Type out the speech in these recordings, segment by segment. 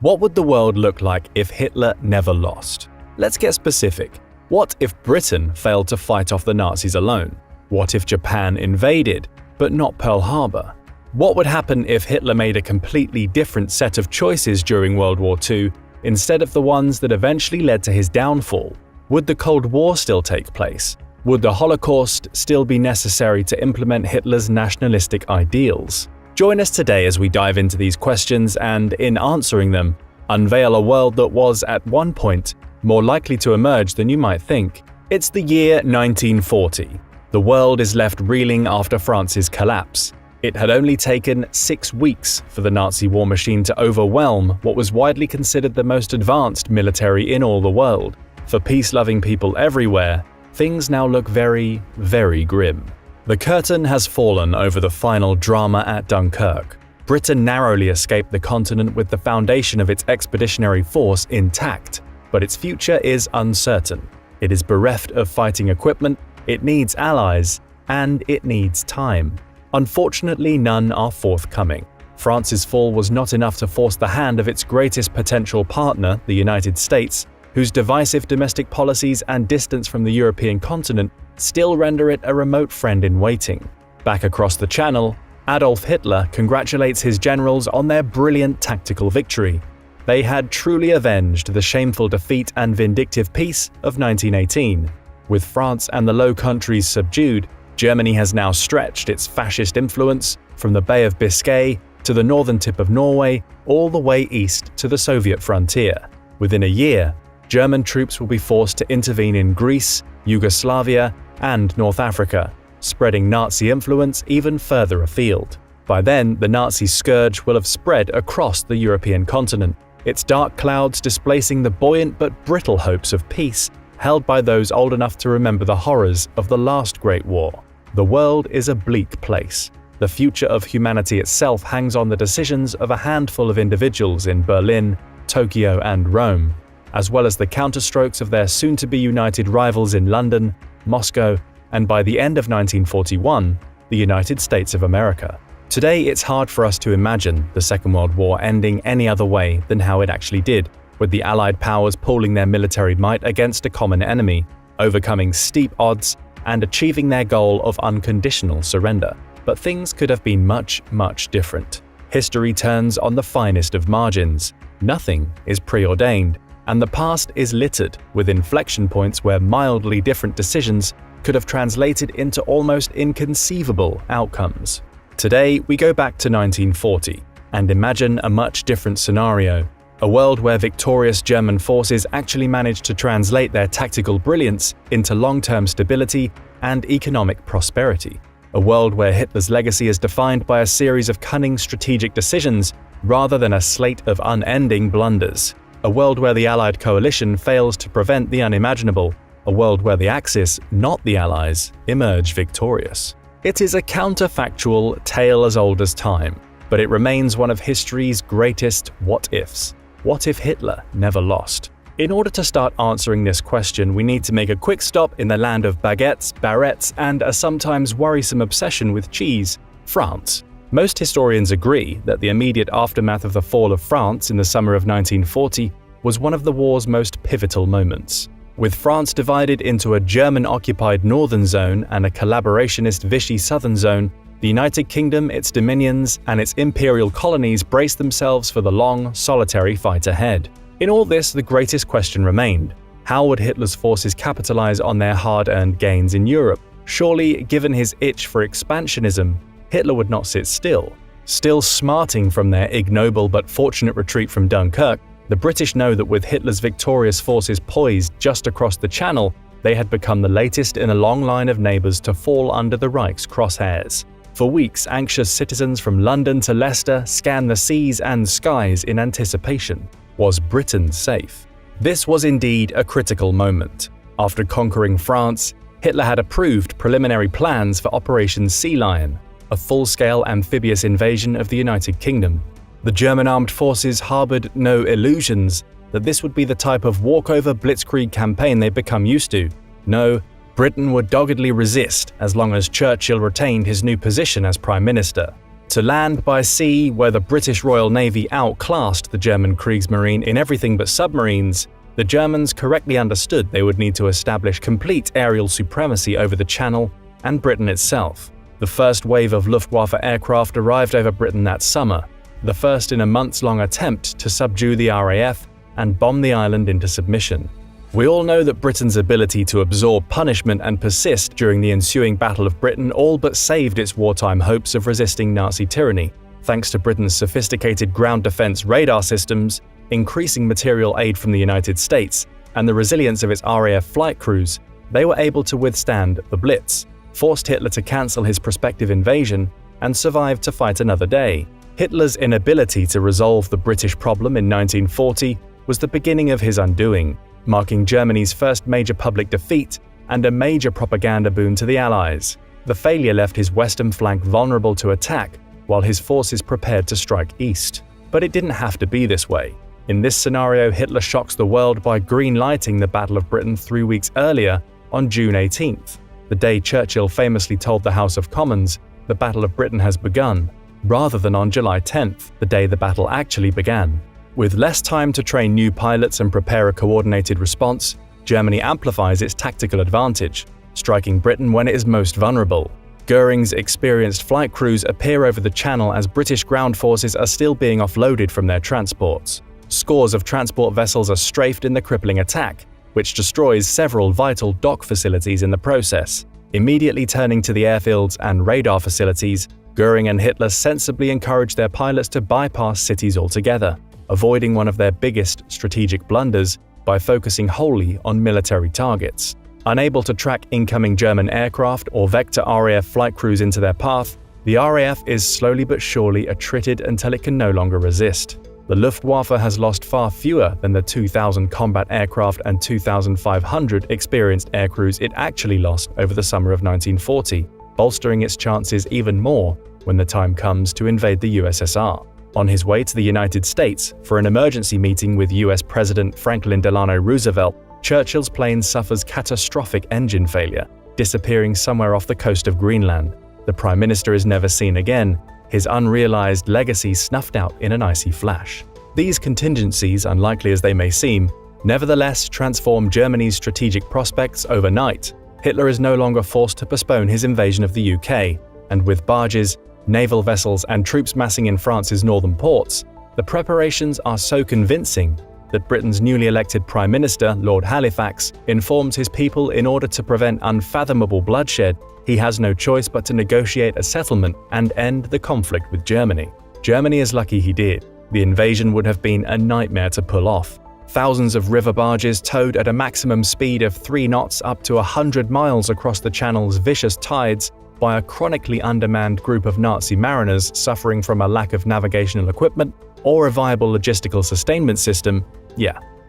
What would the world look like if Hitler never lost? Let's get specific. What if Britain failed to fight off the Nazis alone? What if Japan invaded, but not Pearl Harbor? What would happen if Hitler made a completely different set of choices during World War II instead of the ones that eventually led to his downfall? Would the Cold War still take place? Would the Holocaust still be necessary to implement Hitler's nationalistic ideals? Join us today as we dive into these questions and, in answering them, unveil a world that was, at one point, more likely to emerge than you might think. It's the year 1940. The world is left reeling after France's collapse. It had only taken 6 weeks for the Nazi war machine to overwhelm what was widely considered the most advanced military in all the world. For peace-loving people everywhere, things now look very, very grim. The curtain has fallen over the final drama at Dunkirk. Britain narrowly escaped the continent with the foundation of its expeditionary force intact, but its future is uncertain. It is bereft of fighting equipment, it needs allies, and it needs time. Unfortunately, none are forthcoming. France's fall was not enough to force the hand of its greatest potential partner, the United States, whose divisive domestic policies and distance from the European continent still render it a remote friend in waiting. Back across the Channel, Adolf Hitler congratulates his generals on their brilliant tactical victory. They had truly avenged the shameful defeat and vindictive peace of 1918. With France and the Low Countries subdued, Germany has now stretched its fascist influence from the Bay of Biscay to the northern tip of Norway, all the way east to the Soviet frontier. Within a year, German troops will be forced to intervene in Greece, Yugoslavia, and North Africa, spreading Nazi influence even further afield. By then, the Nazi scourge will have spread across the European continent, its dark clouds displacing the buoyant but brittle hopes of peace held by those old enough to remember the horrors of the last Great War. The world is a bleak place. The future of humanity itself hangs on the decisions of a handful of individuals in Berlin, Tokyo, and Rome, as well as the counterstrokes of their soon-to-be united rivals in London, Moscow, and by the end of 1941, the United States of America. Today, it's hard for us to imagine the Second World War ending any other way than how it actually did, with the Allied powers pooling their military might against a common enemy, overcoming steep odds, and achieving their goal of unconditional surrender. But things could have been much, much different. History turns on the finest of margins. Nothing is preordained, and the past is littered with inflection points where mildly different decisions could have translated into almost inconceivable outcomes. Today, we go back to 1940 and imagine a much different scenario, a world where victorious German forces actually managed to translate their tactical brilliance into long-term stability and economic prosperity. A world where Hitler's legacy is defined by a series of cunning strategic decisions rather than a slate of unending blunders. A world where the Allied coalition fails to prevent the unimaginable. A world where the Axis, not the Allies, emerge victorious. It is a counterfactual tale as old as time, but it remains one of history's greatest what-ifs. What if Hitler never lost? In order to start answering this question, we need to make a quick stop in the land of baguettes, barrettes, and a sometimes worrisome obsession with cheese, France. Most historians agree that the immediate aftermath of the fall of France in the summer of 1940 was one of the war's most pivotal moments. With France divided into a German-occupied northern zone and a collaborationist Vichy southern zone, the United Kingdom, its dominions, and its imperial colonies braced themselves for the long, solitary fight ahead. In all this, the greatest question remained: how would Hitler's forces capitalize on their hard-earned gains in Europe? Surely, given his itch for expansionism, Hitler would not sit still. Still smarting from their ignoble but fortunate retreat from Dunkirk, the British know that with Hitler's victorious forces poised just across the Channel, they had become the latest in a long line of neighbours to fall under the Reich's crosshairs. For weeks, anxious citizens from London to Leicester scanned the seas and skies in anticipation. Was Britain safe? This was indeed a critical moment. After conquering France, Hitler had approved preliminary plans for Operation Sea Lion, a full-scale amphibious invasion of the United Kingdom. The German armed forces harbored no illusions that this would be the type of walkover blitzkrieg campaign they'd become used to. No, Britain would doggedly resist as long as Churchill retained his new position as Prime Minister. To land by sea, where the British Royal Navy outclassed the German Kriegsmarine in everything but submarines, the Germans correctly understood they would need to establish complete aerial supremacy over the Channel and Britain itself. The first wave of Luftwaffe aircraft arrived over Britain that summer, the first in a months-long attempt to subdue the RAF and bomb the island into submission. We all know that Britain's ability to absorb punishment and persist during the ensuing Battle of Britain all but saved its wartime hopes of resisting Nazi tyranny. Thanks to Britain's sophisticated ground defense radar systems, increasing material aid from the United States, and the resilience of its RAF flight crews, they were able to withstand the Blitz, forced Hitler to cancel his prospective invasion, and survived to fight another day. Hitler's inability to resolve the British problem in 1940 was the beginning of his undoing, marking Germany's first major public defeat and a major propaganda boon to the Allies. The failure left his western flank vulnerable to attack, while his forces prepared to strike east. But it didn't have to be this way. In this scenario, Hitler shocks the world by green-lighting the Battle of Britain 3 weeks earlier, on June 18th, the day Churchill famously told the House of Commons, "The Battle of Britain has begun," rather than on July 10th, the day the battle actually began. With less time to train new pilots and prepare a coordinated response, Germany amplifies its tactical advantage, striking Britain when it is most vulnerable. Goering's experienced flight crews appear over the Channel as British ground forces are still being offloaded from their transports. Scores of transport vessels are strafed in the crippling attack, which destroys several vital dock facilities in the process. Immediately turning to the airfields and radar facilities, Goering and Hitler sensibly encourage their pilots to bypass cities altogether, avoiding one of their biggest strategic blunders by focusing wholly on military targets. Unable to track incoming German aircraft or vector RAF flight crews into their path, the RAF is slowly but surely attrited until it can no longer resist. The Luftwaffe has lost far fewer than the 2,000 combat aircraft and 2,500 experienced aircrews it actually lost over the summer of 1940, bolstering its chances even more when the time comes to invade the USSR. On his way to the United States for an emergency meeting with US President Franklin Delano Roosevelt, Churchill's plane suffers catastrophic engine failure, disappearing somewhere off the coast of Greenland. The Prime Minister is never seen again, his unrealized legacy snuffed out in an icy flash. These contingencies, unlikely as they may seem, nevertheless transform Germany's strategic prospects overnight. Hitler is no longer forced to postpone his invasion of the UK, and with barges, naval vessels, and troops massing in France's northern ports, the preparations are so convincing that Britain's newly elected Prime Minister, Lord Halifax, informs his people in order to prevent unfathomable bloodshed, he has no choice but to negotiate a settlement and end the conflict with Germany. Germany is lucky he did. The invasion would have been a nightmare to pull off. Thousands of river barges towed at a maximum speed of 3 knots up to 100 miles across the Channel's vicious tides by a chronically undermanned group of Nazi mariners suffering from a lack of navigational equipment or a viable logistical sustainment system,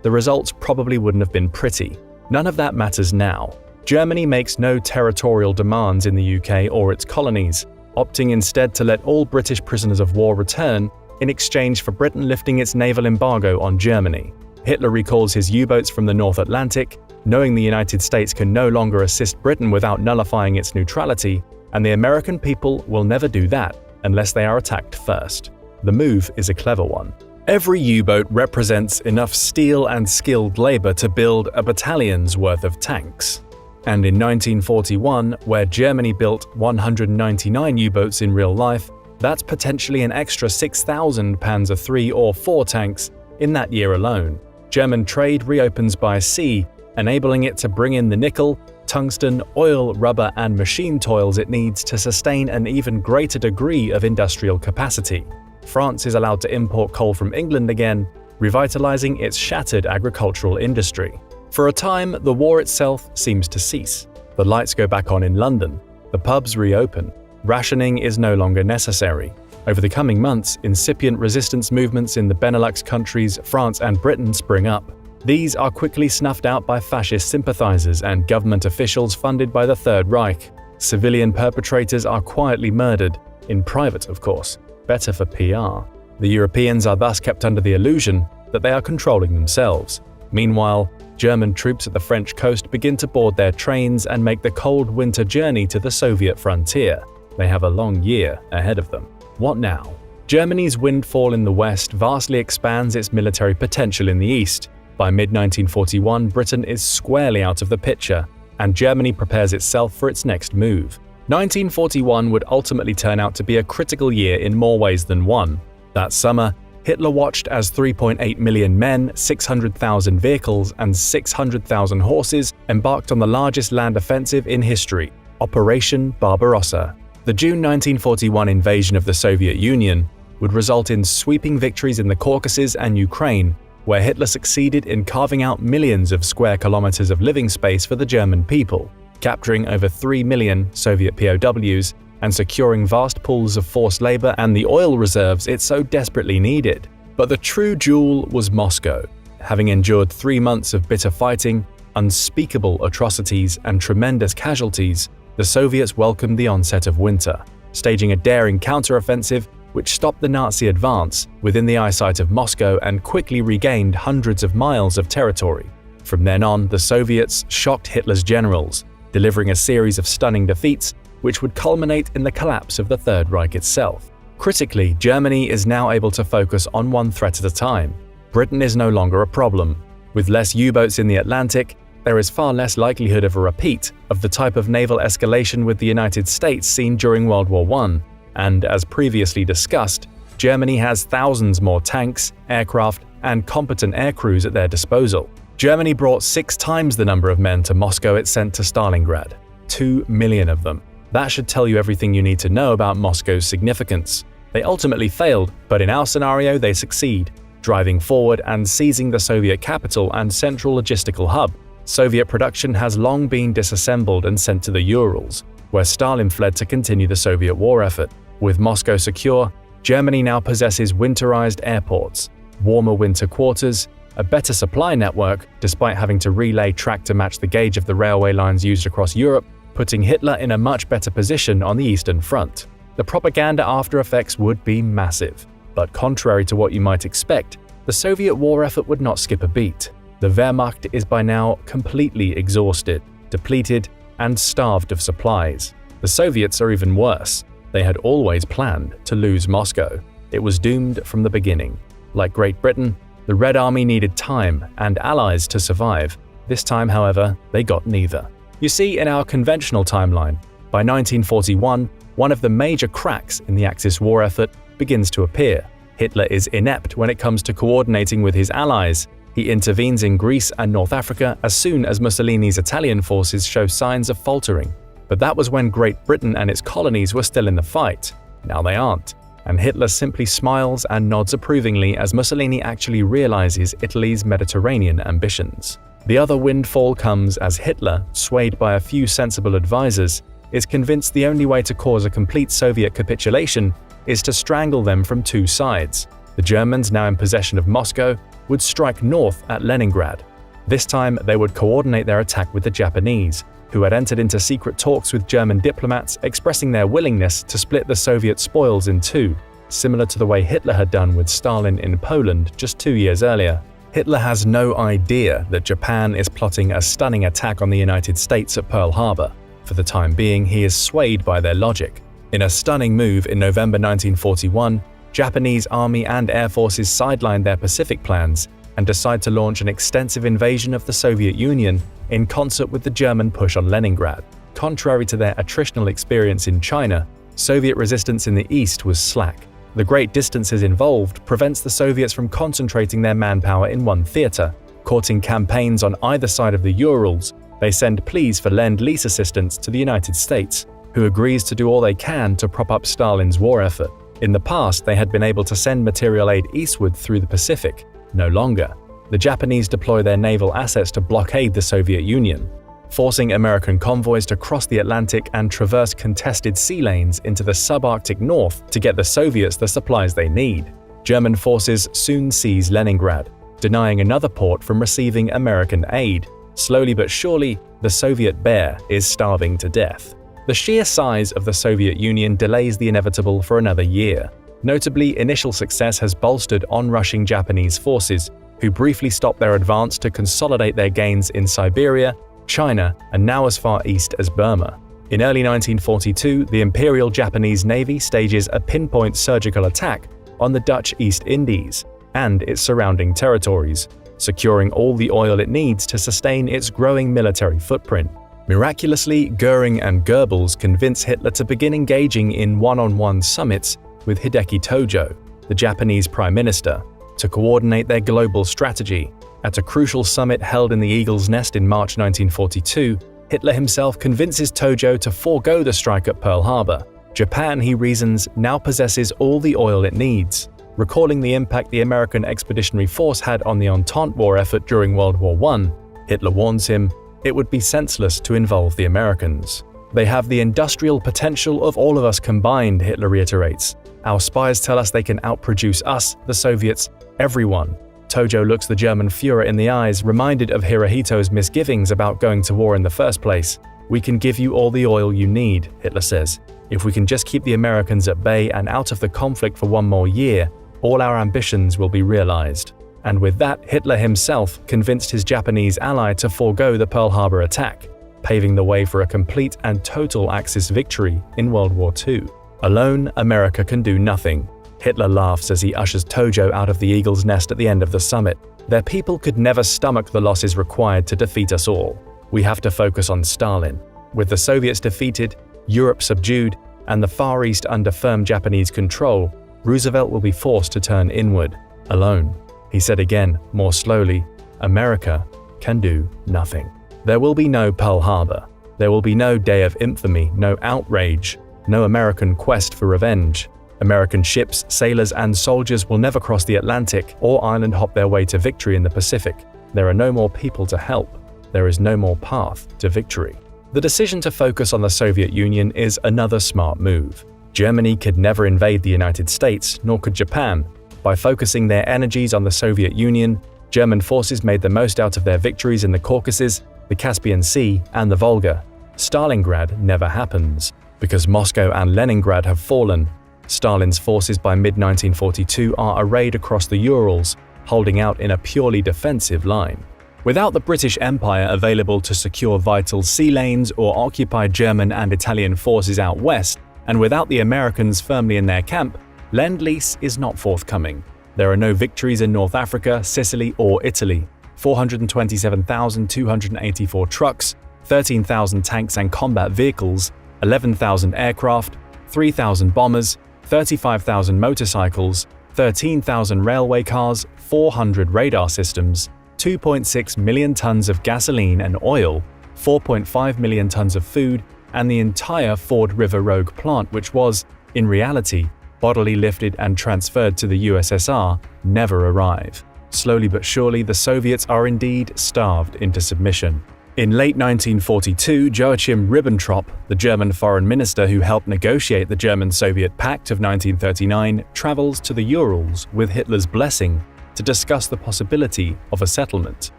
the results probably wouldn't have been pretty. None of that matters now. Germany makes no territorial demands in the UK or its colonies, opting instead to let all British prisoners of war return in exchange for Britain lifting its naval embargo on Germany. Hitler recalls his U-boats from the North Atlantic, knowing the United States can no longer assist Britain without nullifying its neutrality, and the American people will never do that unless they are attacked first. The move is a clever one. Every U-boat represents enough steel and skilled labor to build a battalion's worth of tanks. And in 1941, where Germany built 199 U-boats in real life, that's potentially an extra 6,000 Panzer III or IV tanks in that year alone. German trade reopens by sea, enabling it to bring in the nickel, tungsten, oil, rubber, and machine toils it needs to sustain an even greater degree of industrial capacity. France is allowed to import coal from England again, revitalizing its shattered agricultural industry. For a time, the war itself seems to cease. The lights go back on in London. The pubs reopen. Rationing is no longer necessary. Over the coming months, incipient resistance movements in the Benelux countries, France and Britain spring up. These are quickly snuffed out by fascist sympathizers and government officials funded by the Third Reich. Civilian perpetrators are quietly murdered, in private of course, better for PR. The Europeans are thus kept under the illusion that they are controlling themselves. Meanwhile, German troops at the French coast begin to board their trains and make the cold winter journey to the Soviet frontier. They have a long year ahead of them. What now? Germany's windfall in the west vastly expands its military potential in the east. By mid-1941, Britain is squarely out of the picture, and Germany prepares itself for its next move. 1941 would ultimately turn out to be a critical year in more ways than one. That summer, Hitler watched as 3.8 million men, 600,000 vehicles, and 600,000 horses embarked on the largest land offensive in history, Operation Barbarossa. The June 1941 invasion of the Soviet Union would result in sweeping victories in the Caucasus and Ukraine, where Hitler succeeded in carving out millions of square kilometers of living space for the German people, capturing over 3 million Soviet POWs and securing vast pools of forced labor and the oil reserves it so desperately needed. But the true jewel was Moscow. Having endured 3 months of bitter fighting, unspeakable atrocities, and tremendous casualties, the Soviets welcomed the onset of winter, staging a daring counteroffensive which stopped the Nazi advance within the eyesight of Moscow and quickly regained hundreds of miles of territory. From then on, the Soviets shocked Hitler's generals, delivering a series of stunning defeats which would culminate in the collapse of the Third Reich itself. Critically, Germany is now able to focus on one threat at a time. Britain is no longer a problem. With less U-boats in the Atlantic, there is far less likelihood of a repeat of the type of naval escalation with the United States seen during World War I, and as previously discussed, Germany has thousands more tanks, aircraft, and competent air crews at their disposal. Germany brought 6 times the number of men to Moscow it sent to Stalingrad, 2 million of them. That should tell you everything you need to know about Moscow's significance. They ultimately failed, but in our scenario they succeed, driving forward and seizing the Soviet capital and central logistical hub. Soviet production has long been disassembled and sent to the Urals, where Stalin fled to continue the Soviet war effort. With Moscow secure, Germany now possesses winterized airports, warmer winter quarters, a better supply network despite having to relay track to match the gauge of the railway lines used across Europe, putting Hitler in a much better position on the Eastern Front. The propaganda after effects would be massive, but contrary to what you might expect, the Soviet war effort would not skip a beat. The Wehrmacht is by now completely exhausted, depleted, and starved of supplies. The Soviets are even worse. They had always planned to lose Moscow. It was doomed from the beginning. Like Great Britain, the Red Army needed time and allies to survive. This time, however, they got neither. You see, in our conventional timeline, by 1941, one of the major cracks in the Axis war effort begins to appear. Hitler is inept when it comes to coordinating with his allies. He intervenes in Greece and North Africa as soon as Mussolini's Italian forces show signs of faltering. But that was when Great Britain and its colonies were still in the fight. Now they aren't, and Hitler simply smiles and nods approvingly as Mussolini actually realizes Italy's Mediterranean ambitions. The other windfall comes as Hitler, swayed by a few sensible advisors, is convinced the only way to cause a complete Soviet capitulation is to strangle them from 2 sides. The Germans, now in possession of Moscow, would strike north at Leningrad. This time, they would coordinate their attack with the Japanese, who had entered into secret talks with German diplomats expressing their willingness to split the Soviet spoils in 2, similar to the way Hitler had done with Stalin in Poland just 2 years earlier. Hitler has no idea that Japan is plotting a stunning attack on the United States at Pearl Harbor. For the time being, he is swayed by their logic. In a stunning move in November 1941, Japanese army and air forces sidelined their Pacific plans and decide to launch an extensive invasion of the Soviet Union in concert with the German push on Leningrad. Contrary to their attritional experience in China, Soviet resistance in the east was slack. The great distances involved prevents the Soviets from concentrating their manpower in one theater. Courting campaigns on either side of the Urals, they send pleas for Lend-Lease assistance to the United States, who agrees to do all they can to prop up Stalin's war effort. In the past, they had been able to send material aid eastward through the Pacific. No longer. The Japanese deploy their naval assets to blockade the Soviet Union, forcing American convoys to cross the Atlantic and traverse contested sea lanes into the subarctic north to get the Soviets the supplies they need. German forces soon seize Leningrad, denying another port from receiving American aid. Slowly but surely, the Soviet bear is starving to death. The sheer size of the Soviet Union delays the inevitable for another year. Notably, initial success has bolstered onrushing Japanese forces, who briefly stopped their advance to consolidate their gains in Siberia, China, and now as far east as Burma. In early 1942, the Imperial Japanese Navy stages a pinpoint surgical attack on the Dutch East Indies and its surrounding territories, securing all the oil it needs to sustain its growing military footprint. Miraculously, Goering and Goebbels convince Hitler to begin engaging in one-on-one summits with Hideki Tojo, the Japanese Prime Minister, to coordinate their global strategy. At a crucial summit held in the Eagle's Nest in March 1942, Hitler himself convinces Tojo to forego the strike at Pearl Harbor. Japan, he reasons, now possesses all the oil it needs. Recalling the impact the American Expeditionary Force had on the Entente War effort during World War I, Hitler warns him, it would be senseless to involve the Americans. They have the industrial potential of all of us combined, Hitler reiterates. Our spies tell us they can outproduce us, the Soviets, everyone. Tojo looks the German Führer in the eyes, reminded of Hirohito's misgivings about going to war in the first place. We can give you all the oil you need, Hitler says. If we can just keep the Americans at bay and out of the conflict for one more year, all our ambitions will be realized. And with that, Hitler himself convinced his Japanese ally to forego the Pearl Harbor attack, paving the way for a complete and total Axis victory in World War II. Alone, America can do nothing. Hitler laughs as he ushers Tojo out of the Eagle's Nest at the end of the summit. Their people could never stomach the losses required to defeat us all. We have to focus on Stalin. With the Soviets defeated, Europe subdued, and the Far East under firm Japanese control, Roosevelt will be forced to turn inward, alone. He said again, more slowly, America can do nothing. There will be no Pearl Harbor. There will be no day of infamy, no outrage, no American quest for revenge. American ships, sailors, and soldiers will never cross the Atlantic or island hop their way to victory in the Pacific. There are no more people to help. There is no more path to victory. The decision to focus on the Soviet Union is another smart move. Germany could never invade the United States, nor could Japan. By focusing their energies on the Soviet Union, German forces made the most out of their victories in the Caucasus, the Caspian Sea, and the Volga. Stalingrad never happens, because Moscow and Leningrad have fallen. Stalin's forces by mid-1942 are arrayed across the Urals, holding out in a purely defensive line. Without the British Empire available to secure vital sea lanes or occupy German and Italian forces out west, and without the Americans firmly in their camp, Lend-Lease is not forthcoming. There are no victories in North Africa, Sicily, or Italy. 427,284 trucks, 13,000 tanks and combat vehicles, 11,000 aircraft, 3,000 bombers, 35,000 motorcycles, 13,000 railway cars, 400 radar systems, 2.6 million tons of gasoline and oil, 4.5 million tons of food, and the entire Ford River Rogue plant, which was, in reality, bodily lifted and transferred to the USSR, never arrive. Slowly but surely, the Soviets are indeed starved into submission. In late 1942, Joachim Ribbentrop, the German foreign minister who helped negotiate the German-Soviet Pact of 1939, travels to the Urals with Hitler's blessing to discuss the possibility of a settlement.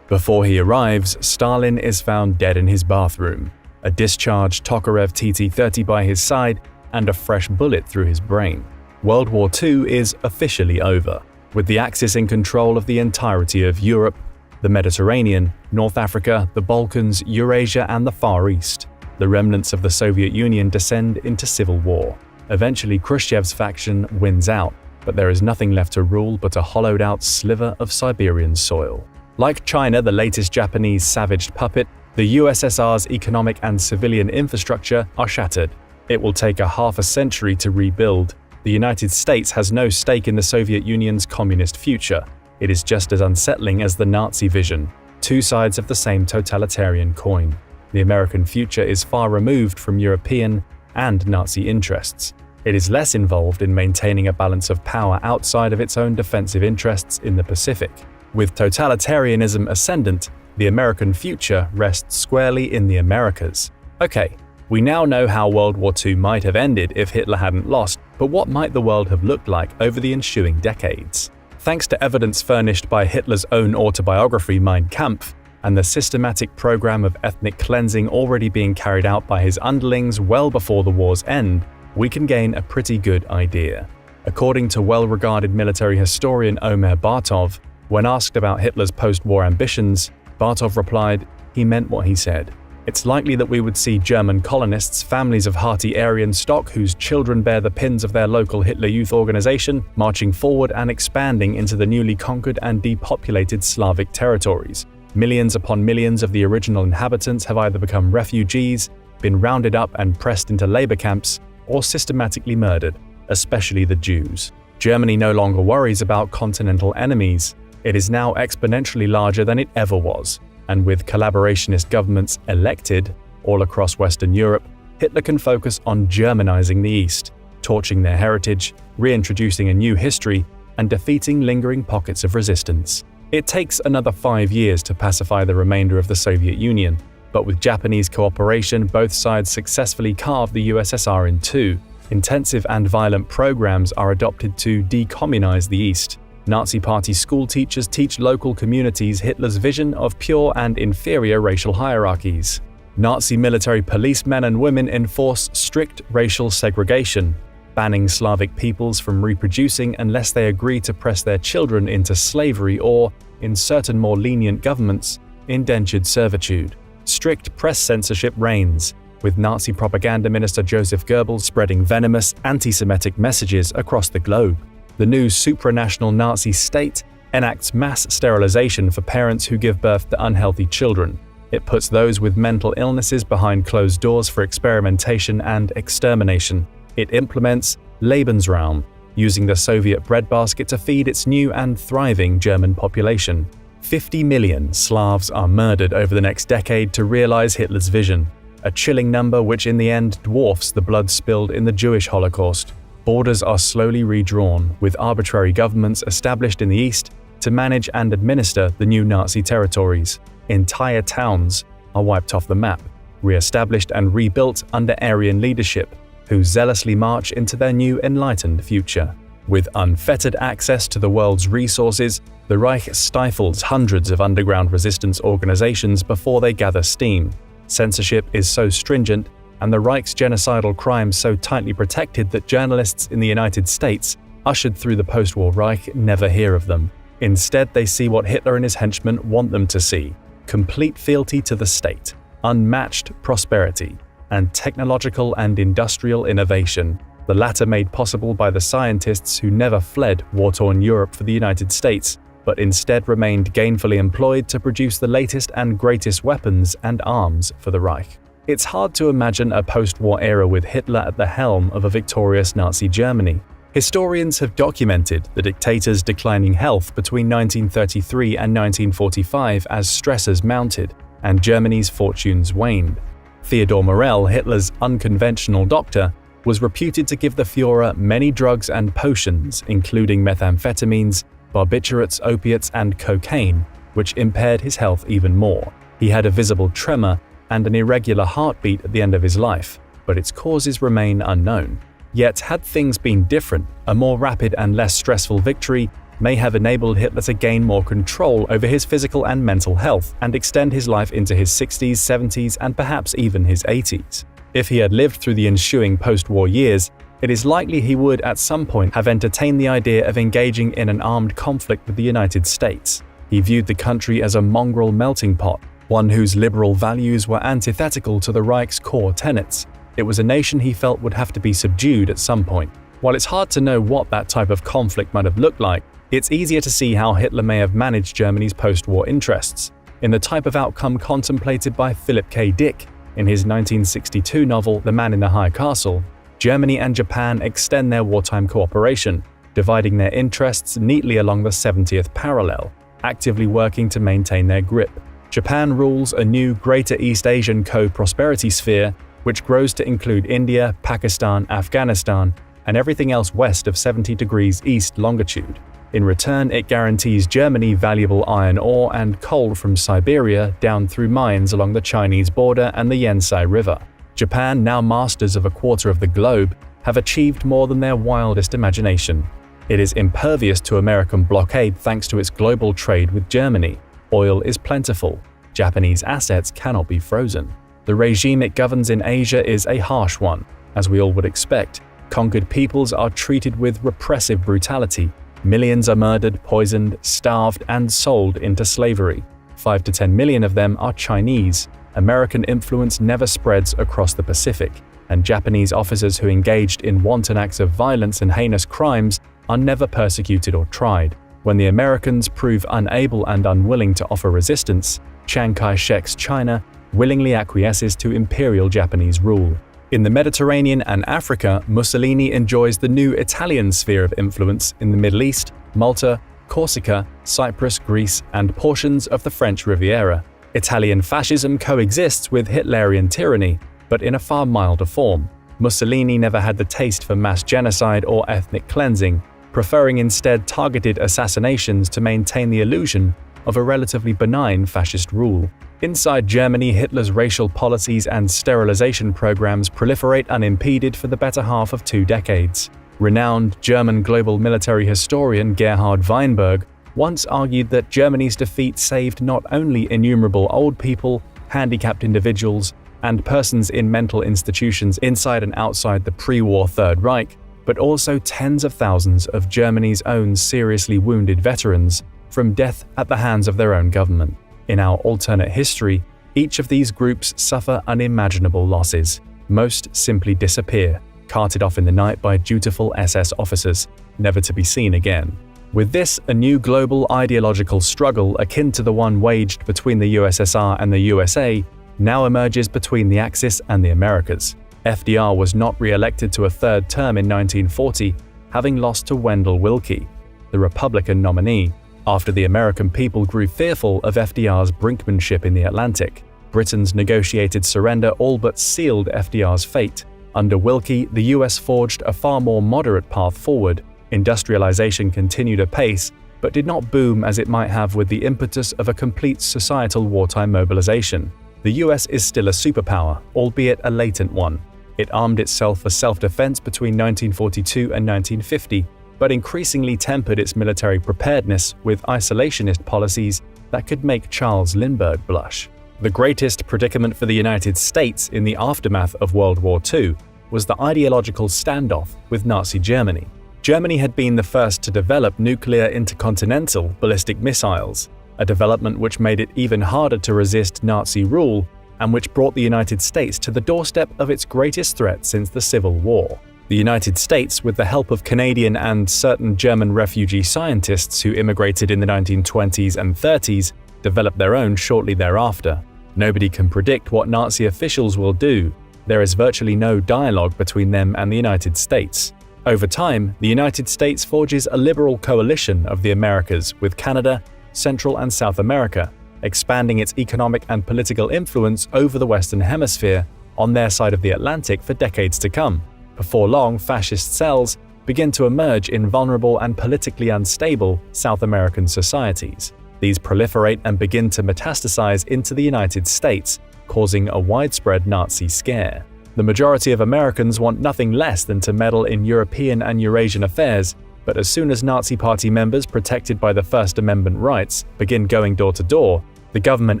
Before he arrives, Stalin is found dead in his bathroom, a discharged Tokarev TT-30 by his side, and a fresh bullet through his brain. World War II is officially over, with the Axis in control of the entirety of Europe, the Mediterranean, North Africa, the Balkans, Eurasia, and the Far East. The remnants of the Soviet Union descend into civil war. Eventually, Khrushchev's faction wins out, but there is nothing left to rule but a hollowed-out sliver of Siberian soil. Like China, the latest Japanese savaged puppet, the USSR's economic and civilian infrastructure are shattered. It will take a half a century to rebuild. The United States has no stake in the Soviet Union's communist future. It is just as unsettling as the Nazi vision, two sides of the same totalitarian coin. The American future is far removed from European and Nazi interests. It is less involved in maintaining a balance of power outside of its own defensive interests in the Pacific. With totalitarianism ascendant, the American future rests squarely in the Americas. Okay, we now know how World War II might have ended if Hitler hadn't lost, but what might the world have looked like over the ensuing decades? Thanks to evidence furnished by Hitler's own autobiography Mein Kampf, and the systematic program of ethnic cleansing already being carried out by his underlings well before the war's end, we can gain a pretty good idea. According to well-regarded military historian Omer Bartov, when asked about Hitler's post-war ambitions, Bartov replied, "He meant what he said. It's likely that we would see German colonists, families of hearty Aryan stock whose children bear the pins of their local Hitler Youth organization, marching forward and expanding into the newly conquered and depopulated Slavic territories. Millions upon millions of the original inhabitants have either become refugees, been rounded up and pressed into labor camps, or systematically murdered, especially the Jews. Germany no longer worries about continental enemies. It is now exponentially larger than it ever was. And with collaborationist governments elected all across Western Europe, Hitler can focus on Germanizing the East, torching their heritage, reintroducing a new history, and defeating lingering pockets of resistance. It takes another 5 years to pacify the remainder of the Soviet Union, but with Japanese cooperation, both sides successfully carved the USSR in two. Intensive and violent programs are adopted to decommunize the East. Nazi Party school teachers teach local communities Hitler's vision of pure and inferior racial hierarchies. Nazi military policemen and women enforce strict racial segregation, banning Slavic peoples from reproducing unless they agree to press their children into slavery or, in certain more lenient governments, indentured servitude. Strict press censorship reigns, with Nazi propaganda minister Joseph Goebbels spreading venomous anti-Semitic messages across the globe. The new supranational Nazi state enacts mass sterilization for parents who give birth to unhealthy children. It puts those with mental illnesses behind closed doors for experimentation and extermination. It implements Lebensraum, using the Soviet breadbasket to feed its new and thriving German population. 50 million Slavs are murdered over the next decade to realize Hitler's vision, a chilling number which in the end dwarfs the blood spilled in the Jewish Holocaust. Borders are slowly redrawn, with arbitrary governments established in the East to manage and administer the new Nazi territories. Entire towns are wiped off the map, re-established and rebuilt under Aryan leadership, who zealously march into their new enlightened future. With unfettered access to the world's resources, the Reich stifles hundreds of underground resistance organizations before they gather steam. Censorship is so stringent and the Reich's genocidal crimes so tightly protected that journalists in the United States, ushered through the post-war Reich, never hear of them. Instead, they see what Hitler and his henchmen want them to see: complete fealty to the state, unmatched prosperity, and technological and industrial innovation, the latter made possible by the scientists who never fled war-torn Europe for the United States, but instead remained gainfully employed to produce the latest and greatest weapons and arms for the Reich. It's hard to imagine a post-war era with Hitler at the helm of a victorious Nazi Germany. Historians have documented the dictator's declining health between 1933 and 1945 as stressors mounted and Germany's fortunes waned. Theodor Morell, Hitler's unconventional doctor, was reputed to give the Führer many drugs and potions, including methamphetamines, barbiturates, opiates, and cocaine, which impaired his health even more. He had a visible tremor and an irregular heartbeat at the end of his life, but its causes remain unknown. Yet, had things been different, a more rapid and less stressful victory may have enabled Hitler to gain more control over his physical and mental health and extend his life into his 60s, 70s, and perhaps even his 80s. If he had lived through the ensuing post-war years, it is likely he would at some point have entertained the idea of engaging in an armed conflict with the United States. He viewed the country as a mongrel melting pot, one whose liberal values were antithetical to the Reich's core tenets. It was a nation he felt would have to be subdued at some point. While it's hard to know what that type of conflict might have looked like, it's easier to see how Hitler may have managed Germany's post-war interests, in the type of outcome contemplated by Philip K. Dick in his 1962 novel The Man in the High Castle. Germany and Japan extend their wartime cooperation, dividing their interests neatly along the 70th parallel, actively working to maintain their grip. Japan rules a new Greater East Asian co-prosperity sphere, which grows to include India, Pakistan, Afghanistan, and everything else west of 70 degrees east longitude. In return, it guarantees Germany valuable iron ore and coal from Siberia down through mines along the Chinese border and the Yensei River. Japan, now masters of a quarter of the globe, have achieved more than their wildest imagination. It is impervious to American blockade thanks to its global trade with Germany. Oil is plentiful. Japanese assets cannot be frozen. The regime it governs in Asia is a harsh one, as we all would expect. Conquered peoples are treated with repressive brutality. Millions are murdered, poisoned, starved, and sold into slavery. 5 to 10 million of them are Chinese, American influence never spreads across the Pacific, and Japanese officers who engaged in wanton acts of violence and heinous crimes are never persecuted or tried. When the Americans prove unable and unwilling to offer resistance, Chiang Kai-shek's China willingly acquiesces to imperial Japanese rule. In the Mediterranean and Africa, Mussolini enjoys the new Italian sphere of influence in the Middle East, Malta, Corsica, Cyprus, Greece, and portions of the French Riviera. Italian fascism coexists with Hitlerian tyranny, but in a far milder form. Mussolini never had the taste for mass genocide or ethnic cleansing, preferring instead targeted assassinations to maintain the illusion of a relatively benign fascist rule. Inside Germany, Hitler's racial policies and sterilization programs proliferate unimpeded for the better half of 2 decades. Renowned German global military historian Gerhard Weinberg once argued that Germany's defeat saved not only innumerable old people, handicapped individuals, and persons in mental institutions inside and outside the pre-war Third Reich, but also tens of thousands of Germany's own seriously wounded veterans from death at the hands of their own government. In our alternate history, each of these groups suffer unimaginable losses. Most simply disappear, carted off in the night by dutiful SS officers, never to be seen again. With this, a new global ideological struggle akin to the one waged between the USSR and the USA now emerges between the Axis and the Americas. FDR was not re-elected to a third term in 1940, having lost to Wendell Willkie, the Republican nominee, after the American people grew fearful of FDR's brinkmanship in the Atlantic. Britain's negotiated surrender all but sealed FDR's fate. Under Willkie, the US forged a far more moderate path forward. Industrialization continued apace, but did not boom as it might have with the impetus of a complete societal wartime mobilization. The US is still a superpower, albeit a latent one. It armed itself for self-defense between 1942 and 1950, but increasingly tempered its military preparedness with isolationist policies that could make Charles Lindbergh blush. The greatest predicament for the United States in the aftermath of World War II was the ideological standoff with Nazi Germany. Germany had been the first to develop nuclear intercontinental ballistic missiles, a development which made it even harder to resist Nazi rule and which brought the United States to the doorstep of its greatest threat since the Civil War. The United States, with the help of Canadian and certain German refugee scientists who immigrated in the 1920s and 30s, developed their own shortly thereafter. Nobody can predict what Nazi officials will do. There is virtually no dialogue between them and the United States. Over time, the United States forges a liberal coalition of the Americas with Canada, Central and South America, expanding its economic and political influence over the Western Hemisphere on their side of the Atlantic for decades to come. Before long, fascist cells begin to emerge in vulnerable and politically unstable South American societies. These proliferate and begin to metastasize into the United States, causing a widespread Nazi scare. The majority of Americans want nothing less than to meddle in European and Eurasian affairs, but as soon as Nazi Party members protected by the First Amendment rights begin going door to door, the government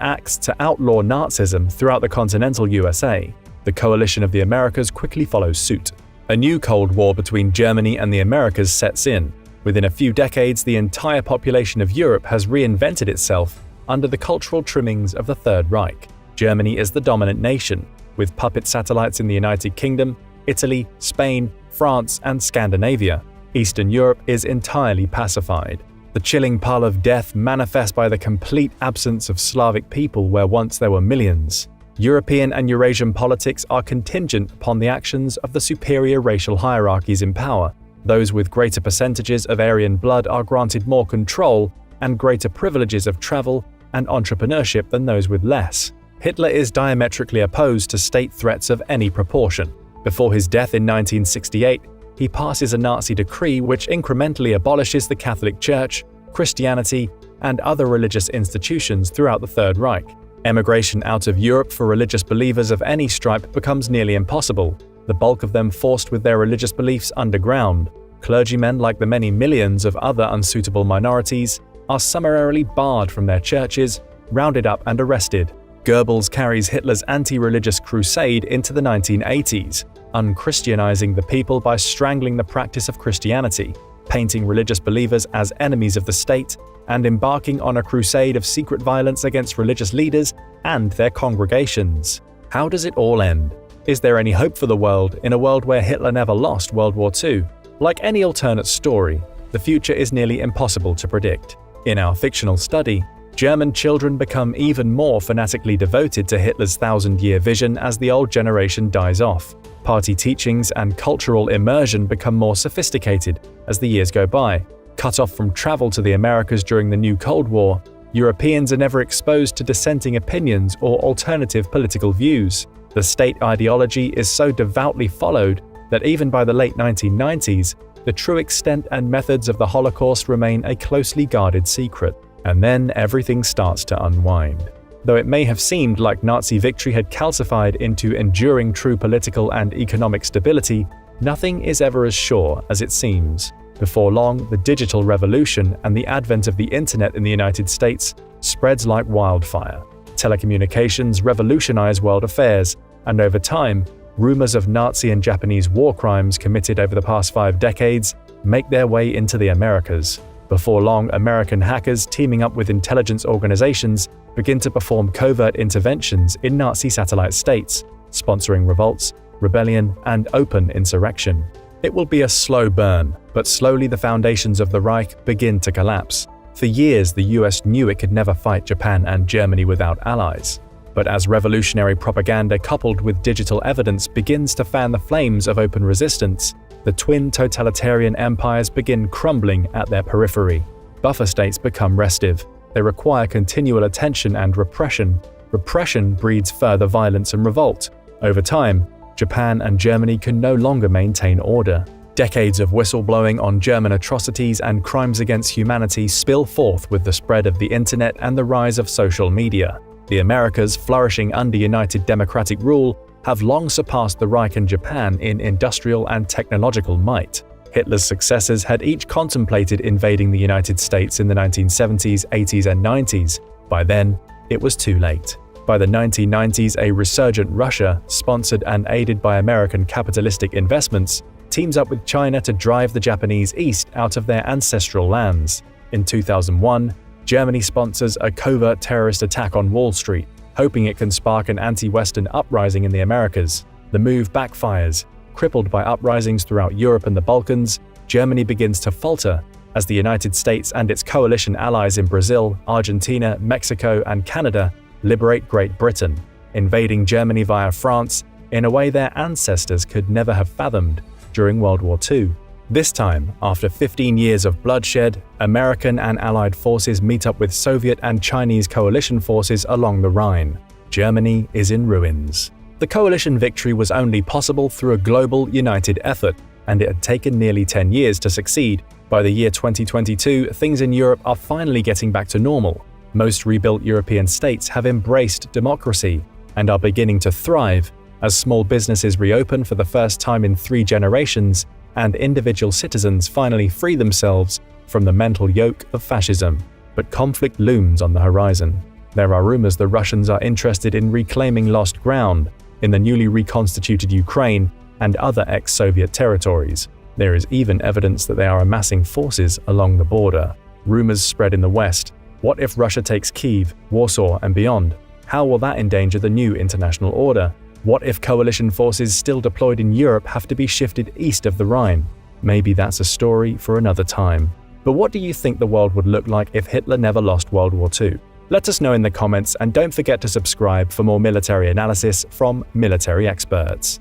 acts to outlaw Nazism throughout the continental USA. The coalition of the Americas quickly follows suit. A new Cold War between Germany and the Americas sets in. Within a few decades, the entire population of Europe has reinvented itself under the cultural trimmings of the Third Reich. Germany is the dominant nation, with puppet satellites in the United Kingdom, Italy, Spain, France, and Scandinavia. Eastern Europe is entirely pacified. The chilling pall of death manifests by the complete absence of Slavic people where once there were millions. European and Eurasian politics are contingent upon the actions of the superior racial hierarchies in power. Those with greater percentages of Aryan blood are granted more control and greater privileges of travel and entrepreneurship than those with less. Hitler is diametrically opposed to state threats of any proportion. Before his death in 1968, he passes a Nazi decree which incrementally abolishes the Catholic Church, Christianity, and other religious institutions throughout the Third Reich. Emigration out of Europe for religious believers of any stripe becomes nearly impossible, the bulk of them forced with their religious beliefs underground. Clergymen, like the many millions of other unsuitable minorities, are summarily barred from their churches, rounded up and arrested. Goebbels carries Hitler's anti-religious crusade into the 1980s, unchristianizing the people by strangling the practice of Christianity, painting religious believers as enemies of the state, and embarking on a crusade of secret violence against religious leaders and their congregations. How does it all end? Is there any hope for the world in a world where Hitler never lost World War II? Like any alternate story, the future is nearly impossible to predict. In our fictional study, German children become even more fanatically devoted to Hitler's thousand-year vision as the old generation dies off. Party teachings and cultural immersion become more sophisticated as the years go by. Cut off from travel to the Americas during the new Cold War, Europeans are never exposed to dissenting opinions or alternative political views. The state ideology is so devoutly followed that even by the late 1990s, the true extent and methods of the Holocaust remain a closely guarded secret. And then everything starts to unwind. Though it may have seemed like Nazi victory had calcified into enduring true political and economic stability, nothing is ever as sure as it seems. Before long, the digital revolution and the advent of the internet in the United States spreads like wildfire. Telecommunications revolutionize world affairs, and over time, rumors of Nazi and Japanese war crimes committed over the past 5 decades make their way into the Americas. Before long, American hackers teaming up with intelligence organizations begin to perform covert interventions in Nazi satellite states, sponsoring revolts, rebellion, and open insurrection. It will be a slow burn, but slowly the foundations of the Reich begin to collapse. For years, the US knew it could never fight Japan and Germany without allies. But as revolutionary propaganda coupled with digital evidence begins to fan the flames of open resistance, the twin totalitarian empires begin crumbling at their periphery. Buffer states become restive. They require continual attention and repression. Repression breeds further violence and revolt. Over time, Japan and Germany can no longer maintain order. Decades of whistleblowing on German atrocities and crimes against humanity spill forth with the spread of the internet and the rise of social media. The Americas, flourishing under United Democratic rule, have long surpassed the Reich and Japan in industrial and technological might. Hitler's successors had each contemplated invading the United States in the 1970s, 80s, and 90s. By then, it was too late. By the 1990s, a resurgent Russia, sponsored and aided by American capitalistic investments, teams up with China to drive the Japanese east out of their ancestral lands. In 2001, Germany sponsors a covert terrorist attack on Wall Street, hoping it can spark an anti-Western uprising in the Americas. The move backfires. Crippled by uprisings throughout Europe and the Balkans, Germany begins to falter as the United States and its coalition allies in Brazil, Argentina, Mexico, and Canada liberate Great Britain, invading Germany via France in a way their ancestors could never have fathomed during World War II. This time, after 15 years of bloodshed, American and Allied forces meet up with Soviet and Chinese coalition forces along the Rhine. Germany is in ruins. The coalition victory was only possible through a global, united effort, and it had taken nearly 10 years to succeed. By the year 2022, things in Europe are finally getting back to normal. Most rebuilt European states have embraced democracy and are beginning to thrive as small businesses reopen for the first time in 3 generations and individual citizens finally free themselves from the mental yoke of fascism. But conflict looms on the horizon. There are rumors the Russians are interested in reclaiming lost ground in the newly reconstituted Ukraine and other ex-Soviet territories. There is even evidence that they are amassing forces along the border. Rumors spread in the West. What if Russia takes Kyiv, Warsaw, and beyond? How will that endanger the new international order? What if coalition forces still deployed in Europe have to be shifted east of the Rhine? Maybe that's a story for another time. But what do you think the world would look like if Hitler never lost World War II? Let us know in the comments, and don't forget to subscribe for more military analysis from military experts.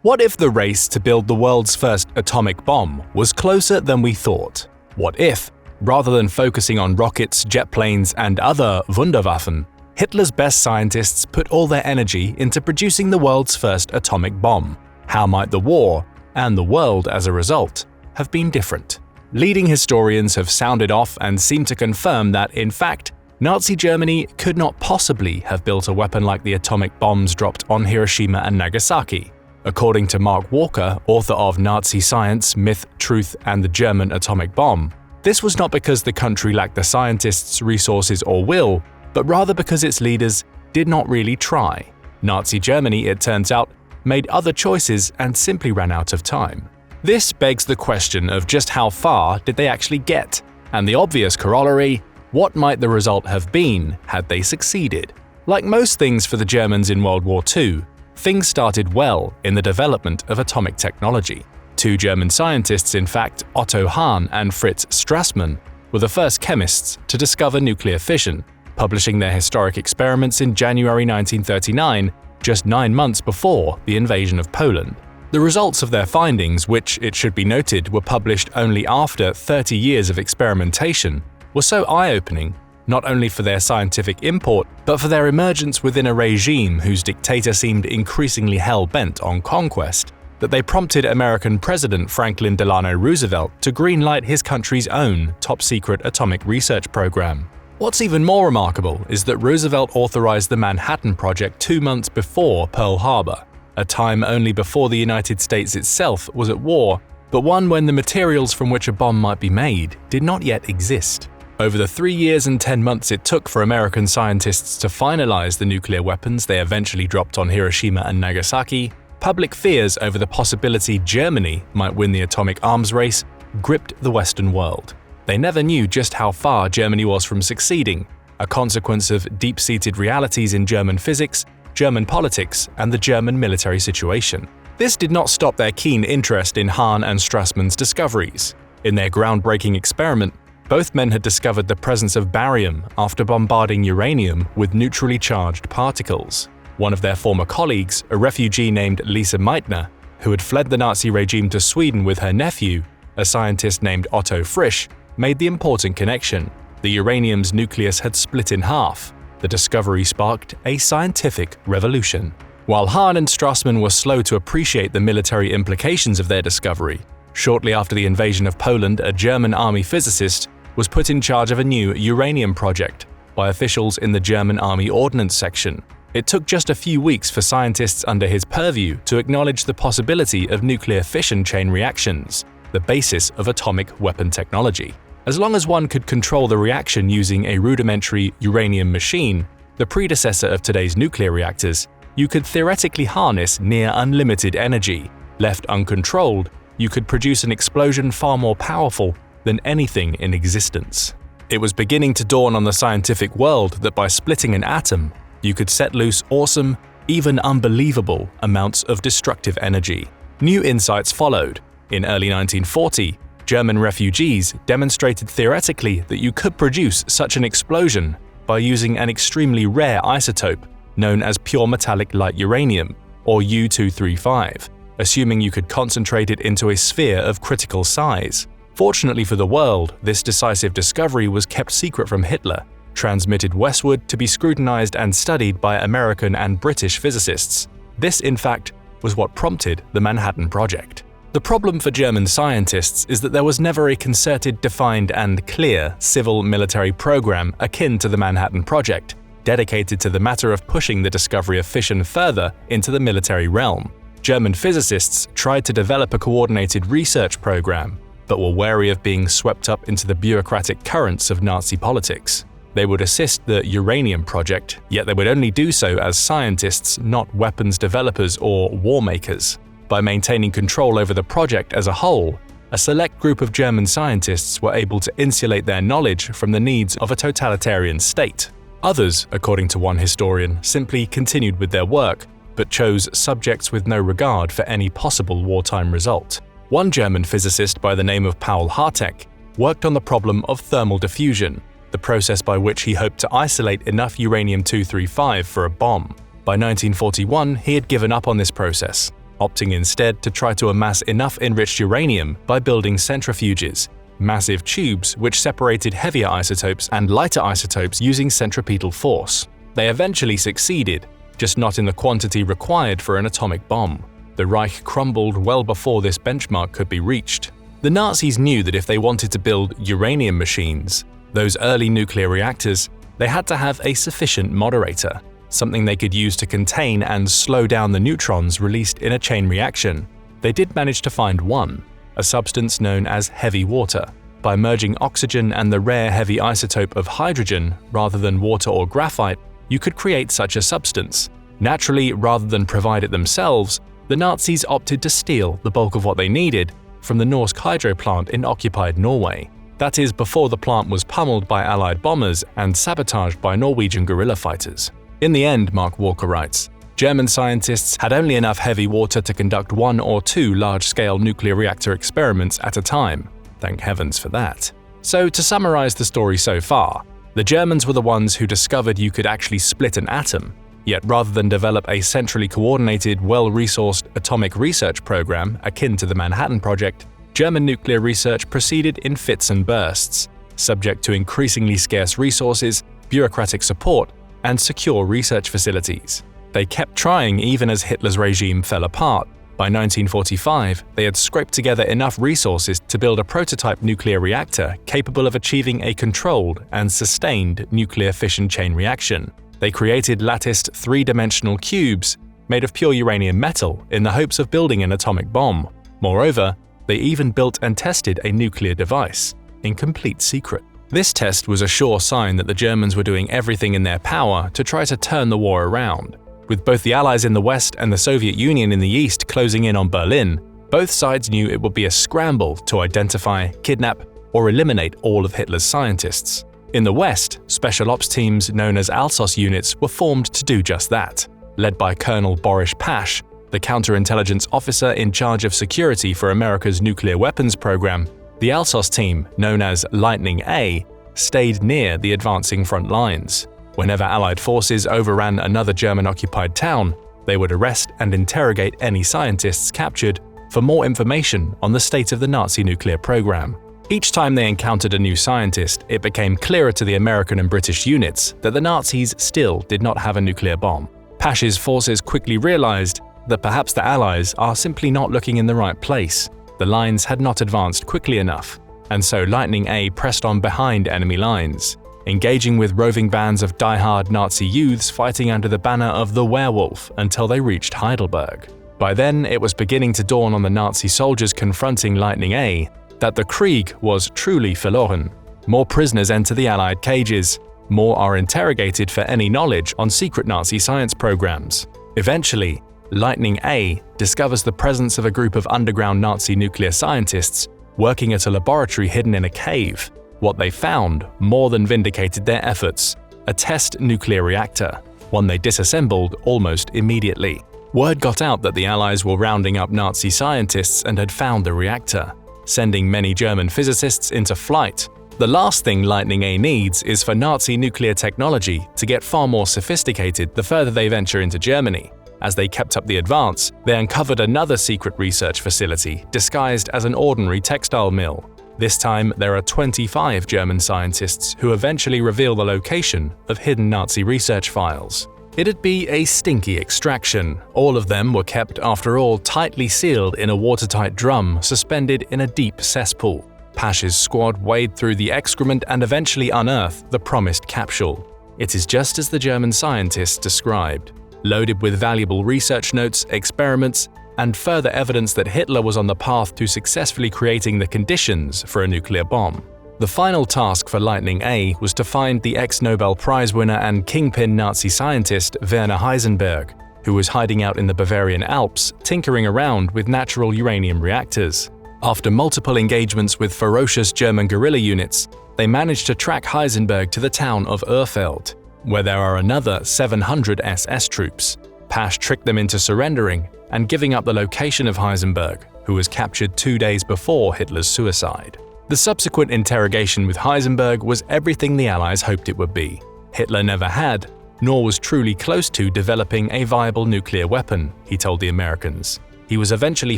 What if the race to build the world's first atomic bomb was closer than we thought? What if, rather than focusing on rockets, jet planes, and other Wunderwaffen, Hitler's best scientists put all their energy into producing the world's first atomic bomb? How might the war, and the world as a result, have been different? Leading historians have sounded off and seem to confirm that, in fact, Nazi Germany could not possibly have built a weapon like the atomic bombs dropped on Hiroshima and Nagasaki. According to Mark Walker, author of Nazi Science, Myth, Truth, and the German Atomic Bomb, this was not because the country lacked the scientists, resources, or will, but rather because its leaders did not really try. Nazi Germany, it turns out, made other choices and simply ran out of time. This begs the question of just how far did they actually get? And the obvious corollary, what might the result have been had they succeeded? Like most things for the Germans in World War II, things started well in the development of atomic technology. Two German scientists, in fact, Otto Hahn and Fritz Strassmann, were the first chemists to discover nuclear fission, publishing their historic experiments in January 1939, just 9 months before the invasion of Poland. The results of their findings, which, it should be noted, were published only after 30 years of experimentation, were so eye-opening, not only for their scientific import, but for their emergence within a regime whose dictator seemed increasingly hell-bent on conquest, that they prompted American President Franklin Delano Roosevelt to greenlight his country's own top-secret atomic research program. What's even more remarkable is that Roosevelt authorized the Manhattan Project 2 months before Pearl Harbor, a time only before the United States itself was at war, but one when the materials from which a bomb might be made did not yet exist. Over the 3 years and 10 months it took for American scientists to finalize the nuclear weapons they eventually dropped on Hiroshima and Nagasaki, public fears over the possibility Germany might win the atomic arms race gripped the Western world. They never knew just how far Germany was from succeeding, a consequence of deep-seated realities in German physics, German politics, and the German military situation. This did not stop their keen interest in Hahn and Strassmann's discoveries. In their groundbreaking experiment, both men had discovered the presence of barium after bombarding uranium with neutrally charged particles. One of their former colleagues, a refugee named Lise Meitner, who had fled the Nazi regime to Sweden with her nephew, a scientist named Otto Frisch, made the important connection. The uranium's nucleus had split in half. The discovery sparked a scientific revolution. While Hahn and Strassmann were slow to appreciate the military implications of their discovery, shortly after the invasion of Poland, a German army physicist was put in charge of a new uranium project by officials in the German Army Ordnance Section. It took just a few weeks for scientists under his purview to acknowledge the possibility of nuclear fission chain reactions, the basis of atomic weapon technology. As long as one could control the reaction using a rudimentary uranium machine, the predecessor of today's nuclear reactors, you could theoretically harness near unlimited energy. Left uncontrolled, you could produce an explosion far more powerful than anything in existence. It was beginning to dawn on the scientific world that by splitting an atom, you could set loose awesome, even unbelievable amounts of destructive energy. New insights followed. In early 1940, German refugees demonstrated theoretically that you could produce such an explosion by using an extremely rare isotope known as pure metallic light uranium, or U-235, assuming you could concentrate it into a sphere of critical size. Fortunately for the world, this decisive discovery was kept secret from Hitler, transmitted westward to be scrutinized and studied by American and British physicists. This, in fact, was what prompted the Manhattan Project. The problem for German scientists is that there was never a concerted, defined, and clear civil-military program akin to the Manhattan Project, dedicated to the matter of pushing the discovery of fission further into the military realm. German physicists tried to develop a coordinated research program, but were wary of being swept up into the bureaucratic currents of Nazi politics. They would assist the uranium project, yet they would only do so as scientists, not weapons developers or war makers. By maintaining control over the project as a whole, a select group of German scientists were able to insulate their knowledge from the needs of a totalitarian state. Others, according to one historian, simply continued with their work, but chose subjects with no regard for any possible wartime result. One German physicist by the name of Paul Hartek worked on the problem of thermal diffusion, the process by which he hoped to isolate enough uranium-235 for a bomb. By 1941, he had given up on this process, opting instead to try to amass enough enriched uranium by building centrifuges, massive tubes which separated heavier isotopes and lighter isotopes using centripetal force. They eventually succeeded, just not in the quantity required for an atomic bomb. The Reich crumbled well before this benchmark could be reached. The Nazis knew that if they wanted to build uranium machines, those early nuclear reactors, they had to have a sufficient moderator, something they could use to contain and slow down the neutrons released in a chain reaction. They did manage to find one, a substance known as heavy water. By merging oxygen and the rare heavy isotope of hydrogen rather than water or graphite, you could create such a substance. Naturally, rather than provide it themselves, the Nazis opted to steal the bulk of what they needed from the Norsk hydro plant in occupied Norway. That is, before the plant was pummeled by Allied bombers and sabotaged by Norwegian guerrilla fighters. In the end, Mark Walker writes, German scientists had only enough heavy water to conduct 1 or 2 large-scale nuclear reactor experiments at a time. Thank heavens for that. So, to summarize the story so far, the Germans were the ones who discovered you could actually split an atom, yet rather than develop a centrally coordinated, well-resourced atomic research program akin to the Manhattan Project, German nuclear research proceeded in fits and bursts, subject to increasingly scarce resources, bureaucratic support, and secure research facilities. They kept trying even as Hitler's regime fell apart. By 1945, they had scraped together enough resources to build a prototype nuclear reactor capable of achieving a controlled and sustained nuclear fission chain reaction. They created latticed 3-dimensional cubes made of pure uranium metal in the hopes of building an atomic bomb. Moreover, they even built and tested a nuclear device, in complete secret. This test was a sure sign that the Germans were doing everything in their power to try to turn the war around. With both the Allies in the West and the Soviet Union in the East closing in on Berlin, both sides knew it would be a scramble to identify, kidnap, or eliminate all of Hitler's scientists. In the West, special ops teams known as Alsos units were formed to do just that. Led by Colonel Boris Pash, the counterintelligence officer in charge of security for America's nuclear weapons program, the Alsos team, known as Lightning A, stayed near the advancing front lines. Whenever Allied forces overran another German-occupied town, they would arrest and interrogate any scientists captured for more information on the state of the Nazi nuclear program. Each time they encountered a new scientist, it became clearer to the American and British units that the Nazis still did not have a nuclear bomb. Pash's forces quickly realized that perhaps the Allies are simply not looking in the right place. The lines had not advanced quickly enough, and so Lightning A pressed on behind enemy lines, engaging with roving bands of die-hard Nazi youths fighting under the banner of the Werewolf until they reached Heidelberg. By then, it was beginning to dawn on the Nazi soldiers confronting Lightning A that the Krieg was truly verloren. More prisoners enter the Allied cages. More are interrogated for any knowledge on secret Nazi science programs. Eventually, Lightning A discovers the presence of a group of underground Nazi nuclear scientists working at a laboratory hidden in a cave. What they found more than vindicated their efforts: a test nuclear reactor, one they disassembled almost immediately. Word got out that the Allies were rounding up Nazi scientists and had found the reactor, sending many German physicists into flight. The last thing Lightning A needs is for Nazi nuclear technology to get far more sophisticated the further they venture into Germany. As they kept up the advance, they uncovered another secret research facility disguised as an ordinary textile mill. This time, there are 25 German scientists who eventually reveal the location of hidden Nazi research files. It'd be a stinky extraction. All of them were kept, after all, tightly sealed in a watertight drum suspended in a deep cesspool. Pash's squad wade through the excrement and eventually unearth the promised capsule. It is just as the German scientists described, loaded with valuable research notes, experiments, and further evidence that Hitler was on the path to successfully creating the conditions for a nuclear bomb. The final task for Lightning A was to find the ex-Nobel Prize winner and kingpin Nazi scientist Werner Heisenberg, who was hiding out in the Bavarian Alps tinkering around with natural uranium reactors. After multiple engagements with ferocious German guerrilla units, they managed to track Heisenberg to the town of Urfeld, where there are another 700 SS troops. Pash tricked them into surrendering and giving up the location of Heisenberg, who was captured 2 days before Hitler's suicide. The subsequent interrogation with Heisenberg was everything the Allies hoped it would be. Hitler never had, nor was truly close to developing a viable nuclear weapon, he told the Americans. He was eventually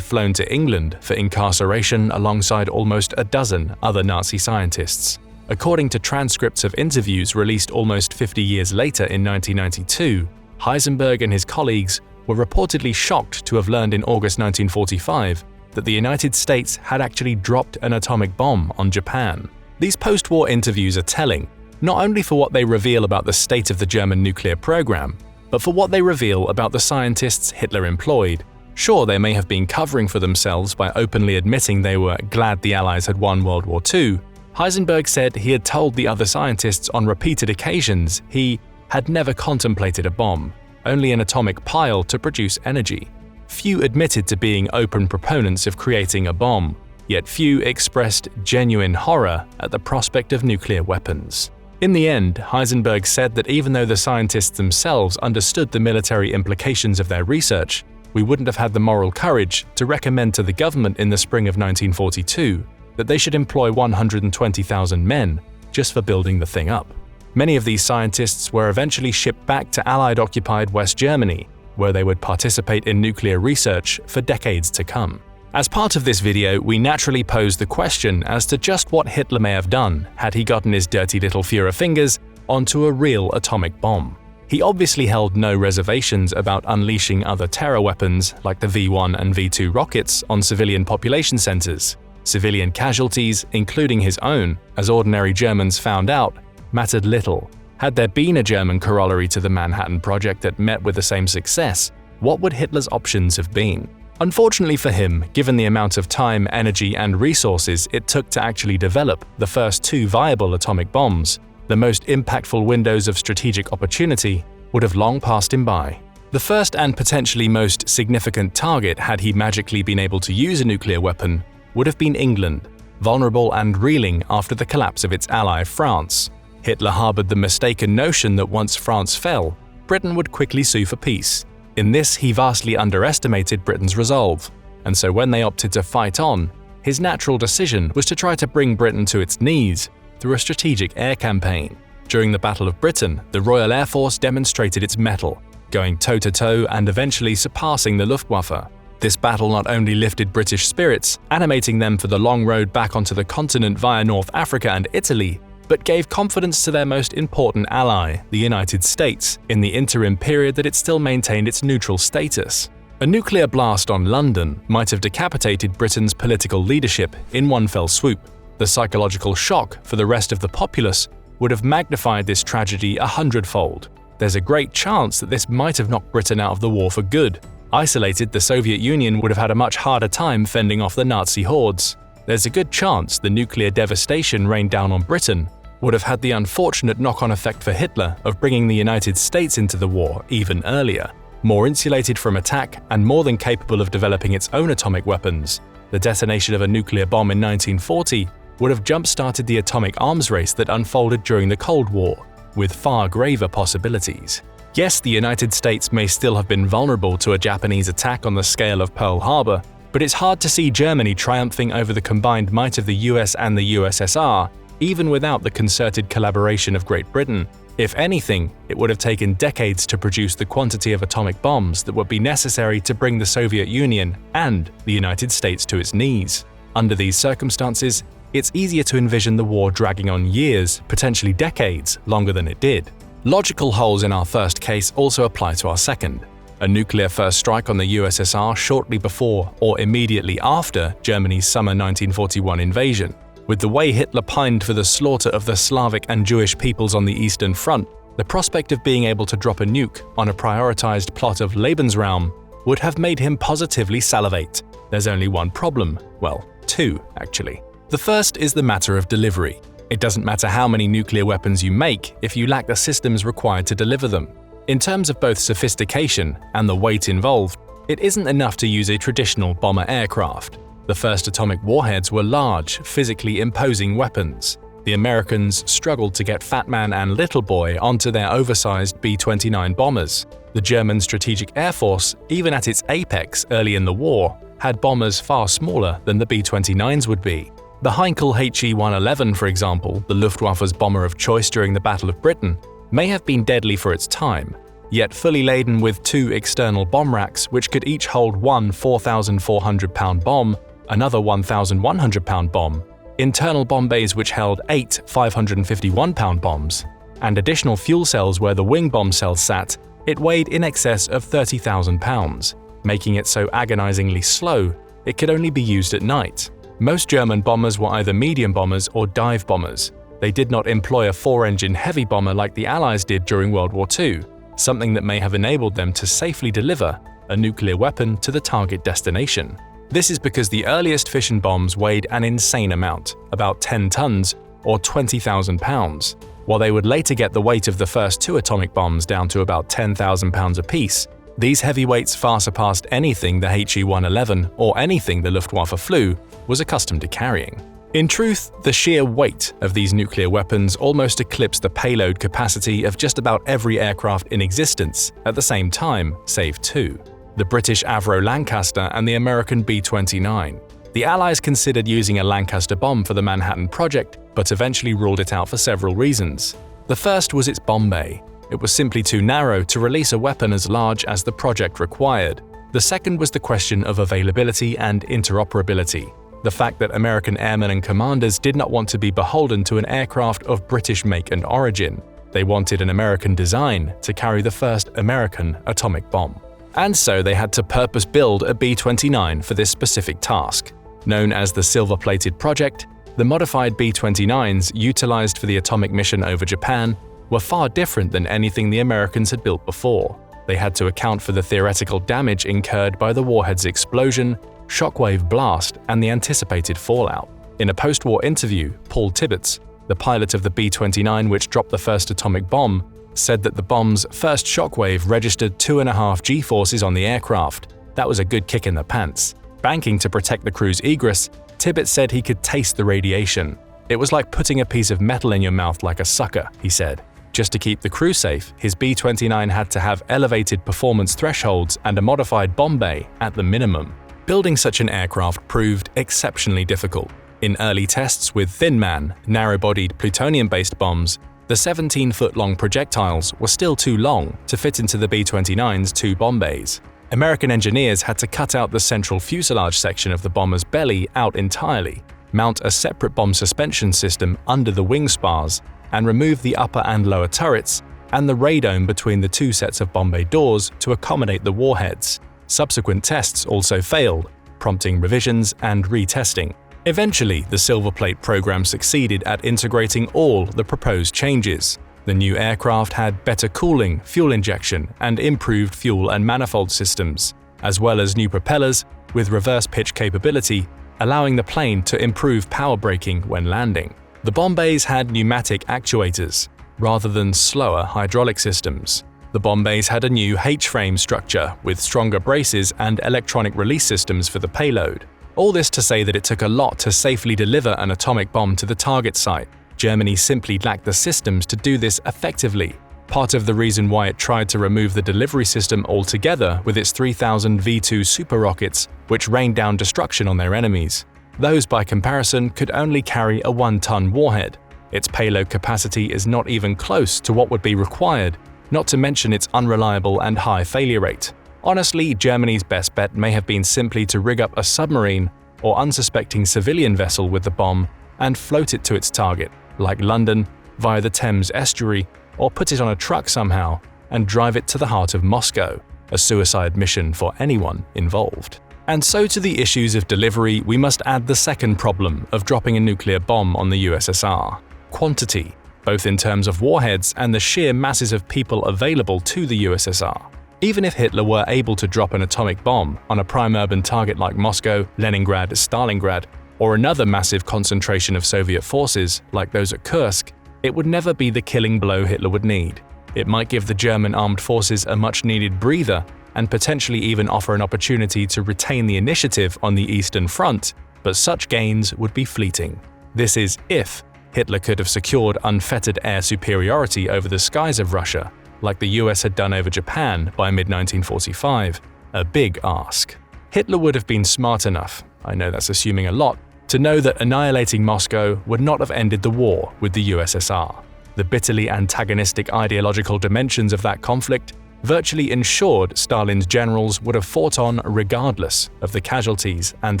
flown to England for incarceration alongside almost a dozen other Nazi scientists. According to transcripts of interviews released almost 50 years later in 1992, Heisenberg and his colleagues were reportedly shocked to have learned in August 1945 that the United States had actually dropped an atomic bomb on Japan. These post-war interviews are telling, not only for what they reveal about the state of the German nuclear program, but for what they reveal about the scientists Hitler employed. Sure, they may have been covering for themselves by openly admitting they were glad the Allies had won World War II. Heisenberg said he had told the other scientists on repeated occasions he had never contemplated a bomb, only an atomic pile to produce energy. Few admitted to being open proponents of creating a bomb. yet few expressed genuine horror at the prospect of nuclear weapons. In the end, Heisenberg said that even though the scientists themselves understood the military implications of their research, we wouldn't have had the moral courage to recommend to the government in the spring of 1942 that they should employ 120,000 men just for building the thing up. Many of these scientists were eventually shipped back to Allied-occupied West Germany, where they would participate in nuclear research for decades to come. As part of this video, we naturally pose the question as to just what Hitler may have done had he gotten his dirty little Führer fingers onto a real atomic bomb. He obviously held no reservations about unleashing other terror weapons like the V-1 and V-2 rockets on civilian population centers. Civilian casualties, including his own, as ordinary Germans found out, mattered little. Had there been a German corollary to the Manhattan Project that met with the same success, what would Hitler's options have been? Unfortunately for him, given the amount of time, energy, and resources it took to actually develop the first two viable atomic bombs, the most impactful windows of strategic opportunity would have long passed him by. The first and potentially most significant target had he magically been able to use a nuclear weapon would have been England, vulnerable and reeling after the collapse of its ally France. Hitler harbored the mistaken notion that once France fell, Britain would quickly sue for peace. In this, he vastly underestimated Britain's resolve, and so when they opted to fight on, his natural decision was to try to bring Britain to its knees through a strategic air campaign. During the Battle of Britain, the Royal Air Force demonstrated its mettle, going toe-to-toe and eventually surpassing the Luftwaffe. This battle not only lifted British spirits, animating them for the long road back onto the continent via North Africa and Italy, but gave confidence to their most important ally, the United States, in the interim period that it still maintained its neutral status. A nuclear blast on London might have decapitated Britain's political leadership in one fell swoop. The psychological shock for the rest of the populace would have magnified this tragedy 100-fold. There's a great chance that this might have knocked Britain out of the war for good. Isolated, the Soviet Union would have had a much harder time fending off the Nazi hordes. There's a good chance the nuclear devastation rained down on Britain would have had the unfortunate knock-on effect for Hitler of bringing the United States into the war even earlier. More insulated from attack and more than capable of developing its own atomic weapons, the detonation of a nuclear bomb in 1940 would have jump-started the atomic arms race that unfolded during the Cold War, with far graver possibilities. Yes, the United States may still have been vulnerable to a Japanese attack on the scale of Pearl Harbor, but it's hard to see Germany triumphing over the combined might of the US and the USSR, even without the concerted collaboration of Great Britain. If anything, it would have taken decades to produce the quantity of atomic bombs that would be necessary to bring the Soviet Union and the United States to its knees. Under these circumstances, it's easier to envision the war dragging on years, potentially decades, longer than it did. Logical holes in our first case also apply to our second. A nuclear first strike on the USSR shortly before or immediately after Germany's summer 1941 invasion. With the way Hitler pined for the slaughter of the Slavic and Jewish peoples on the Eastern Front, the prospect of being able to drop a nuke on a prioritized plot of Lebensraum would have made him positively salivate. There's only one problem. Well, two, actually. The first is the matter of delivery. It doesn't matter how many nuclear weapons you make if you lack the systems required to deliver them. In terms of both sophistication and the weight involved, it isn't enough to use a traditional bomber aircraft. The first atomic warheads were large, physically imposing weapons. The Americans struggled to get Fat Man and Little Boy onto their oversized B-29 bombers. The German Strategic Air Force, even at its apex early in the war, had bombers far smaller than the B-29s would be. The Heinkel HE-111, for example, the Luftwaffe's bomber of choice during the Battle of Britain, may have been deadly for its time, yet fully laden with two external bomb racks which could each hold one 4,400-pound bomb, another 1,100-pound bomb, internal bomb bays which held 8 551-pound bombs, and additional fuel cells where the wing bomb cells sat, it weighed in excess of 30,000 pounds, making it so agonizingly slow it could only be used at night. Most German bombers were either medium bombers or dive bombers. They did not employ a 4-engine heavy bomber like the Allies did during World War II, something that may have enabled them to safely deliver a nuclear weapon to the target destination. This is because the earliest fission bombs weighed an insane amount, about 10 tons or 20,000 pounds. While they would later get the weight of the first two atomic bombs down to about 10,000 pounds apiece, These heavyweights far surpassed anything the He-111 or anything the Luftwaffe flew was accustomed to carrying. In truth, the sheer weight of these nuclear weapons almost eclipsed the payload capacity of just about every aircraft in existence at the same time, save two: the British Avro Lancaster and the American B-29. The Allies considered using a Lancaster bomb for the Manhattan Project, but eventually ruled it out for several reasons. The first was its bomb bay. It was simply too narrow to release a weapon as large as the project required. The second was the question of availability and interoperability. The fact that American airmen and commanders did not want to be beholden to an aircraft of British make and origin. They wanted an American design to carry the first American atomic bomb. And so they had to purpose-build a B-29 for this specific task. Known as the Silver-Plated Project, the modified B-29s utilized for the atomic mission over Japan were far different than anything the Americans had built before. They had to account for the theoretical damage incurred by the warhead's explosion, shockwave blast, and the anticipated fallout. In a post-war interview, Paul Tibbets, the pilot of the B-29 which dropped the first atomic bomb, said that the bomb's first shockwave registered 2.5 G-forces on the aircraft. That was a good kick in the pants. Banking to protect the crew's egress, Tibbets said he could taste the radiation. It was like putting a piece of metal in your mouth like a sucker, he said. Just to keep the crew safe, his B-29 had to have elevated performance thresholds and a modified bomb bay at the minimum. Building such an aircraft proved exceptionally difficult. In early tests with Thin Man, narrow-bodied plutonium-based bombs, the 17-foot-long projectiles were still too long to fit into the B-29's two bomb bays. American engineers had to cut out the central fuselage section of the bomber's belly out entirely, mount a separate bomb suspension system under the wing spars, and remove the upper and lower turrets and the radome between the two sets of bomb bay doors to accommodate the warheads. Subsequent tests also failed, prompting revisions and retesting. Eventually, the Silver Plate program succeeded at integrating all the proposed changes. The new aircraft had better cooling, fuel injection, and improved fuel and manifold systems, as well as new propellers with reverse pitch capability, allowing the plane to improve power braking when landing. The bomb bays had pneumatic actuators, rather than slower hydraulic systems. The bomb bays had a new H-frame structure with stronger braces and electronic release systems for the payload. All this to say that it took a lot to safely deliver an atomic bomb to the target site. Germany simply lacked the systems to do this effectively, part of the reason why it tried to remove the delivery system altogether with its 3000 V2 super rockets, which rained down destruction on their enemies. Those, by comparison, could only carry a 1-ton warhead. Its payload capacity is not even close to what would be required, not to mention its unreliable and high failure rate. Honestly, Germany's best bet may have been simply to rig up a submarine or unsuspecting civilian vessel with the bomb and float it to its target, like London, via the Thames estuary, or put it on a truck somehow and drive it to the heart of Moscow, a suicide mission for anyone involved. And so to the issues of delivery, we must add the second problem of dropping a nuclear bomb on the USSR: quantity, both in terms of warheads and the sheer masses of people available to the USSR. Even if Hitler were able to drop an atomic bomb on a prime urban target like Moscow, Leningrad, Stalingrad, or another massive concentration of Soviet forces like those at Kursk, it would never be the killing blow Hitler would need. It might give the German armed forces a much-needed breather and potentially even offer an opportunity to retain the initiative on the Eastern Front, but such gains would be fleeting. This is if Hitler could have secured unfettered air superiority over the skies of Russia, like the US had done over Japan by mid-1945, a big ask. Hitler would have been smart enough, I know that's assuming a lot, to know that annihilating Moscow would not have ended the war with the USSR. The bitterly antagonistic ideological dimensions of that conflict virtually ensured Stalin's generals would have fought on regardless of the casualties and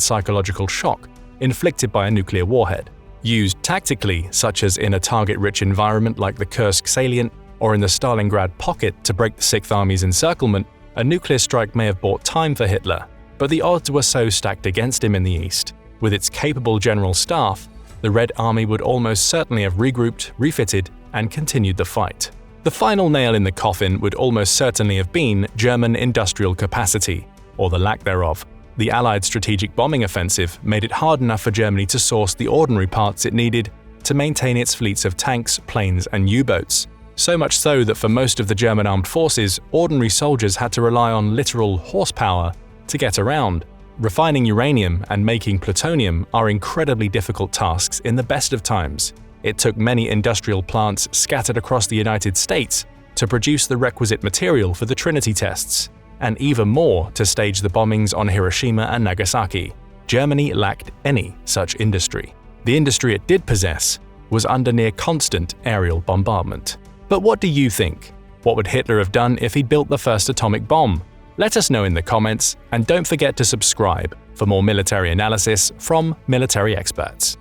psychological shock inflicted by a nuclear warhead. Used tactically, such as in a target-rich environment like the Kursk salient or in the Stalingrad pocket to break the Sixth Army's encirclement, a nuclear strike may have bought time for Hitler, but the odds were so stacked against him in the East. With its capable general staff, the Red Army would almost certainly have regrouped, refitted, and continued the fight. The final nail in the coffin would almost certainly have been German industrial capacity, or the lack thereof. The Allied strategic bombing offensive made it hard enough for Germany to source the ordinary parts it needed to maintain its fleets of tanks, planes, and U-boats. so much so that for most of the German armed forces, ordinary soldiers had to rely on literal horsepower to get around. Refining uranium and making plutonium are incredibly difficult tasks in the best of times. It took many industrial plants scattered across the United States to produce the requisite material for the Trinity tests, and even more to stage the bombings on Hiroshima and Nagasaki. Germany lacked any such industry. The industry it did possess was under near constant aerial bombardment. But what do you think? What would Hitler have done if he'd built the first atomic bomb? Let us know in the comments, and don't forget to subscribe for more military analysis from military experts.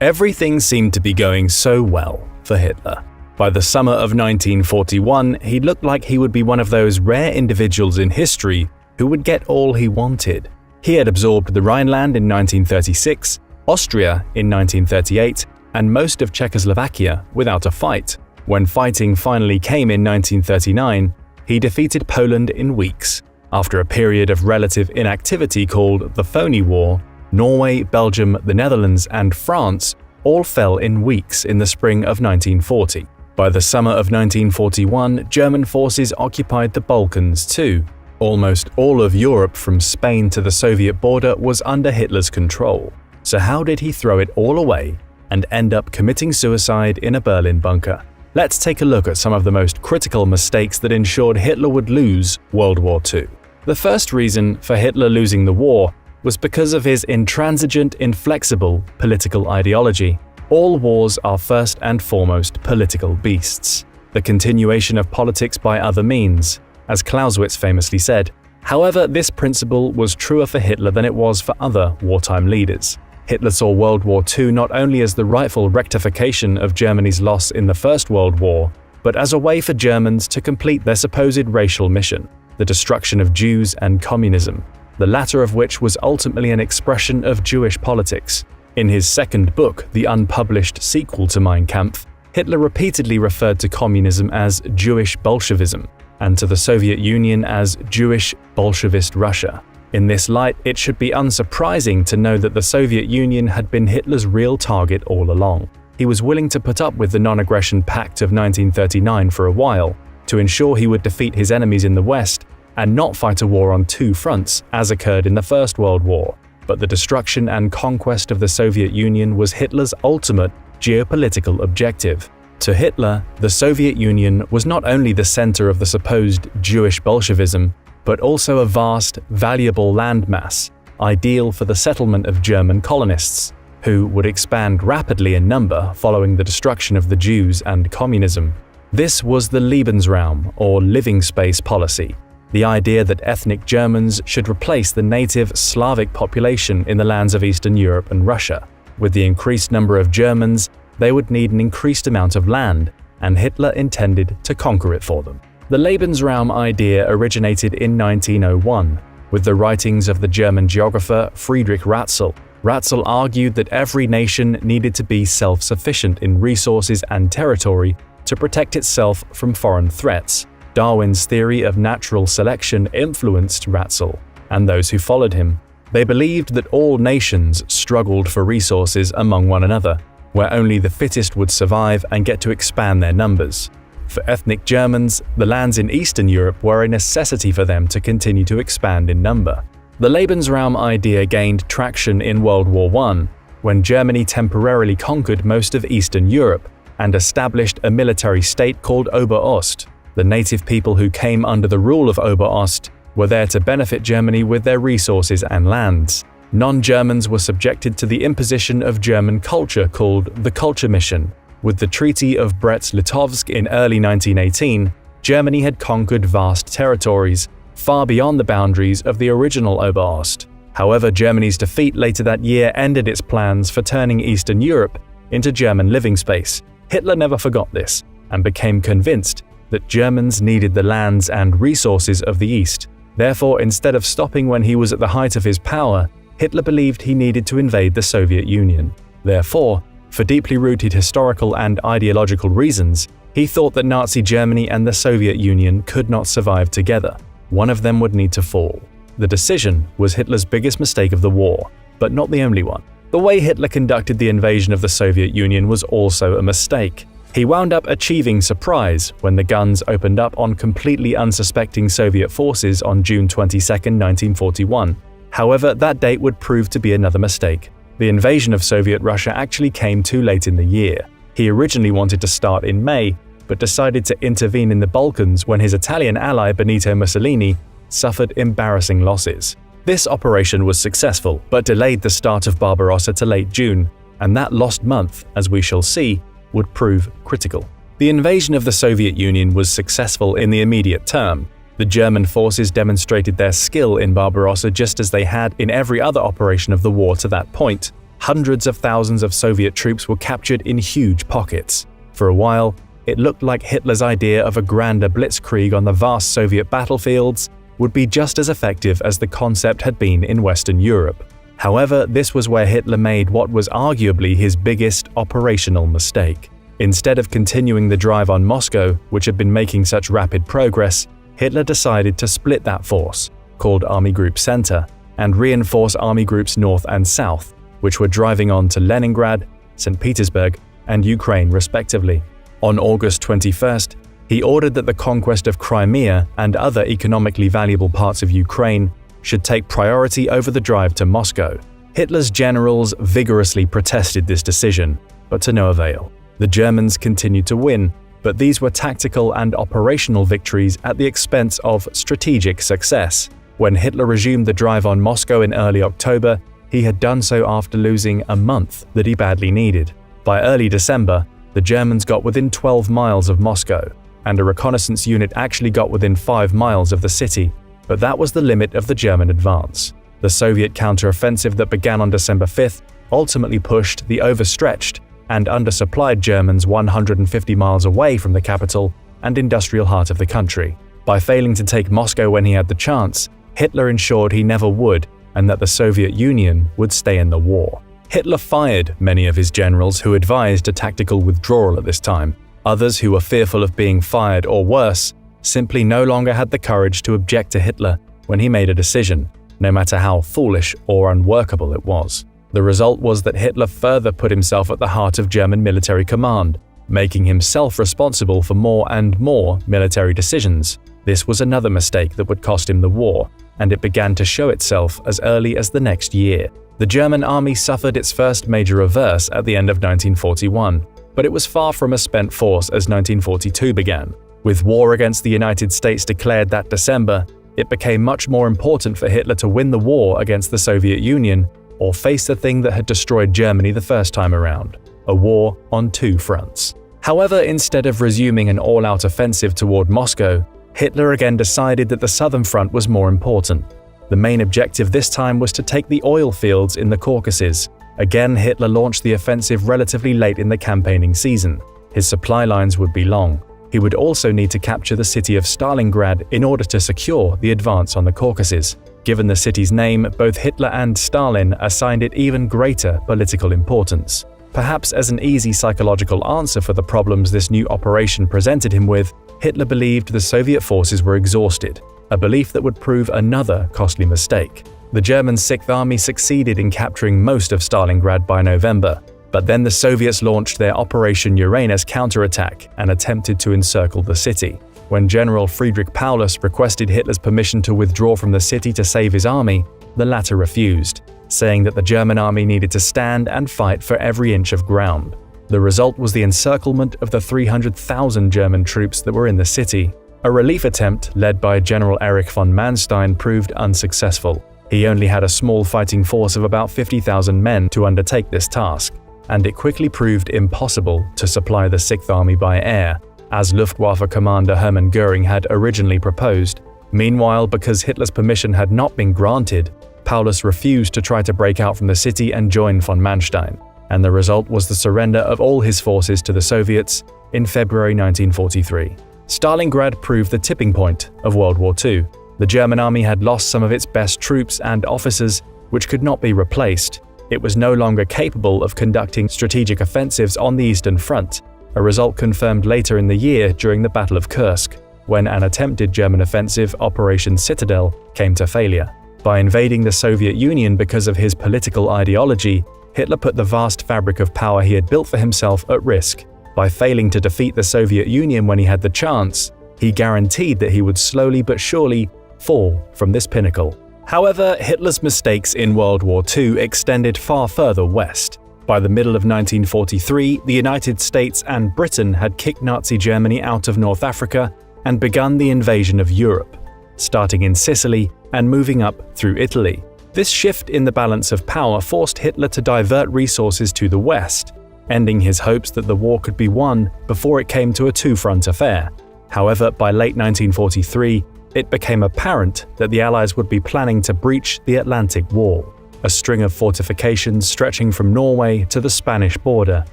Everything seemed to be going so well for Hitler. By the summer of 1941, he looked like he would be one of those rare individuals in history who would get all he wanted. He had absorbed the Rhineland in 1936, Austria in 1938, and most of Czechoslovakia without a fight. When fighting finally came in 1939, he defeated Poland in weeks. After a period of relative inactivity called the Phony War, Norway, Belgium, the Netherlands, and France all fell in weeks in the spring of 1940. By the summer of 1941, German forces occupied the Balkans too. Almost all of Europe from Spain to the Soviet border was under Hitler's control. So how did he throw it all away and end up committing suicide in a Berlin bunker? Let's take a look at some of the most critical mistakes that ensured Hitler would lose World War II. The first reason for Hitler losing the war was because of his intransigent, inflexible political ideology. All wars are first and foremost political beasts. The continuation of politics by other means, as Clausewitz famously said. However, this principle was truer for Hitler than it was for other wartime leaders. Hitler saw World War II not only as the rightful rectification of Germany's loss in the First World War, but as a way for Germans to complete their supposed racial mission, the destruction of Jews and communism, the latter of which was ultimately an expression of Jewish politics. In his second book, the unpublished sequel to Mein Kampf, Hitler repeatedly referred to communism as Jewish Bolshevism, and to the Soviet Union as Jewish Bolshevist Russia. In this light, it should be unsurprising to know that the Soviet Union had been Hitler's real target all along. He was willing to put up with the Non-Aggression Pact of 1939 for a while, to ensure he would defeat his enemies in the West and not fight a war on two fronts, as occurred in the First World War. But the destruction and conquest of the Soviet Union was Hitler's ultimate geopolitical objective. To Hitler, the Soviet Union was not only the center of the supposed Jewish Bolshevism, but also a vast, valuable landmass, ideal for the settlement of German colonists, who would expand rapidly in number following the destruction of the Jews and communism. This was the Lebensraum, or living space policy, the idea that ethnic Germans should replace the native Slavic population in the lands of Eastern Europe and Russia. With the increased number of Germans, they would need an increased amount of land, and Hitler intended to conquer it for them. The Lebensraum idea originated in 1901 with the writings of the German geographer Friedrich Ratzel. Ratzel argued that every nation needed to be self-sufficient in resources and territory to protect itself from foreign threats. Darwin's theory of natural selection influenced Ratzel and those who followed him. They believed that all nations struggled for resources among one another, where only the fittest would survive and get to expand their numbers. For ethnic Germans, the lands in Eastern Europe were a necessity for them to continue to expand in number. The Lebensraum idea gained traction in World War I, when Germany temporarily conquered most of Eastern Europe and established a military state called Oberost. The native people who came under the rule of Oberost were there to benefit Germany with their resources and lands. Non-Germans were subjected to the imposition of German culture called the Culture Mission. With the Treaty of Brest-Litovsk in early 1918, Germany had conquered vast territories, far beyond the boundaries of the original Oberost. However, Germany's defeat later that year ended its plans for turning Eastern Europe into German living space. Hitler never forgot this, and became convinced that Germans needed the lands and resources of the East. Therefore, instead of stopping when he was at the height of his power, Hitler believed he needed to invade the Soviet Union. Therefore, for deeply rooted historical and ideological reasons, he thought that Nazi Germany and the Soviet Union could not survive together. One of them would need to fall. The decision was Hitler's biggest mistake of the war, but not the only one. The way Hitler conducted the invasion of the Soviet Union was also a mistake. He wound up achieving surprise when the guns opened up on completely unsuspecting Soviet forces on June 22, 1941. However, that date would prove to be another mistake. The invasion of Soviet Russia actually came too late in the year. He originally wanted to start in May, but decided to intervene in the Balkans when his Italian ally Benito Mussolini suffered embarrassing losses. This operation was successful, but delayed the start of Barbarossa to late June, and that lost month, as we shall see, would prove critical. The invasion of the Soviet Union was successful in the immediate term. The German forces demonstrated their skill in Barbarossa just as they had in every other operation of the war to that point. Hundreds of thousands of Soviet troops were captured in huge pockets. For a while, it looked like Hitler's idea of a grander blitzkrieg on the vast Soviet battlefields would be just as effective as the concept had been in Western Europe. However, this was where Hitler made what was arguably his biggest operational mistake. Instead of continuing the drive on Moscow, which had been making such rapid progress, Hitler decided to split that force, called Army Group Center, and reinforce Army Groups North and South, which were driving on to Leningrad, St. Petersburg, and Ukraine respectively. On August 21st, he ordered that the conquest of Crimea and other economically valuable parts of Ukraine should take priority over the drive to Moscow. Hitler's generals vigorously protested this decision, but to no avail. The Germans continued to win, but these were tactical and operational victories at the expense of strategic success. When Hitler resumed the drive on Moscow in early October, he had done so after losing a month that he badly needed. By early December, the Germans got within 12 miles of Moscow, and a reconnaissance unit actually got within 5 miles of the city. But that was the limit of the German advance. The Soviet counteroffensive that began on December 5th ultimately pushed the overstretched and undersupplied Germans 150 miles away from the capital and industrial heart of the country. By failing to take Moscow when he had the chance, Hitler ensured he never would, and that the Soviet Union would stay in the war. Hitler fired many of his generals who advised a tactical withdrawal at this time. Others who were fearful of being fired or worse simply no longer had the courage to object to Hitler when he made a decision, no matter how foolish or unworkable it was. The result was that Hitler further put himself at the heart of German military command, making himself responsible for more and more military decisions. This was another mistake that would cost him the war, and it began to show itself as early as the next year. The German army suffered its first major reverse at the end of 1941, but it was far from a spent force as 1942 began. With war against the United States declared that December, it became much more important for Hitler to win the war against the Soviet Union or face the thing that had destroyed Germany the first time around, a war on two fronts. However, instead of resuming an all-out offensive toward Moscow, Hitler again decided that the southern front was more important. The main objective this time was to take the oil fields in the Caucasus. Again, Hitler launched the offensive relatively late in the campaigning season. His supply lines would be long. He would also need to capture the city of Stalingrad in order to secure the advance on the Caucasus. Given the city's name, both Hitler and Stalin assigned it even greater political importance. Perhaps as an easy psychological answer for the problems this new operation presented him with, Hitler believed the Soviet forces were exhausted, a belief that would prove another costly mistake. The German 6th Army succeeded in capturing most of Stalingrad by November, but then the Soviets launched their Operation Uranus counterattack and attempted to encircle the city. When General Friedrich Paulus requested Hitler's permission to withdraw from the city to save his army, the latter refused, saying that the German army needed to stand and fight for every inch of ground. The result was the encirclement of the 300,000 German troops that were in the city. A relief attempt led by General Erich von Manstein proved unsuccessful. He only had a small fighting force of about 50,000 men to undertake this task, and it quickly proved impossible to supply the 6th Army by air, as Luftwaffe commander Hermann Göring had originally proposed. Meanwhile, because Hitler's permission had not been granted, Paulus refused to try to break out from the city and join von Manstein, and the result was the surrender of all his forces to the Soviets in February 1943. Stalingrad proved the tipping point of World War II. The German army had lost some of its best troops and officers, which could not be replaced. It was no longer capable of conducting strategic offensives on the Eastern Front, a result confirmed later in the year during the Battle of Kursk, when an attempted German offensive, Operation Citadel, came to failure. By invading the Soviet Union because of his political ideology, Hitler put the vast fabric of power he had built for himself at risk. By failing to defeat the Soviet Union when he had the chance, he guaranteed that he would slowly but surely fall from this pinnacle. However, Hitler's mistakes in World War II extended far further west. By the middle of 1943, the United States and Britain had kicked Nazi Germany out of North Africa and begun the invasion of Europe, starting in Sicily and moving up through Italy. This shift in the balance of power forced Hitler to divert resources to the west, ending his hopes that the war could be won before it came to a two-front affair. However, by late 1943, it became apparent that the Allies would be planning to breach the Atlantic Wall, a string of fortifications stretching from Norway to the Spanish border,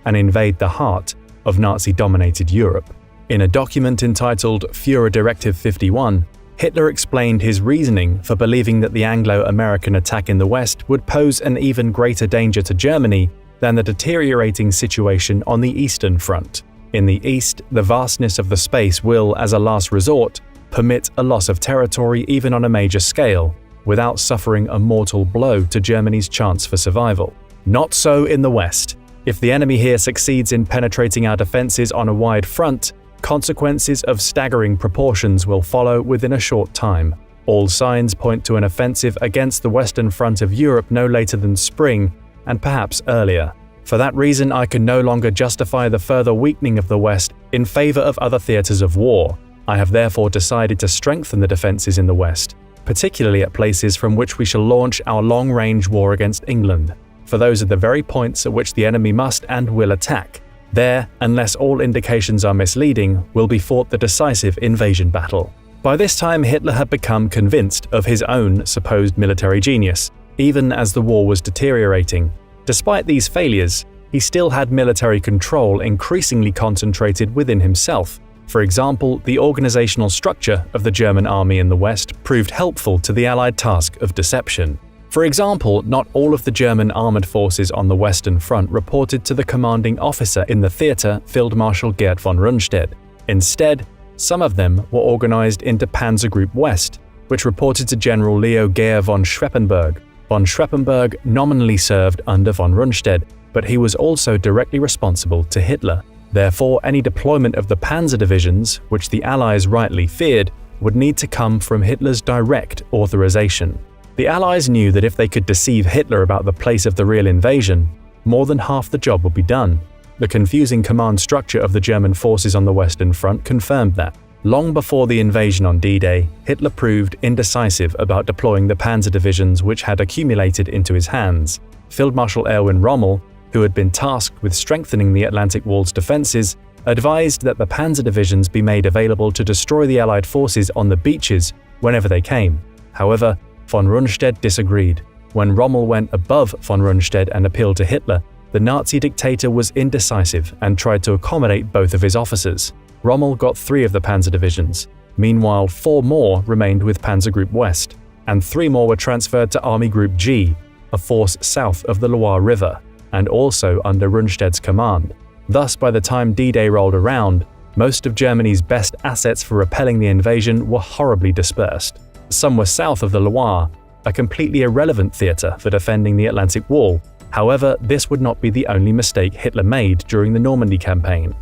and invade the heart of Nazi-dominated Europe. In a document entitled Führer Directive 51, Hitler explained his reasoning for believing that the Anglo-American attack in the West would pose an even greater danger to Germany than the deteriorating situation on the Eastern Front. In the East, the vastness of the space will, as a last resort, permit a loss of territory even on a major scale, without suffering a mortal blow to Germany's chance for survival. Not so in the West. If the enemy here succeeds in penetrating our defenses on a wide front, consequences of staggering proportions will follow within a short time. All signs point to an offensive against the Western Front of Europe no later than spring, and perhaps earlier. For that reason, I can no longer justify the further weakening of the West in favor of other theaters of war. I have therefore decided to strengthen the defenses in the West, particularly at places from which we shall launch our long-range war against England, for those are the very points at which the enemy must and will attack. There, unless all indications are misleading, will be fought the decisive invasion battle. By this time, Hitler had become convinced of his own supposed military genius, even as the war was deteriorating. Despite these failures, he still had military control increasingly concentrated within himself. For example, the organizational structure of the German army in the West proved helpful to the Allied task of deception. For example, not all of the German armored forces on the Western Front reported to the commanding officer in the theater, Field Marshal Gerd von Rundstedt. Instead, some of them were organized into Panzer Group West, which reported to General Leo Gehr von Schweppenberg. Von Schweppenberg nominally served under von Rundstedt, but he was also directly responsible to Hitler. Therefore, any deployment of the panzer divisions, which the Allies rightly feared, would need to come from Hitler's direct authorization. The Allies knew that if they could deceive Hitler about the place of the real invasion, more than half the job would be done. The confusing command structure of the German forces on the Western Front confirmed that. Long before the invasion on D-Day, Hitler proved indecisive about deploying the panzer divisions which had accumulated into his hands. Field Marshal Erwin Rommel, who had been tasked with strengthening the Atlantic Wall's defenses, advised that the panzer divisions be made available to destroy the Allied forces on the beaches whenever they came. However, von Rundstedt disagreed. When Rommel went above von Rundstedt and appealed to Hitler, the Nazi dictator was indecisive and tried to accommodate both of his officers. Rommel got 3 of the panzer divisions. Meanwhile, 4 more remained with Panzer Group West, and 3 more were transferred to Army Group G, a force south of the Loire River, and also under Rundstedt's command. Thus, by the time D-Day rolled around, most of Germany's best assets for repelling the invasion were horribly dispersed. Some were south of the Loire, a completely irrelevant theater for defending the Atlantic Wall. However, this would not be the only mistake Hitler made during the Normandy campaign.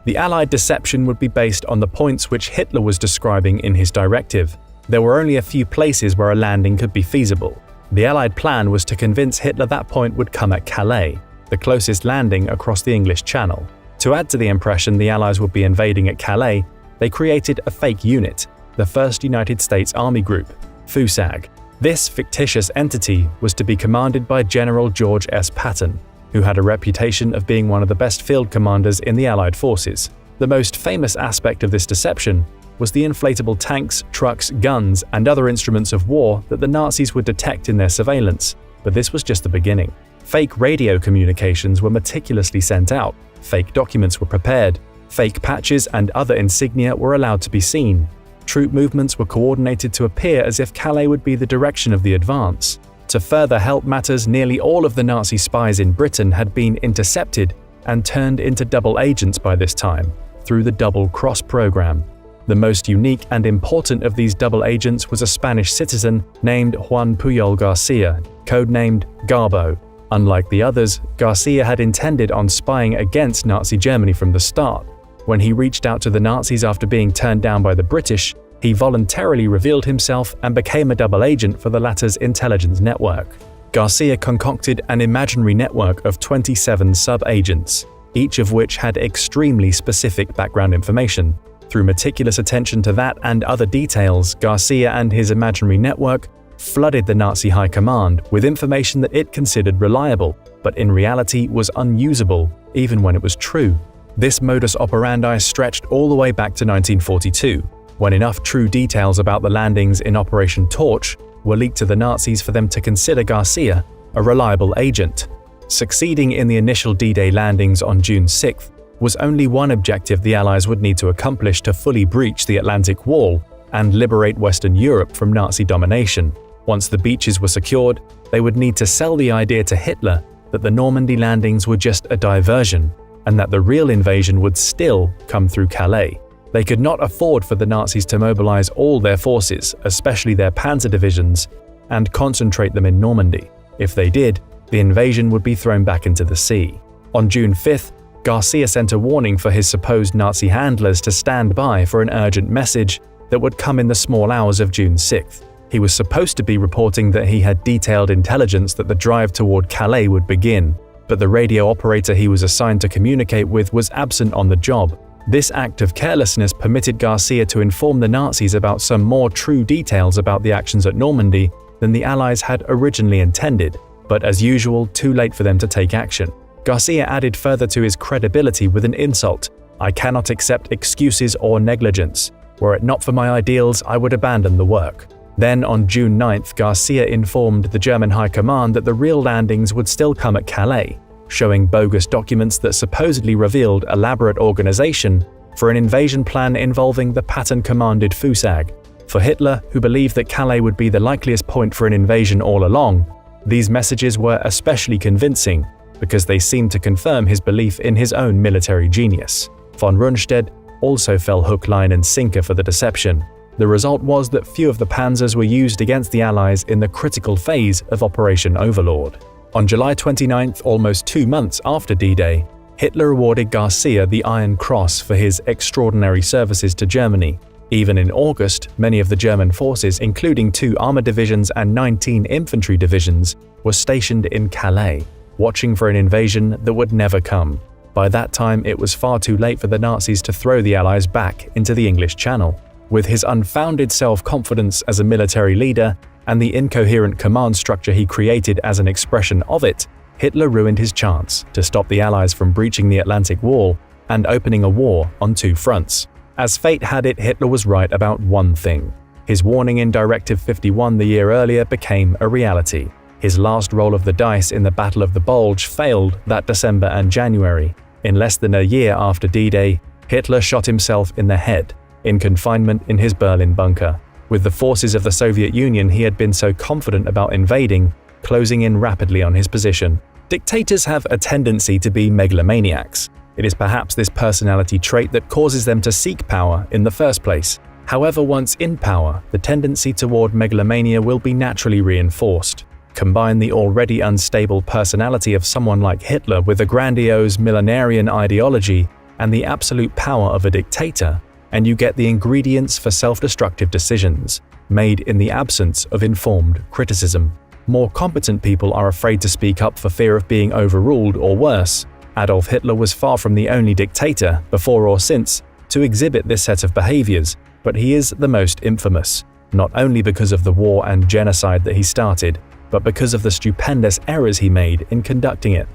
The Allied deception would be based on the points which Hitler was describing in his directive. There were only a few places where a landing could be feasible. The Allied plan was to convince Hitler that point would come at Calais, the closest landing across the English Channel. To add to the impression the Allies would be invading at Calais, they created a fake unit, the 1st United States Army Group, FUSAG. This fictitious entity was to be commanded by General George S. Patton, who had a reputation of being one of the best field commanders in the Allied forces. The most famous aspect of this deception was the inflatable tanks, trucks, guns, and other instruments of war that the Nazis would detect in their surveillance, but this was just the beginning. Fake radio communications were meticulously sent out, fake documents were prepared, fake patches and other insignia were allowed to be seen. Troop movements were coordinated to appear as if Calais would be the direction of the advance. To further help matters, nearly all of the Nazi spies in Britain had been intercepted and turned into double agents by this time, through the Double Cross program. The most unique and important of these double agents was a Spanish citizen named Juan Puyol Garcia, codenamed Garbo. Unlike the others, Garcia had intended on spying against Nazi Germany from the start. When he reached out to the Nazis after being turned down by the British, he voluntarily revealed himself and became a double agent for the latter's intelligence network. Garcia concocted an imaginary network of 27 sub-agents, each of which had extremely specific background information. Through meticulous attention to that and other details, Garcia and his imaginary network flooded the Nazi high command with information that it considered reliable, but in reality was unusable, even when it was true. This modus operandi stretched all the way back to 1942, when enough true details about the landings in Operation Torch were leaked to the Nazis for them to consider Garcia a reliable agent. Succeeding in the initial D-Day landings on June 6th was only one objective the Allies would need to accomplish to fully breach the Atlantic Wall and liberate Western Europe from Nazi domination. Once the beaches were secured, they would need to sell the idea to Hitler that the Normandy landings were just a diversion, and that the real invasion would still come through Calais. They could not afford for the Nazis to mobilize all their forces, especially their panzer divisions, and concentrate them in Normandy. If they did, the invasion would be thrown back into the sea. On June 5th, Garcia sent a warning for his supposed Nazi handlers to stand by for an urgent message that would come in the small hours of June 6th. He was supposed to be reporting that he had detailed intelligence that the drive toward Calais would begin, but the radio operator he was assigned to communicate with was absent on the job. This act of carelessness permitted Garcia to inform the Nazis about some more true details about the actions at Normandy than the Allies had originally intended, but as usual, too late for them to take action. Garcia added further to his credibility with an insult: "I cannot accept excuses or negligence. Were it not for my ideals, I would abandon the work." Then on June 9th, Garcia informed the German High Command that the real landings would still come at Calais, showing bogus documents that supposedly revealed elaborate organization for an invasion plan involving the Patton-commanded Fusag. For Hitler, who believed that Calais would be the likeliest point for an invasion all along, these messages were especially convincing because they seemed to confirm his belief in his own military genius. Von Rundstedt also fell hook, line, and sinker for the deception. The result was that few of the panzers were used against the Allies in the critical phase of Operation Overlord. On July 29th, almost 2 months after D-Day, Hitler awarded Garcia the Iron Cross for his extraordinary services to Germany. Even in August, many of the German forces, including 2 armor divisions and 19 infantry divisions, were stationed in Calais, watching for an invasion that would never come. By that time, it was far too late for the Nazis to throw the Allies back into the English Channel. With his unfounded self-confidence as a military leader and the incoherent command structure he created as an expression of it, Hitler ruined his chance to stop the Allies from breaching the Atlantic Wall and opening a war on 2 fronts. As fate had it, Hitler was right about one thing. His warning in Directive 51 the year earlier became a reality. His last roll of the dice in the Battle of the Bulge failed that December and January. In less than a year after D-Day, Hitler shot himself in the head, in confinement in his Berlin bunker, with the forces of the Soviet Union he had been so confident about invading closing in rapidly on his position. Dictators have a tendency to be megalomaniacs. It is perhaps this personality trait that causes them to seek power in the first place. However, once in power, the tendency toward megalomania will be naturally reinforced. Combine the already unstable personality of someone like Hitler with a grandiose millenarian ideology and the absolute power of a dictator, and you get the ingredients for self-destructive decisions, made in the absence of informed criticism. More competent people are afraid to speak up for fear of being overruled, or worse. Adolf Hitler was far from the only dictator, before or since, to exhibit this set of behaviors, but he is the most infamous, not only because of the war and genocide that he started, but because of the stupendous errors he made in conducting it.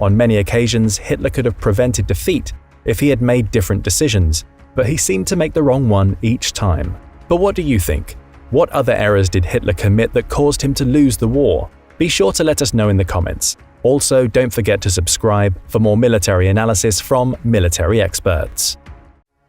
On many occasions, Hitler could have prevented defeat if he had made different decisions, but he seemed to make the wrong one each time. But what do you think? What other errors did Hitler commit that caused him to lose the war? Be sure to let us know in the comments. Also, don't forget to subscribe for more military analysis from military experts.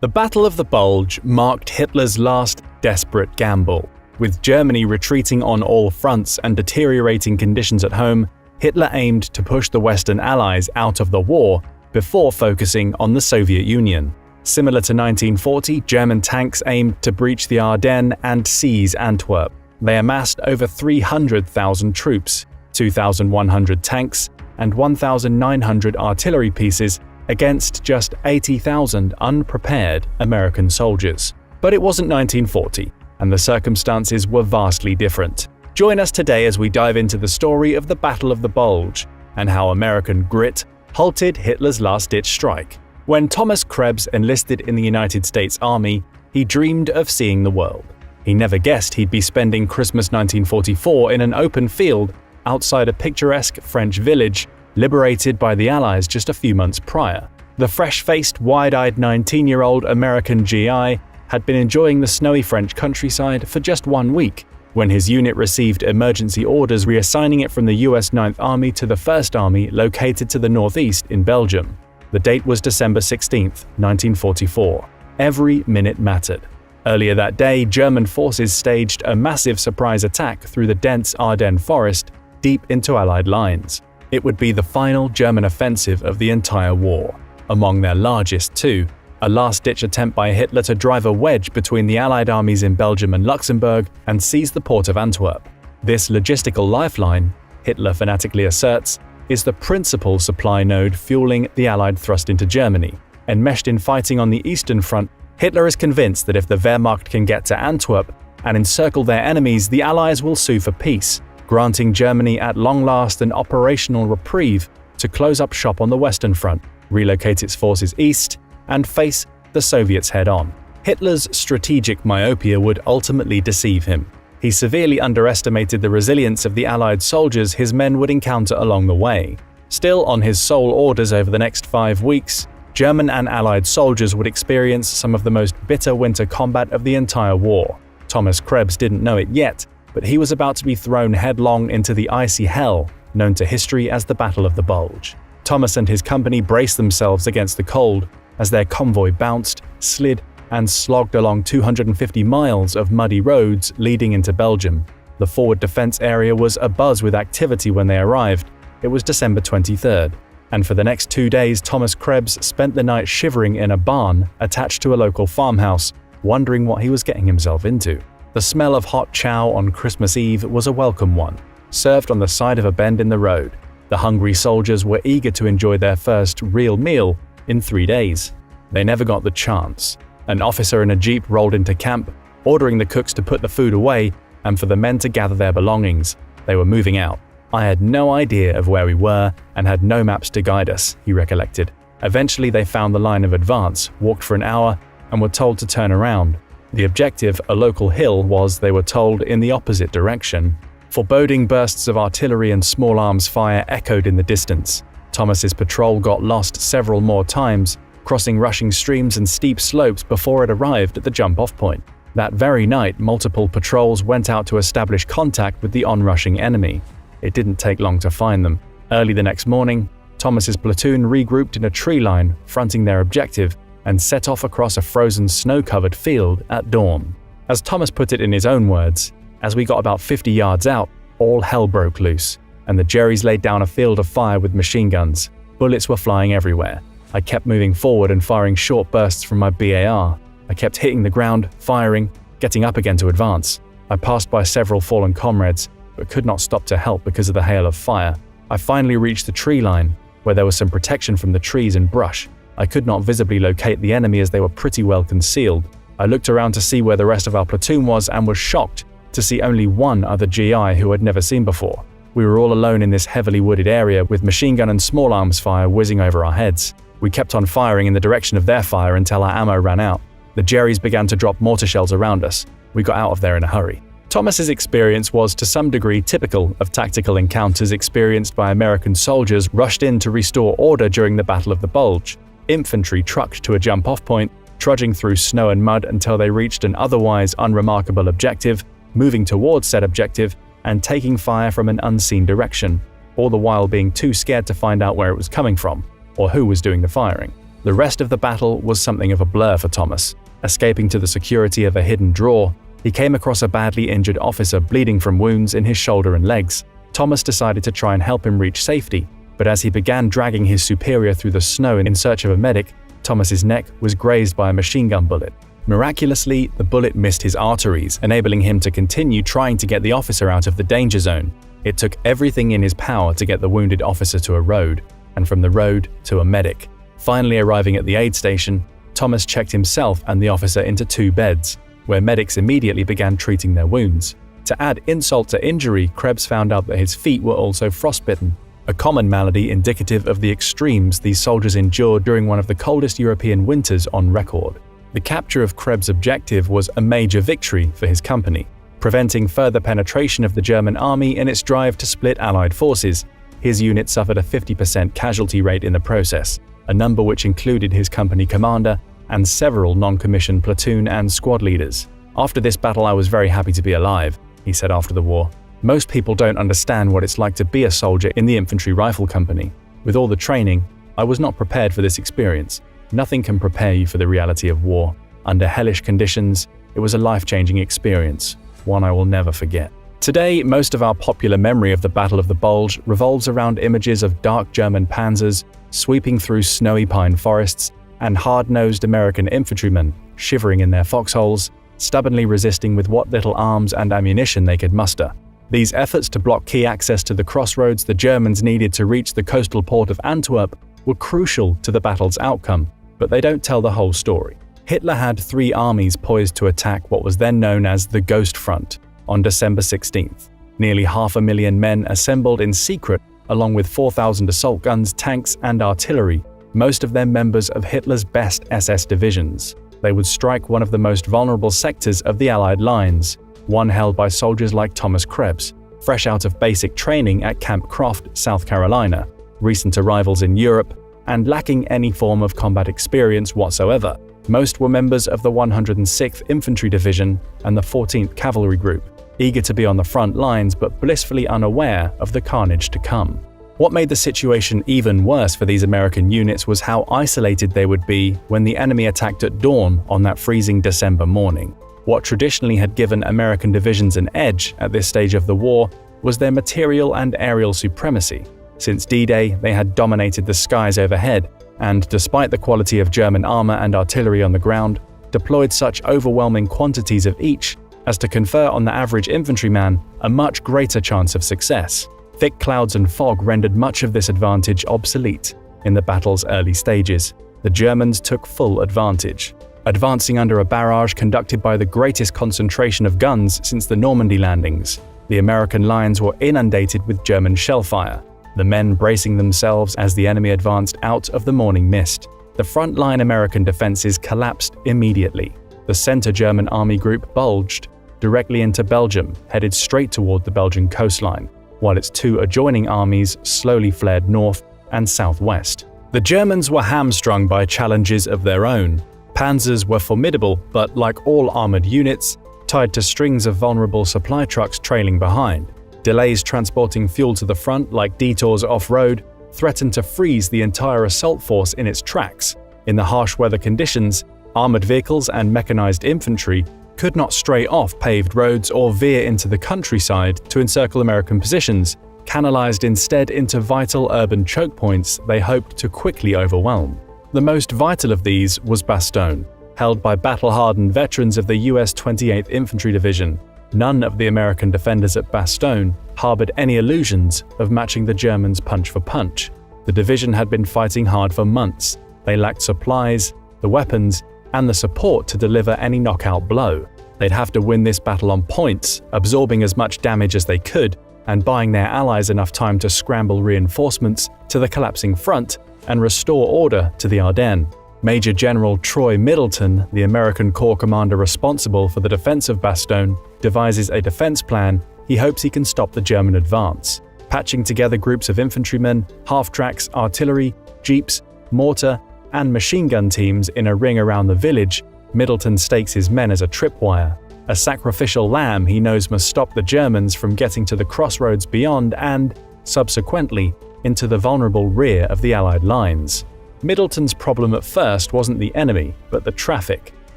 The Battle of the Bulge marked Hitler's last desperate gamble. With Germany retreating on all fronts and deteriorating conditions at home, Hitler aimed to push the Western Allies out of the war before focusing on the Soviet Union. Similar to 1940, German tanks aimed to breach the Ardennes and seize Antwerp. They amassed over 300,000 troops, 2,100 tanks, and 1,900 artillery pieces against just 80,000 unprepared American soldiers. But it wasn't 1940, and the circumstances were vastly different. Join us today as we dive into the story of the Battle of the Bulge and how American grit halted Hitler's last-ditch strike. When Thomas Krebs enlisted in the United States Army, he dreamed of seeing the world. He never guessed he'd be spending Christmas 1944 in an open field outside a picturesque French village liberated by the Allies just a few months prior. The fresh-faced, wide-eyed 19-year-old American GI had been enjoying the snowy French countryside for just 1 week when his unit received emergency orders reassigning it from the US 9th Army to the 1st Army located to the northeast in Belgium. The date was December 16, 1944. Every minute mattered. Earlier that day, German forces staged a massive surprise attack through the dense Ardennes forest deep into Allied lines. It would be the final German offensive of the entire war, among their largest too, a last-ditch attempt by Hitler to drive a wedge between the Allied armies in Belgium and Luxembourg and seize the port of Antwerp. This logistical lifeline, Hitler fanatically asserts, is the principal supply node fueling the Allied thrust into Germany. Enmeshed in fighting on the Eastern Front, Hitler is convinced that if the Wehrmacht can get to Antwerp and encircle their enemies, the Allies will sue for peace, granting Germany at long last an operational reprieve to close up shop on the Western Front, relocate its forces east, and face the Soviets head-on. Hitler's strategic myopia would ultimately deceive him. He severely underestimated the resilience of the Allied soldiers his men would encounter along the way. Still, on his sole orders over the next 5 weeks, German and Allied soldiers would experience some of the most bitter winter combat of the entire war. Thomas Krebs didn't know it yet, but he was about to be thrown headlong into the icy hell known to history as the Battle of the Bulge. Thomas and his company braced themselves against the cold as their convoy bounced, slid, and slogged along 250 miles of muddy roads leading into Belgium. The forward defense area was abuzz with activity when they arrived. It was December 23rd, and for the next 2 days Thomas Krebs spent the night shivering in a barn attached to a local farmhouse, wondering what he was getting himself into. The smell of hot chow on Christmas Eve was a welcome one, served on the side of a bend in the road. The hungry soldiers were eager to enjoy their first real meal in 3 days. They never got the chance. An officer in a jeep rolled into camp, ordering the cooks to put the food away and for the men to gather their belongings. They were moving out. I had no idea of where we were and had no maps to guide us, he recollected. Eventually they found the line of advance, walked for an hour, and were told to turn around. The objective, a local hill, was, they were told, in the opposite direction. Foreboding bursts of artillery and small arms fire echoed in the distance. Thomas's patrol got lost several more times, crossing rushing streams and steep slopes before it arrived at the jump-off point. That very night, multiple patrols went out to establish contact with the onrushing enemy. It didn't take long to find them. Early the next morning, Thomas's platoon regrouped in a tree line fronting their objective and set off across a frozen snow-covered field at dawn. As Thomas put it in his own words, as we got about 50 yards out, all hell broke loose, and the Jerrys laid down a field of fire with machine guns. Bullets were flying everywhere. I kept moving forward and firing short bursts from my BAR. I kept hitting the ground, firing, getting up again to advance. I passed by several fallen comrades, but could not stop to help because of the hail of fire. I finally reached the tree line, where there was some protection from the trees and brush. I could not visibly locate the enemy as they were pretty well concealed. I looked around to see where the rest of our platoon was and was shocked to see only one other GI who I'd never seen before. We were all alone in this heavily wooded area with machine gun and small arms fire whizzing over our heads. We kept on firing in the direction of their fire until our ammo ran out. The Jerrys began to drop mortar shells around us. We got out of there in a hurry. Thomas's experience was to some degree typical of tactical encounters experienced by American soldiers rushed in to restore order during the Battle of the Bulge. Infantry trucked to a jump-off point, trudging through snow and mud until they reached an otherwise unremarkable objective, moving towards said objective and taking fire from an unseen direction, all the while being too scared to find out where it was coming from, or who was doing the firing. The rest of the battle was something of a blur for Thomas. Escaping to the security of a hidden drawer, he came across a badly injured officer bleeding from wounds in his shoulder and legs. Thomas decided to try and help him reach safety, but as he began dragging his superior through the snow in search of a medic, Thomas's neck was grazed by a machine gun bullet. Miraculously, the bullet missed his arteries, enabling him to continue trying to get the officer out of the danger zone. It took everything in his power to get the wounded officer to a road, and from the road to a medic. Finally arriving at the aid station, Thomas checked himself and the officer into 2 beds, where medics immediately began treating their wounds. To add insult to injury, Krebs found out that his feet were also frostbitten, a common malady indicative of the extremes these soldiers endured during one of the coldest European winters on record. The capture of Krebs' objective was a major victory for his company, preventing further penetration of the German army in its drive to split Allied forces. His unit suffered a 50% casualty rate in the process, a number which included his company commander and several non-commissioned platoon and squad leaders. "After this battle, I was very happy to be alive," he said after the war. "Most people don't understand what it's like to be a soldier in the infantry rifle company. With all the training, I was not prepared for this experience. Nothing can prepare you for the reality of war. Under hellish conditions, it was a life-changing experience, one I will never forget." Today, most of our popular memory of the Battle of the Bulge revolves around images of dark German panzers sweeping through snowy pine forests and hard-nosed American infantrymen shivering in their foxholes, stubbornly resisting with what little arms and ammunition they could muster. These efforts to block key access to the crossroads the Germans needed to reach the coastal port of Antwerp were crucial to the battle's outcome, but they don't tell the whole story. Hitler had 3 armies poised to attack what was then known as the Ghost Front on December 16th. Nearly 500,000 men assembled in secret, along with 4,000 assault guns, tanks, and artillery, most of them members of Hitler's best SS divisions. They would strike one of the most vulnerable sectors of the Allied lines, one held by soldiers like Thomas Krebs, fresh out of basic training at Camp Croft, South Carolina, recent arrivals in Europe, and lacking any form of combat experience whatsoever. Most were members of the 106th Infantry Division and the 14th Cavalry Group, eager to be on the front lines but blissfully unaware of the carnage to come. What made the situation even worse for these American units was how isolated they would be when the enemy attacked at dawn on that freezing December morning. What traditionally had given American divisions an edge at this stage of the war was their material and aerial supremacy. Since D-Day, they had dominated the skies overhead, and despite the quality of German armor and artillery on the ground, deployed such overwhelming quantities of each as to confer on the average infantryman a much greater chance of success. Thick clouds and fog rendered much of this advantage obsolete. In the battle's early stages, the Germans took full advantage, advancing under a barrage conducted by the greatest concentration of guns since the Normandy landings. The American lines were inundated with German shellfire, the men bracing themselves as the enemy advanced out of the morning mist. The front-line American defenses collapsed immediately. The center German army group bulged directly into Belgium, headed straight toward the Belgian coastline, while its 2 adjoining armies slowly fled north and southwest. The Germans were hamstrung by challenges of their own. Panzers were formidable, but like all armored units, tied to strings of vulnerable supply trucks trailing behind. Delays transporting fuel to the front, like detours off-road, threatened to freeze the entire assault force in its tracks. In the harsh weather conditions, armored vehicles and mechanized infantry could not stray off paved roads or veer into the countryside to encircle American positions, canalized instead into vital urban choke points they hoped to quickly overwhelm. The most vital of these was Bastogne, held by battle-hardened veterans of the US 28th Infantry Division. None of the American defenders at Bastogne harbored any illusions of matching the Germans punch for punch. The division had been fighting hard for months. They lacked supplies, the weapons, and the support to deliver any knockout blow. They'd have to win this battle on points, absorbing as much damage as they could, and buying their allies enough time to scramble reinforcements to the collapsing front and restore order to the Ardennes. Major General Troy Middleton, the American Corps commander responsible for the defense of Bastogne, devises a defense plan he hopes he can stop the German advance. Patching together groups of infantrymen, half-tracks, artillery, jeeps, mortar, and machine gun teams in a ring around the village, Middleton stakes his men as a tripwire, a sacrificial lamb he knows must stop the Germans from getting to the crossroads beyond and, subsequently, into the vulnerable rear of the Allied lines. Middleton's problem at first wasn't the enemy, but the traffic.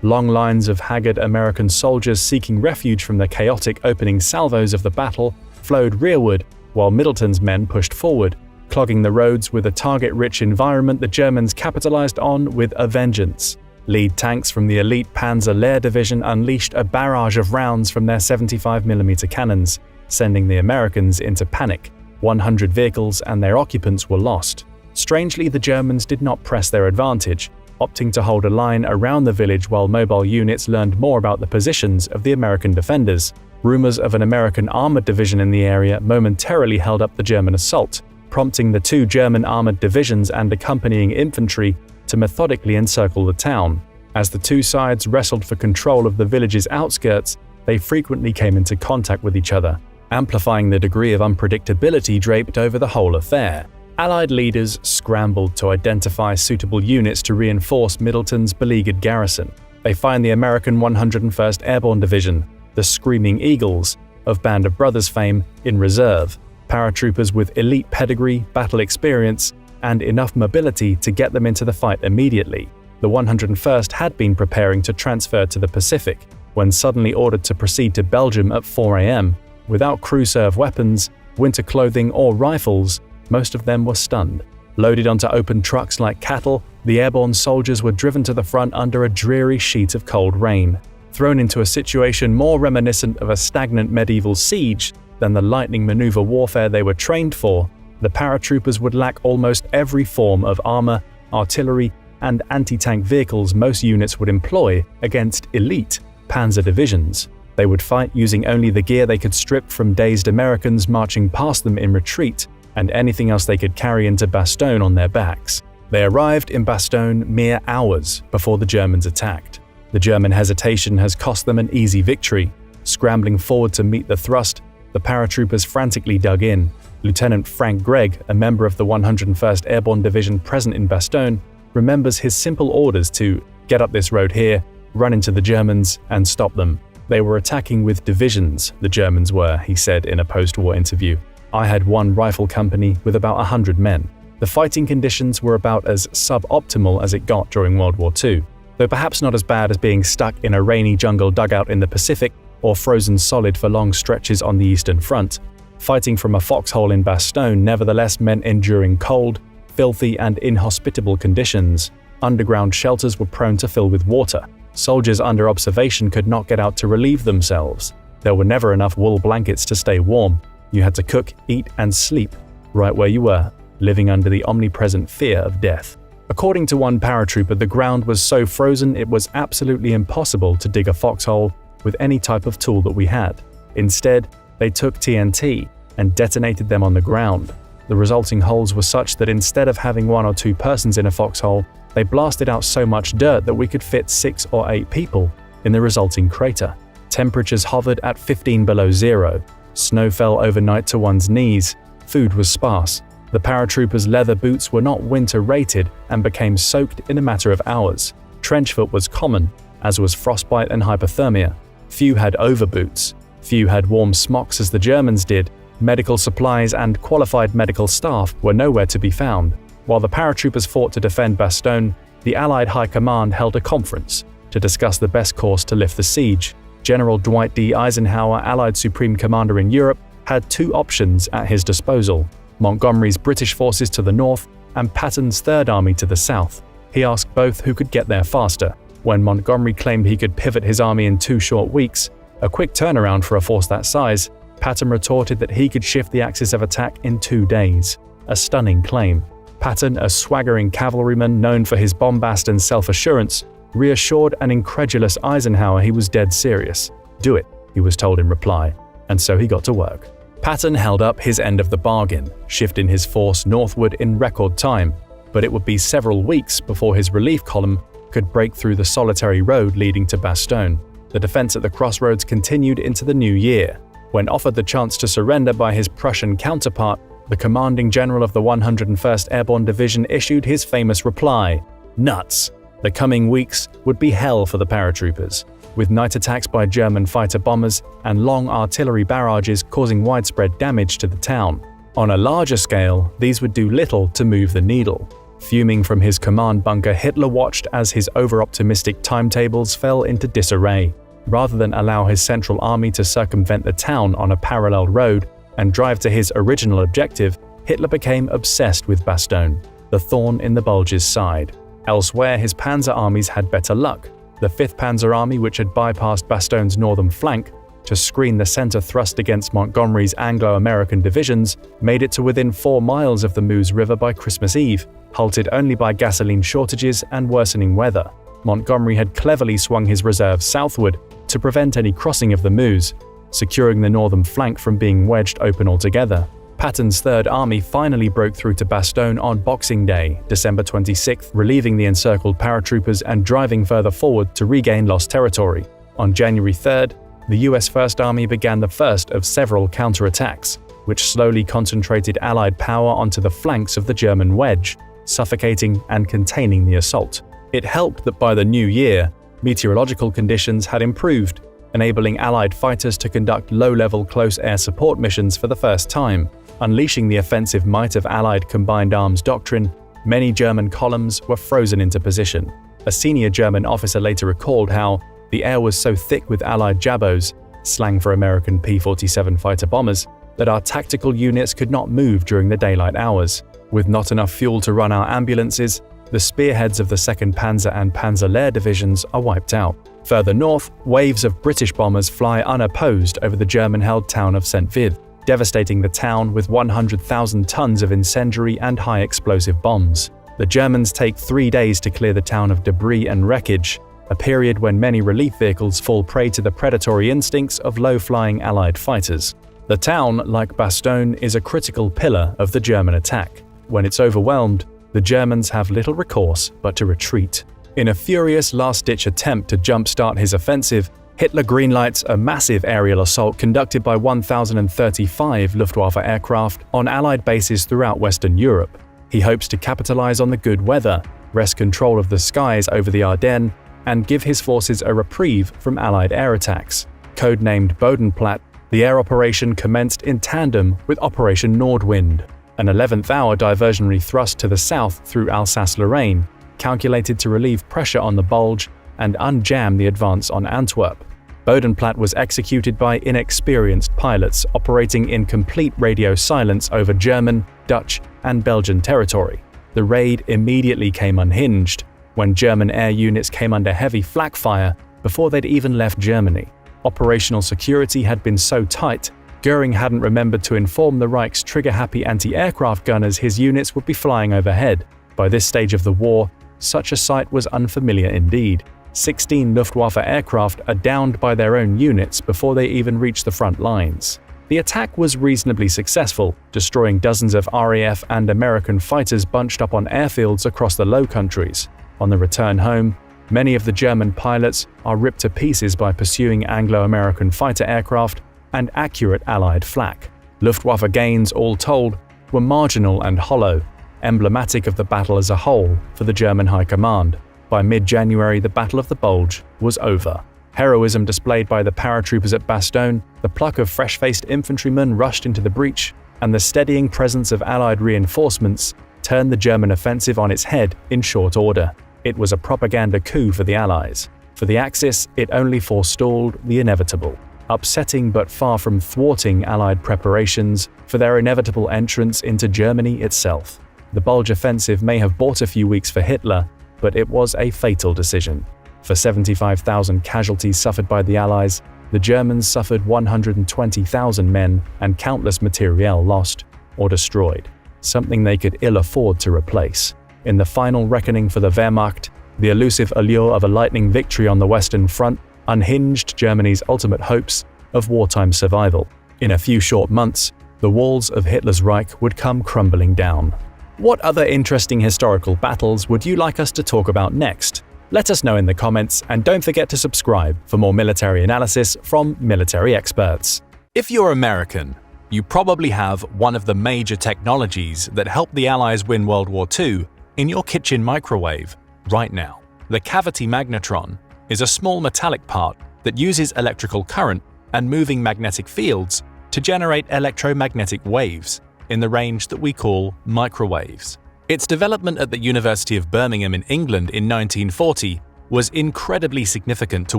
Long lines of haggard American soldiers seeking refuge from the chaotic opening salvos of the battle flowed rearward, while Middleton's men pushed forward, clogging the roads with a target-rich environment the Germans capitalized on with a vengeance. Lead tanks from the elite Panzer Lehr Division unleashed a barrage of rounds from their 75mm cannons. sending the Americans into panic. 100 vehicles and their occupants were lost. Strangely, the Germans did not press their advantage, opting to hold a line around the village while mobile units learned more about the positions of the American defenders. Rumors of an American armored division in the area momentarily held up the German assault, prompting the 2 German armored divisions and accompanying infantry to methodically encircle the town. As the 2 sides wrestled for control of the village's outskirts, they frequently came into contact with each other, amplifying the degree of unpredictability draped over the whole affair. Allied leaders scrambled to identify suitable units to reinforce Middleton's beleaguered garrison. They find the American 101st Airborne Division, the Screaming Eagles, of Band of Brothers fame, in reserve, paratroopers with elite pedigree, battle experience, and enough mobility to get them into the fight immediately. The 101st had been preparing to transfer to the Pacific, when suddenly ordered to proceed to Belgium at 4 a.m. Without crew-serve weapons, winter clothing, or rifles, most of them were stunned. Loaded onto open trucks like cattle, the airborne soldiers were driven to the front under a dreary sheet of cold rain. Thrown into a situation more reminiscent of a stagnant medieval siege than the lightning maneuver warfare they were trained for, the paratroopers would lack almost every form of armor, artillery, and anti-tank vehicles most units would employ against elite panzer divisions. They would fight using only the gear they could strip from dazed Americans marching past them in retreat, and anything else they could carry into Bastogne on their backs. They arrived in Bastogne mere hours before the Germans attacked. The German hesitation has cost them an easy victory. Scrambling forward to meet the thrust, the paratroopers frantically dug in. Lieutenant Frank Gregg, a member of the 101st Airborne Division present in Bastogne, remembers his simple orders to get up this road here, run into the Germans, and stop them. They were attacking with divisions, the Germans were, he said in a post-war interview. I had one rifle company with about 100 men. The fighting conditions were about as suboptimal as it got during World War II, though perhaps not as bad as being stuck in a rainy jungle dugout in the Pacific or frozen solid for long stretches on the Eastern Front. Fighting from a foxhole in Bastogne nevertheless meant enduring cold, filthy, and inhospitable conditions. Underground shelters were prone to fill with water. Soldiers under observation could not get out to relieve themselves. There were never enough wool blankets to stay warm. You had to cook, eat, and sleep right where you were, living under the omnipresent fear of death. According to one paratrooper, the ground was so frozen it was absolutely impossible to dig a foxhole with any type of tool that we had. Instead, they took TNT and detonated them on the ground. The resulting holes were such that instead of having 1 or 2 persons in a foxhole, they blasted out so much dirt that we could fit 6 or 8 people in the resulting crater. Temperatures hovered at 15 below zero. Snow fell overnight to one's knees. Food was sparse. The paratroopers' leather boots were not winter-rated and became soaked in a matter of hours. Trench foot was common, as was frostbite and hypothermia. Few had overboots. Few had warm smocks as the Germans did. Medical supplies and qualified medical staff were nowhere to be found. While the paratroopers fought to defend Bastogne, the Allied High Command held a conference to discuss the best course to lift the siege. General Dwight D. Eisenhower, Allied Supreme Commander in Europe, had 2 options at his disposal: Montgomery's British forces to the north and Patton's Third Army to the south. He asked both who could get there faster. When Montgomery claimed he could pivot his army in 2 short weeks, a quick turnaround for a force that size, Patton retorted that he could shift the axis of attack in 2 days. A stunning claim. Patton, a swaggering cavalryman known for his bombast and self-assurance, reassured an incredulous Eisenhower he was dead serious. "Do it," he was told in reply, and so he got to work. Patton held up his end of the bargain, shifting his force northward in record time, but it would be several weeks before his relief column could break through the solitary road leading to Bastogne. The defense at the crossroads continued into the new year. When offered the chance to surrender by his Prussian counterpart, the commanding general of the 101st Airborne Division issued his famous reply, "Nuts." The coming weeks would be hell for the paratroopers, with night attacks by German fighter bombers and long artillery barrages causing widespread damage to the town. On a larger scale, these would do little to move the needle. Fuming from his command bunker, Hitler watched as his over-optimistic timetables fell into disarray. Rather than allow his central army to circumvent the town on a parallel road and drive to his original objective, Hitler became obsessed with Bastogne, the thorn in the Bulge's side. Elsewhere, his panzer armies had better luck. The 5th Panzer Army, which had bypassed Bastogne's northern flank, to screen the center thrust against Montgomery's Anglo-American divisions made it to within 4 miles of the Meuse River by Christmas Eve, halted only by gasoline shortages and worsening weather. Montgomery had cleverly swung his reserves southward to prevent any crossing of the Meuse, securing the northern flank from being wedged open altogether. Patton's Third Army finally broke through to Bastogne on Boxing Day, December 26th, relieving the encircled paratroopers and driving further forward to regain lost territory. On January 3rd, the US First Army began the first of several counterattacks, which slowly concentrated Allied power onto the flanks of the German wedge, suffocating and containing the assault. It helped that by the new year, meteorological conditions had improved, enabling Allied fighters to conduct low-level close air support missions for the first time. Unleashing the offensive might of Allied combined arms doctrine, many German columns were frozen into position. A senior German officer later recalled how the air was so thick with Allied jabos, slang for American P-47 fighter bombers, that our tactical units could not move during the daylight hours. With not enough fuel to run our ambulances, the spearheads of the 2nd Panzer and Panzer Lehr divisions are wiped out. Further north, waves of British bombers fly unopposed over the German-held town of St. Vith, devastating the town with 100,000 tons of incendiary and high-explosive bombs. The Germans take 3 days to clear the town of debris and wreckage, a period when many relief vehicles fall prey to the predatory instincts of low-flying Allied fighters. The town, like Bastogne, is a critical pillar of the German attack. When it's overwhelmed, the Germans have little recourse but to retreat. In a furious last-ditch attempt to jumpstart his offensive, Hitler greenlights a massive aerial assault conducted by 1,035 Luftwaffe aircraft on Allied bases throughout Western Europe. He hopes to capitalize on the good weather, wrest control of the skies over the Ardennes, and give his forces a reprieve from Allied air attacks. Codenamed Bodenplatte, the air operation commenced in tandem with Operation Nordwind, an 11th-hour diversionary thrust to the south through Alsace-Lorraine, calculated to relieve pressure on the Bulge and unjam the advance on Antwerp. Bodenplatte was executed by inexperienced pilots operating in complete radio silence over German, Dutch, and Belgian territory. The raid immediately came unhinged when German air units came under heavy flak fire before they'd even left Germany. Operational security had been so tight, Goering hadn't remembered to inform the Reich's trigger-happy anti-aircraft gunners his units would be flying overhead. By this stage of the war, such a sight was unfamiliar indeed. 16 Luftwaffe aircraft are downed by their own units before they even reach the front lines. The attack was reasonably successful, destroying dozens of RAF and American fighters bunched up on airfields across the Low Countries. On the return home, many of the German pilots are ripped to pieces by pursuing Anglo-American fighter aircraft and accurate Allied flak. Luftwaffe gains, all told, were marginal and hollow, emblematic of the battle as a whole for the German High Command. By mid-January, the Battle of the Bulge was over. Heroism displayed by the paratroopers at Bastogne, the pluck of fresh-faced infantrymen rushed into the breach, and the steadying presence of Allied reinforcements turned the German offensive on its head in short order. It was a propaganda coup for the Allies. For the Axis, it only forestalled the inevitable, upsetting but far from thwarting Allied preparations for their inevitable entrance into Germany itself. The Bulge offensive may have bought a few weeks for Hitler, but it was a fatal decision. For 75,000 casualties suffered by the Allies, the Germans suffered 120,000 men and countless materiel lost or destroyed, something they could ill afford to replace. In the final reckoning for the Wehrmacht, the elusive allure of a lightning victory on the Western Front unhinged Germany's ultimate hopes of wartime survival. In a few short months, the walls of Hitler's Reich would come crumbling down. What other interesting historical battles would you like us to talk about next? Let us know in the comments, and don't forget to subscribe for more military analysis from military experts. If you're American, you probably have one of the major technologies that helped the Allies win World War II in your kitchen microwave right now. The cavity magnetron is a small metallic part that uses electrical current and moving magnetic fields to generate electromagnetic waves in the range that we call microwaves. Its development at the University of Birmingham in England in 1940 was incredibly significant to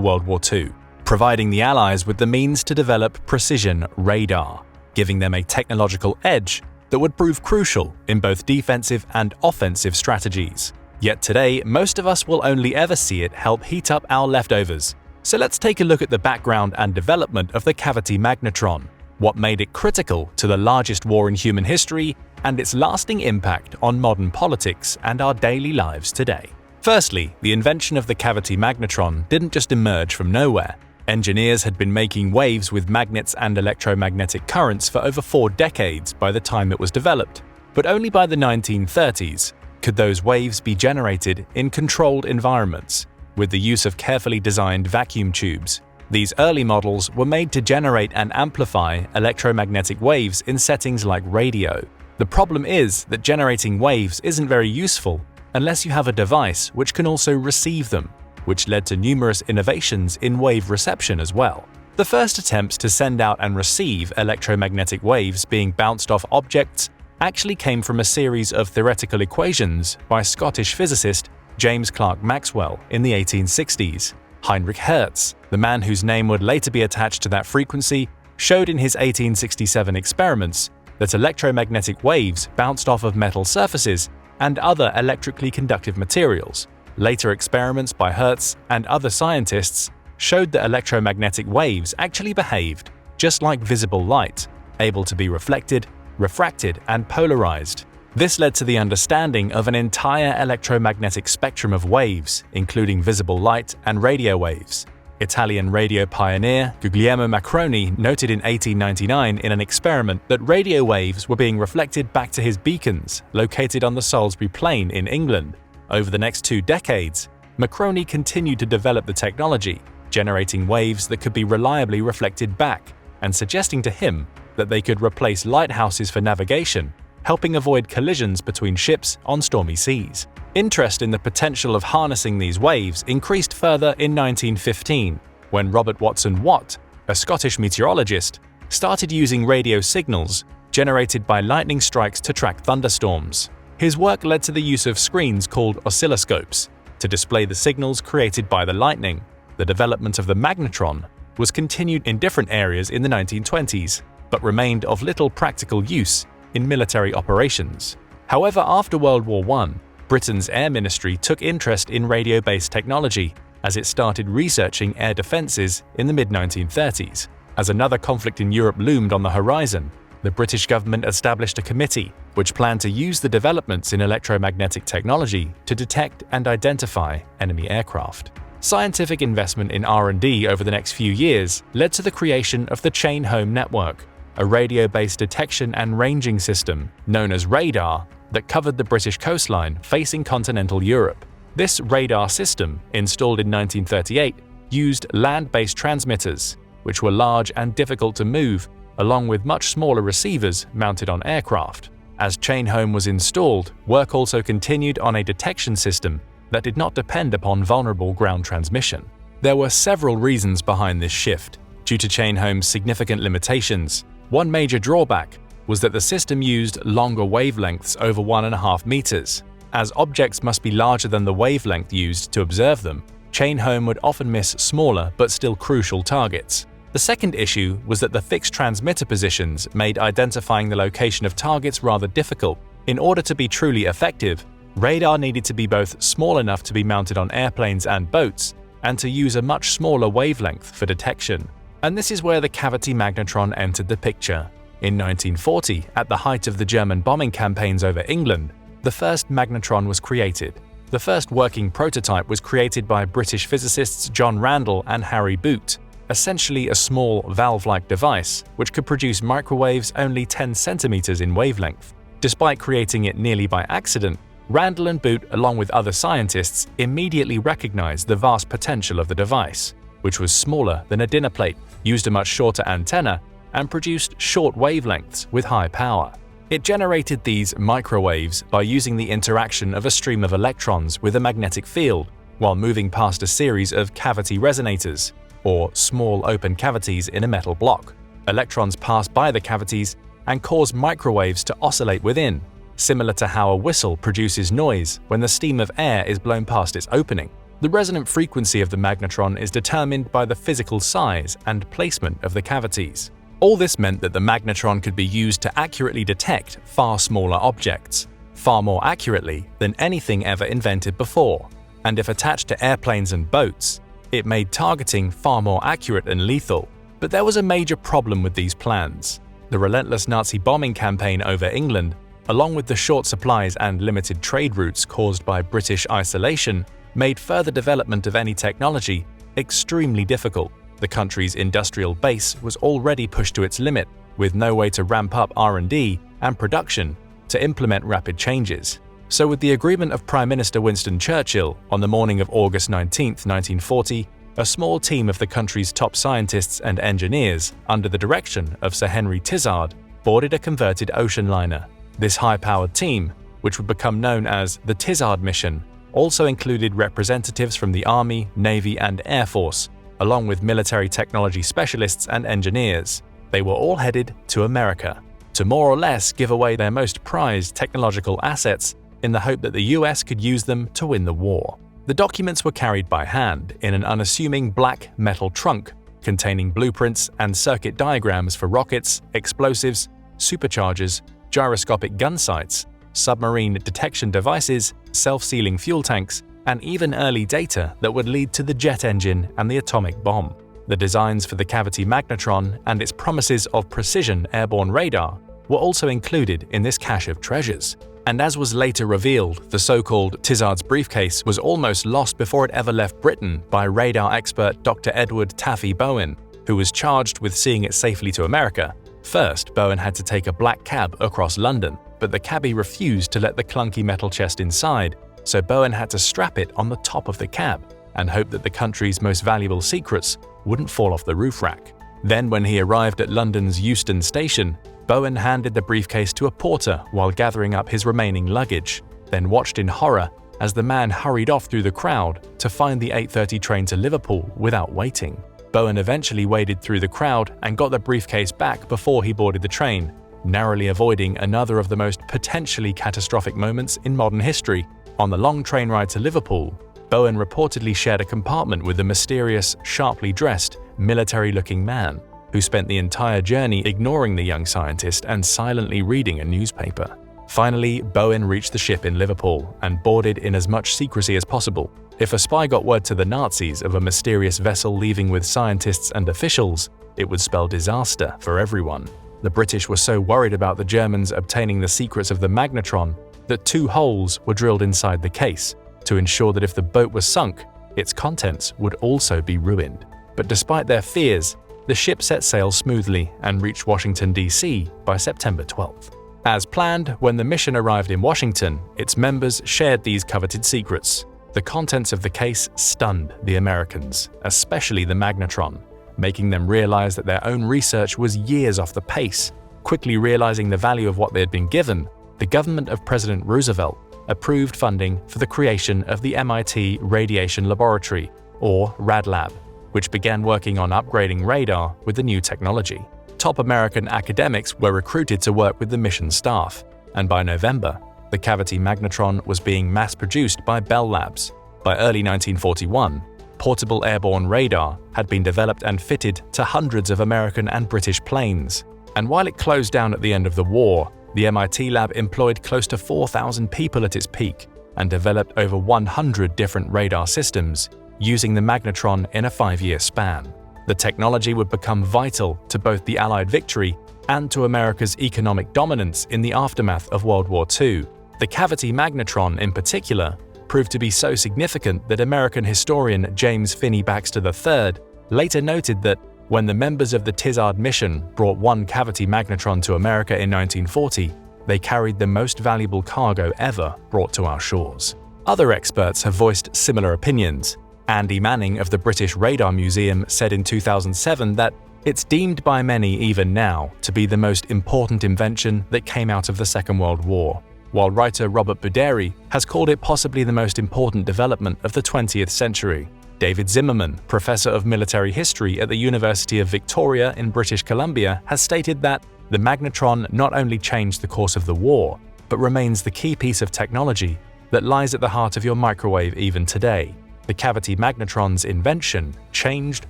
World War II, providing the Allies with the means to develop precision radar, giving them a technological edge that would prove crucial in both defensive and offensive strategies. Yet today, most of us will only ever see it help heat up our leftovers, So let's take a look at the background and development of the cavity magnetron, what made it critical to the largest war in human history, and its lasting impact on modern politics and our daily lives today. Firstly, the invention of the cavity magnetron didn't just emerge from nowhere. Engineers had been making waves with magnets and electromagnetic currents for over 4 decades by the time it was developed, but only by the 1930s could those waves be generated in controlled environments, with the use of carefully designed vacuum tubes. These early models were made to generate and amplify electromagnetic waves in settings like radio. The problem is that generating waves isn't very useful unless you have a device which can also receive them, which led to numerous innovations in wave reception as well. The first attempts to send out and receive electromagnetic waves being bounced off objects actually came from a series of theoretical equations by Scottish physicist James Clerk Maxwell in the 1860s. Heinrich Hertz, the man whose name would later be attached to that frequency, showed in his 1867 experiments that electromagnetic waves bounced off of metal surfaces and other electrically conductive materials. Later experiments by Hertz and other scientists showed that electromagnetic waves actually behaved just like visible light, able to be reflected, refracted, and polarized. This led to the understanding of an entire electromagnetic spectrum of waves, including visible light and radio waves. Italian radio pioneer Guglielmo Marconi noted in 1899 in an experiment that radio waves were being reflected back to his beacons, located on the Salisbury Plain in England. Over the next 2 decades, Marconi continued to develop the technology, generating waves that could be reliably reflected back, and suggesting to him that they could replace lighthouses for navigation, helping avoid collisions between ships on stormy seas. Interest in the potential of harnessing these waves increased further in 1915, when Robert Watson Watt, a Scottish meteorologist, started using radio signals generated by lightning strikes to track thunderstorms. His work led to the use of screens called oscilloscopes to display the signals created by the lightning. The development of the magnetron was continued in different areas in the 1920s, but remained of little practical use in military operations. However, after World War I, Britain's Air Ministry took interest in radio-based technology as it started researching air defences in the mid-1930s. As another conflict in Europe loomed on the horizon, the British government established a committee which planned to use the developments in electromagnetic technology to detect and identify enemy aircraft. Scientific investment in R&D over the next few years led to the creation of the Chain Home Network, a radio-based detection and ranging system known as radar that covered the British coastline facing continental Europe. This radar system, installed in 1938, used land-based transmitters, which were large and difficult to move, along with much smaller receivers mounted on aircraft. As Chain Home was installed, work also continued on a detection system that did not depend upon vulnerable ground transmission. There were several reasons behind this shift. Due to Chain Home's significant limitations, one major drawback was that the system used longer wavelengths over 1.5 meters. As objects must be larger than the wavelength used to observe them, Chain Home would often miss smaller but still crucial targets. The second issue was that the fixed transmitter positions made identifying the location of targets rather difficult. In order to be truly effective, radar needed to be both small enough to be mounted on airplanes and boats, and to use a much smaller wavelength for detection. And this is where the cavity magnetron entered the picture. In 1940, at the height of the German bombing campaigns over England, the first magnetron was created. The first working prototype was created by British physicists John Randall and Harry Boot, essentially a small valve-like device which could produce microwaves only 10 centimeters in wavelength. Despite creating it nearly by accident, Randall and Boot, along with other scientists, immediately recognized the vast potential of the device, which was smaller than a dinner plate, used a much shorter antenna, and produced short wavelengths with high power. It generated these microwaves by using the interaction of a stream of electrons with a magnetic field, while moving past a series of cavity resonators, or small open cavities in a metal block. Electrons pass by the cavities and cause microwaves to oscillate within, similar to how a whistle produces noise when the stream of air is blown past its opening. The resonant frequency of the magnetron is determined by the physical size and placement of the cavities. All this meant that the magnetron could be used to accurately detect far smaller objects, far more accurately than anything ever invented before, and if attached to airplanes and boats, It made targeting far more accurate and lethal. But there was a major problem with these plans. The relentless Nazi bombing campaign over England, along with the short supplies and limited trade routes caused by British isolation, made further development of any technology extremely difficult. The country's industrial base was already pushed to its limit, with no way to ramp up R&D and production to implement rapid changes. So with the agreement of Prime Minister Winston Churchill, on the morning of August 19, 1940, a small team of the country's top scientists and engineers, under the direction of Sir Henry Tizard, boarded a converted ocean liner. This high-powered team, which would become known as the Tizard Mission, also included representatives from the Army, Navy, and Air Force, along with military technology specialists and engineers. They were all headed to America, to more or less give away their most prized technological assets in the hope that the US could use them to win the war. The documents were carried by hand in an unassuming black metal trunk containing blueprints and circuit diagrams for rockets, explosives, superchargers, gyroscopic gun sights, submarine detection devices, self-sealing fuel tanks, and even early data that would lead to the jet engine and the atomic bomb. The designs for the cavity magnetron and its promises of precision airborne radar were also included in this cache of treasures. And as was later revealed, the so-called Tizard's briefcase was almost lost before it ever left Britain by radar expert Dr. Edward Taffy Bowen, who was charged with seeing it safely to America. First, Bowen had to take a black cab across London, but the cabbie refused to let the clunky metal chest inside, so Bowen had to strap it on the top of the cab and hope that the country's most valuable secrets wouldn't fall off the roof rack. Then, when he arrived at London's Euston Station, Bowen handed the briefcase to a porter while gathering up his remaining luggage, then watched in horror as the man hurried off through the crowd to find the 8:30 train to Liverpool without waiting. Bowen eventually waded through the crowd and got the briefcase back before he boarded the train, narrowly avoiding another of the most potentially catastrophic moments in modern history. On the long train ride to Liverpool, Bowen reportedly shared a compartment with a mysterious, sharply dressed, military-looking man who spent the entire journey ignoring the young scientist and silently reading a newspaper. Finally, Bowen reached the ship in Liverpool and boarded in as much secrecy as possible. If a spy got word to the Nazis of a mysterious vessel leaving with scientists and officials, it would spell disaster for everyone. The British were so worried about the Germans obtaining the secrets of the magnetron that 2 holes were drilled inside the case to ensure that if the boat was sunk, its contents would also be ruined. But despite their fears, the ship set sail smoothly and reached Washington, D.C. by September 12th. As planned, when the mission arrived in Washington, its members shared these coveted secrets. The contents of the case stunned the Americans, especially the magnetron, making them realize that their own research was years off the pace. Quickly realizing the value of what they had been given, the government of President Roosevelt approved funding for the creation of the MIT Radiation Laboratory, or RadLab, which began working on upgrading radar with the new technology. Top American academics were recruited to work with the mission staff, and by November, the cavity magnetron was being mass-produced by Bell Labs. By early 1941, portable airborne radar had been developed and fitted to hundreds of American and British planes. And while it closed down at the end of the war, the MIT lab employed close to 4,000 people at its peak and developed over 100 different radar systems, using the magnetron in a 5-year span. The technology would become vital to both the Allied victory and to America's economic dominance in the aftermath of World War II. The cavity magnetron, in particular, proved to be so significant that American historian James Finney Baxter III later noted that when the members of the Tizard mission brought one cavity magnetron to America in 1940, they carried the most valuable cargo ever brought to our shores. Other experts have voiced similar opinions. Andy Manning of the British Radar Museum said in 2007 that it's deemed by many even now to be the most important invention that came out of the Second World War, while writer Robert Buderi has called it possibly the most important development of the 20th century. David Zimmerman, professor of military history at the University of Victoria in British Columbia, has stated that the magnetron not only changed the course of the war, but remains the key piece of technology that lies at the heart of your microwave even today. The cavity magnetron's invention changed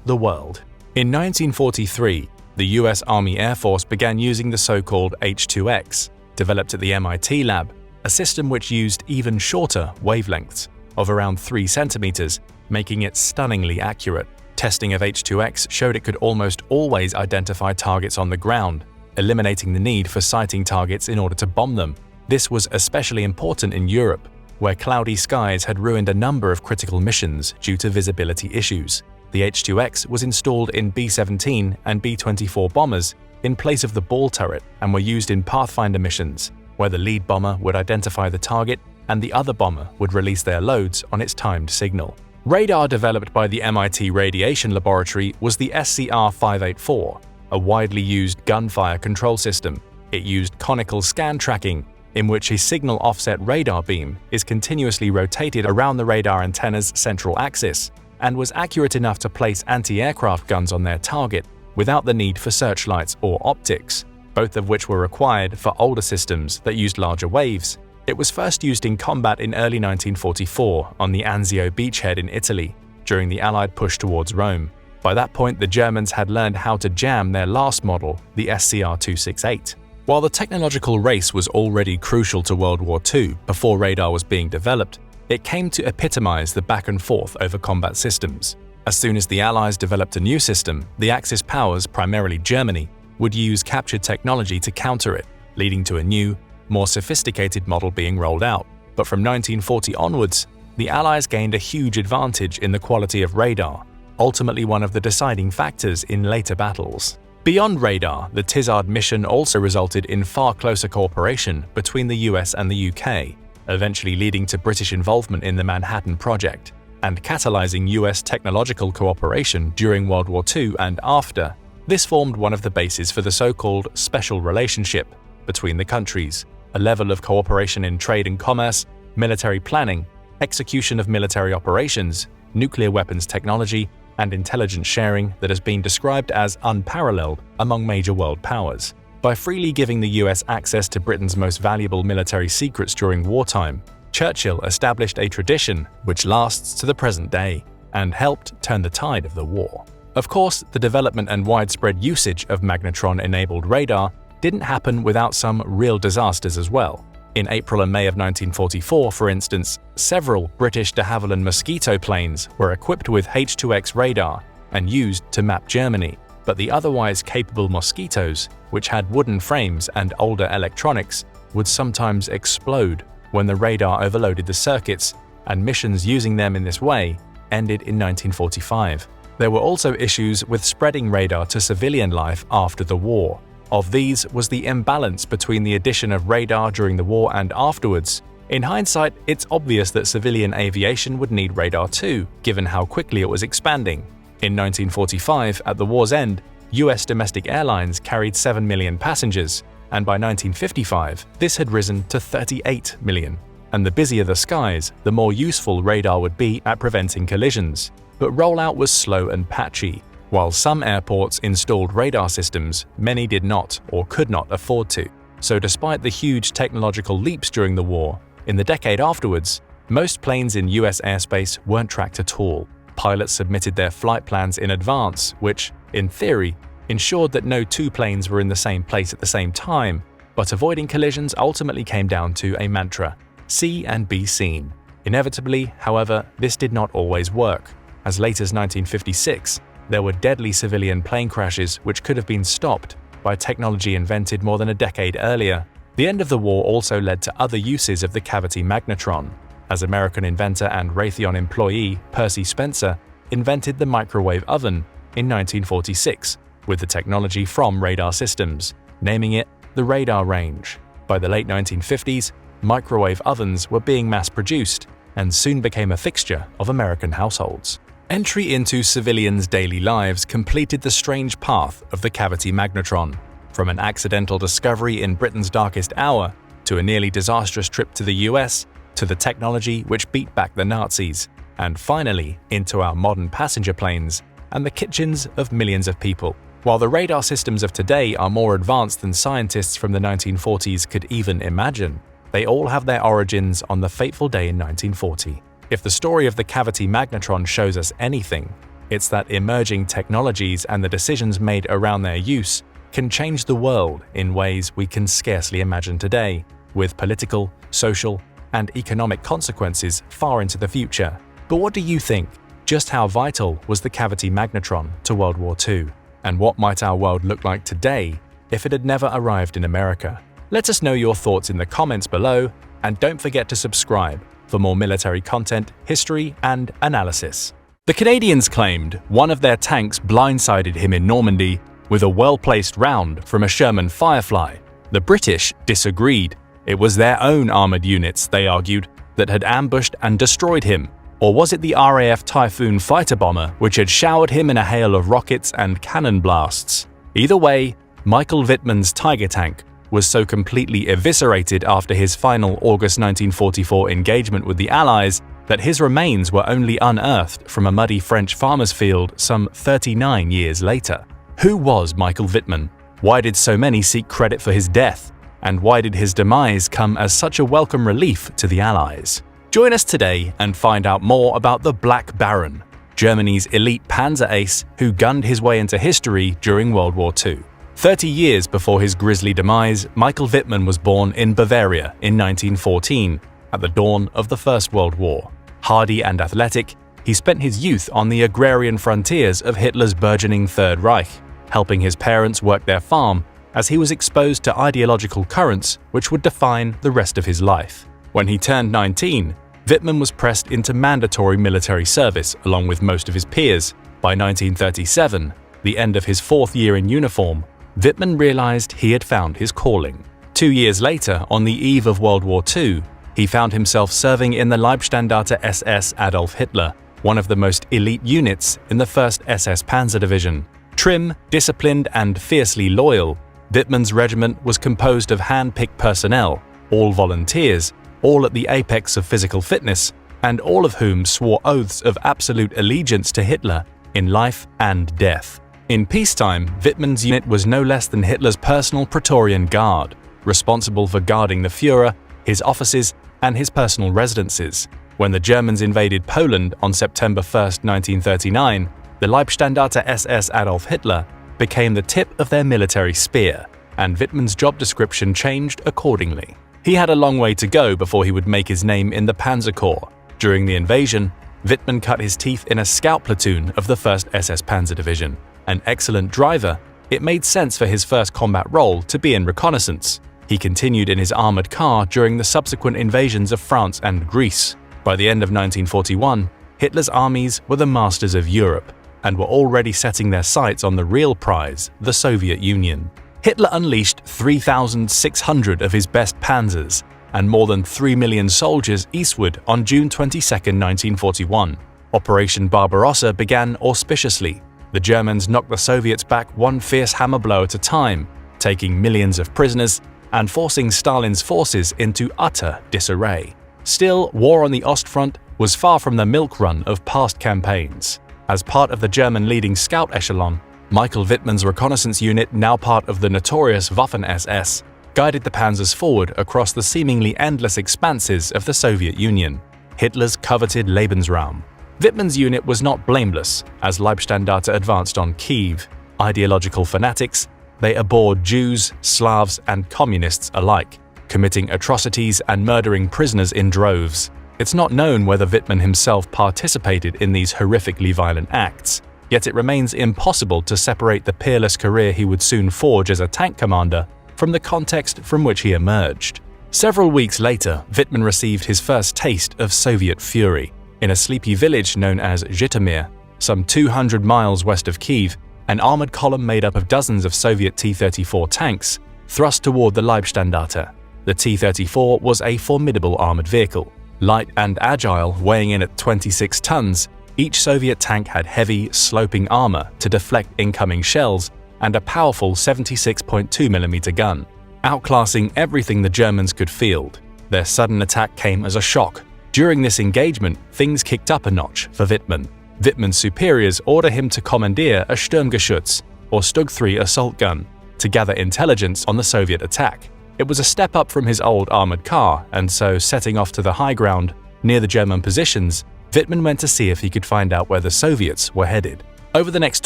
the world. In 1943, the US Army Air Force began using the so-called H2X, developed at the MIT lab, a system which used even shorter wavelengths. of around 3 centimeters, making it stunningly accurate. Testing of H2X showed it could almost always identify targets on the ground, eliminating the need for sighting targets in order to bomb them. This was especially important in Europe, where cloudy skies had ruined a number of critical missions due to visibility issues. The H2X was installed in B-17 and B-24 bombers in place of the ball turret and were used in Pathfinder missions, where the lead bomber would identify the target and the other bomber would release their loads on its timed signal. Radar developed by the MIT Radiation Laboratory was the SCR-584, a widely used gunfire control system. It used conical scan tracking, in which a signal offset radar beam is continuously rotated around the radar antenna's central axis, and was accurate enough to place anti-aircraft guns on their target without the need for searchlights or optics, both of which were required for older systems that used larger waves. It was first used in combat in early 1944 on the Anzio beachhead in Italy, during the Allied push towards Rome. By that point, the Germans had learned how to jam their last model, the SCR-268. While the technological race was already crucial to World War II before radar was being developed, it came to epitomize the back and forth over combat systems. As soon as the Allies developed a new system, the Axis powers, primarily Germany, would use captured technology to counter it, leading to a new, more sophisticated model being rolled out. But from 1940 onwards, the Allies gained a huge advantage in the quality of radar, ultimately one of the deciding factors in later battles. Beyond radar, the Tizard mission also resulted in far closer cooperation between the US and the UK, eventually leading to British involvement in the Manhattan Project, and catalyzing US technological cooperation during World War II and after. This formed one of the bases for the so-called special relationship between the countries, a level of cooperation in trade and commerce, military planning, execution of military operations, nuclear weapons technology, and intelligence sharing that has been described as unparalleled among major world powers. By freely giving the US access to Britain's most valuable military secrets during wartime, Churchill established a tradition which lasts to the present day and helped turn the tide of the war. Of course, the development and widespread usage of magnetron-enabled radar didn't happen without some real disasters as well. In April and May of 1944, for instance, several British de Havilland Mosquito planes were equipped with H2X radar and used to map Germany, but the otherwise capable Mosquitoes, which had wooden frames and older electronics, would sometimes explode when the radar overloaded the circuits, and missions using them in this way ended in 1945. There were also issues with spreading radar to civilian life after the war. Of these was the imbalance between the addition of radar during the war and afterwards. In hindsight, it's obvious that civilian aviation would need radar too, given how quickly it was expanding. In 1945, at the war's end, US domestic airlines carried 7 million passengers, and by 1955, this had risen to 38 million. And the busier the skies, the more useful radar would be at preventing collisions. But rollout was slow and patchy. While some airports installed radar systems, many did not or could not afford to. So despite the huge technological leaps during the war, in the decade afterwards, most planes in US airspace weren't tracked at all. Pilots submitted their flight plans in advance, which, in theory, ensured that no two planes were in the same place at the same time, but avoiding collisions ultimately came down to a mantra: see and be seen. Inevitably, however, this did not always work. As late as 1956, there were deadly civilian plane crashes which could have been stopped by technology invented more than a decade earlier. The end of the war also led to other uses of the cavity magnetron, as American inventor and Raytheon employee Percy Spencer invented the microwave oven in 1946 with the technology from radar systems, naming it the radar range. By the late 1950s, microwave ovens were being mass-produced and soon became a fixture of American households. Entry into civilians' daily lives completed the strange path of the cavity magnetron, from an accidental discovery in Britain's darkest hour, to a nearly disastrous trip to the US, to the technology which beat back the Nazis, and finally into our modern passenger planes and the kitchens of millions of people. While the radar systems of today are more advanced than scientists from the 1940s could even imagine, they all have their origins on the fateful day in 1940. If the story of the cavity magnetron shows us anything, it's that emerging technologies and the decisions made around their use can change the world in ways we can scarcely imagine today, with political, social, and economic consequences far into the future. But what do you think? Just how vital was the cavity magnetron to World War II? And what might our world look like today if it had never arrived in America? Let us know your thoughts in the comments below, and don't forget to subscribe for more military content, history, and analysis. The Canadians claimed one of their tanks blindsided him in Normandy with a well-placed round from a Sherman Firefly. The British disagreed. It was their own armored units, they argued, that had ambushed and destroyed him. Or was it the RAF Typhoon fighter bomber which had showered him in a hail of rockets and cannon blasts? Either way, Michael Wittmann's Tiger tank was so completely eviscerated after his final August 1944 engagement with the Allies that his remains were only unearthed from a muddy French farmer's field some 39 years later. Who was Michael Wittmann? Why did so many seek credit for his death? And why did his demise come as such a welcome relief to the Allies? Join us today and find out more about the Black Baron, Germany's elite panzer ace who gunned his way into history during World War II. 30 years before his grisly demise, Michael Wittmann was born in Bavaria in 1914, at the dawn of the First World War. Hardy and athletic, he spent his youth on the agrarian frontiers of Hitler's burgeoning Third Reich, helping his parents work their farm as he was exposed to ideological currents which would define the rest of his life. When he turned 19, Wittmann was pressed into mandatory military service along with most of his peers. By 1937, the end of his fourth year in uniform, Wittmann realized he had found his calling. 2 years later, on the eve of World War II, he found himself serving in the Leibstandarte SS Adolf Hitler, one of the most elite units in the 1st SS Panzer Division. Trim, disciplined, and fiercely loyal, Wittmann's regiment was composed of hand-picked personnel, all volunteers, all at the apex of physical fitness, and all of whom swore oaths of absolute allegiance to Hitler in life and death. In peacetime, Wittmann's unit was no less than Hitler's personal Praetorian Guard, responsible for guarding the Führer, his offices, and his personal residences. When the Germans invaded Poland on September 1, 1939, the Leibstandarte SS Adolf Hitler became the tip of their military spear, and Wittmann's job description changed accordingly. He had a long way to go before he would make his name in the Panzer Corps. During the invasion, Wittmann cut his teeth in a scout platoon of the 1st SS Panzer Division. An excellent driver, it made sense for his first combat role to be in reconnaissance. He continued in his armored car during the subsequent invasions of France and Greece. By the end of 1941, Hitler's armies were the masters of Europe and were already setting their sights on the real prize, the Soviet Union. Hitler unleashed 3,600 of his best panzers and more than 3 million soldiers eastward on June 22, 1941. Operation Barbarossa began auspiciously. The Germans knocked the Soviets back one fierce hammer blow at a time, taking millions of prisoners and forcing Stalin's forces into utter disarray. Still, war on the Ostfront was far from the milk run of past campaigns. As part of the German leading scout echelon, Michael Wittmann's reconnaissance unit, now part of the notorious Waffen-SS, guided the panzers forward across the seemingly endless expanses of the Soviet Union, Hitler's coveted Lebensraum. Wittmann's unit was not blameless as Leibstandarte advanced on Kiev. Ideological fanatics, they abhorred Jews, Slavs, and communists alike, committing atrocities and murdering prisoners in droves. It's not known whether Wittmann himself participated in these horrifically violent acts, yet it remains impossible to separate the peerless career he would soon forge as a tank commander from the context from which he emerged. Several weeks later, Wittmann received his first taste of Soviet fury. In a sleepy village known as Zhytomyr, some 200 miles west of Kiev, an armored column made up of dozens of Soviet T-34 tanks thrust toward the Leibstandarte. The T-34 was a formidable armored vehicle. Light and agile, weighing in at 26 tons, each Soviet tank had heavy, sloping armor to deflect incoming shells and a powerful 76.2mm gun. Outclassing everything the Germans could field, their sudden attack came as a shock. During this engagement, things kicked up a notch for Wittmann. Wittmann's superiors order him to commandeer a Sturmgeschütz, or Stug 3 assault gun, to gather intelligence on the Soviet attack. It was a step up from his old armored car, and so setting off to the high ground near the German positions, Wittmann went to see if he could find out where the Soviets were headed. Over the next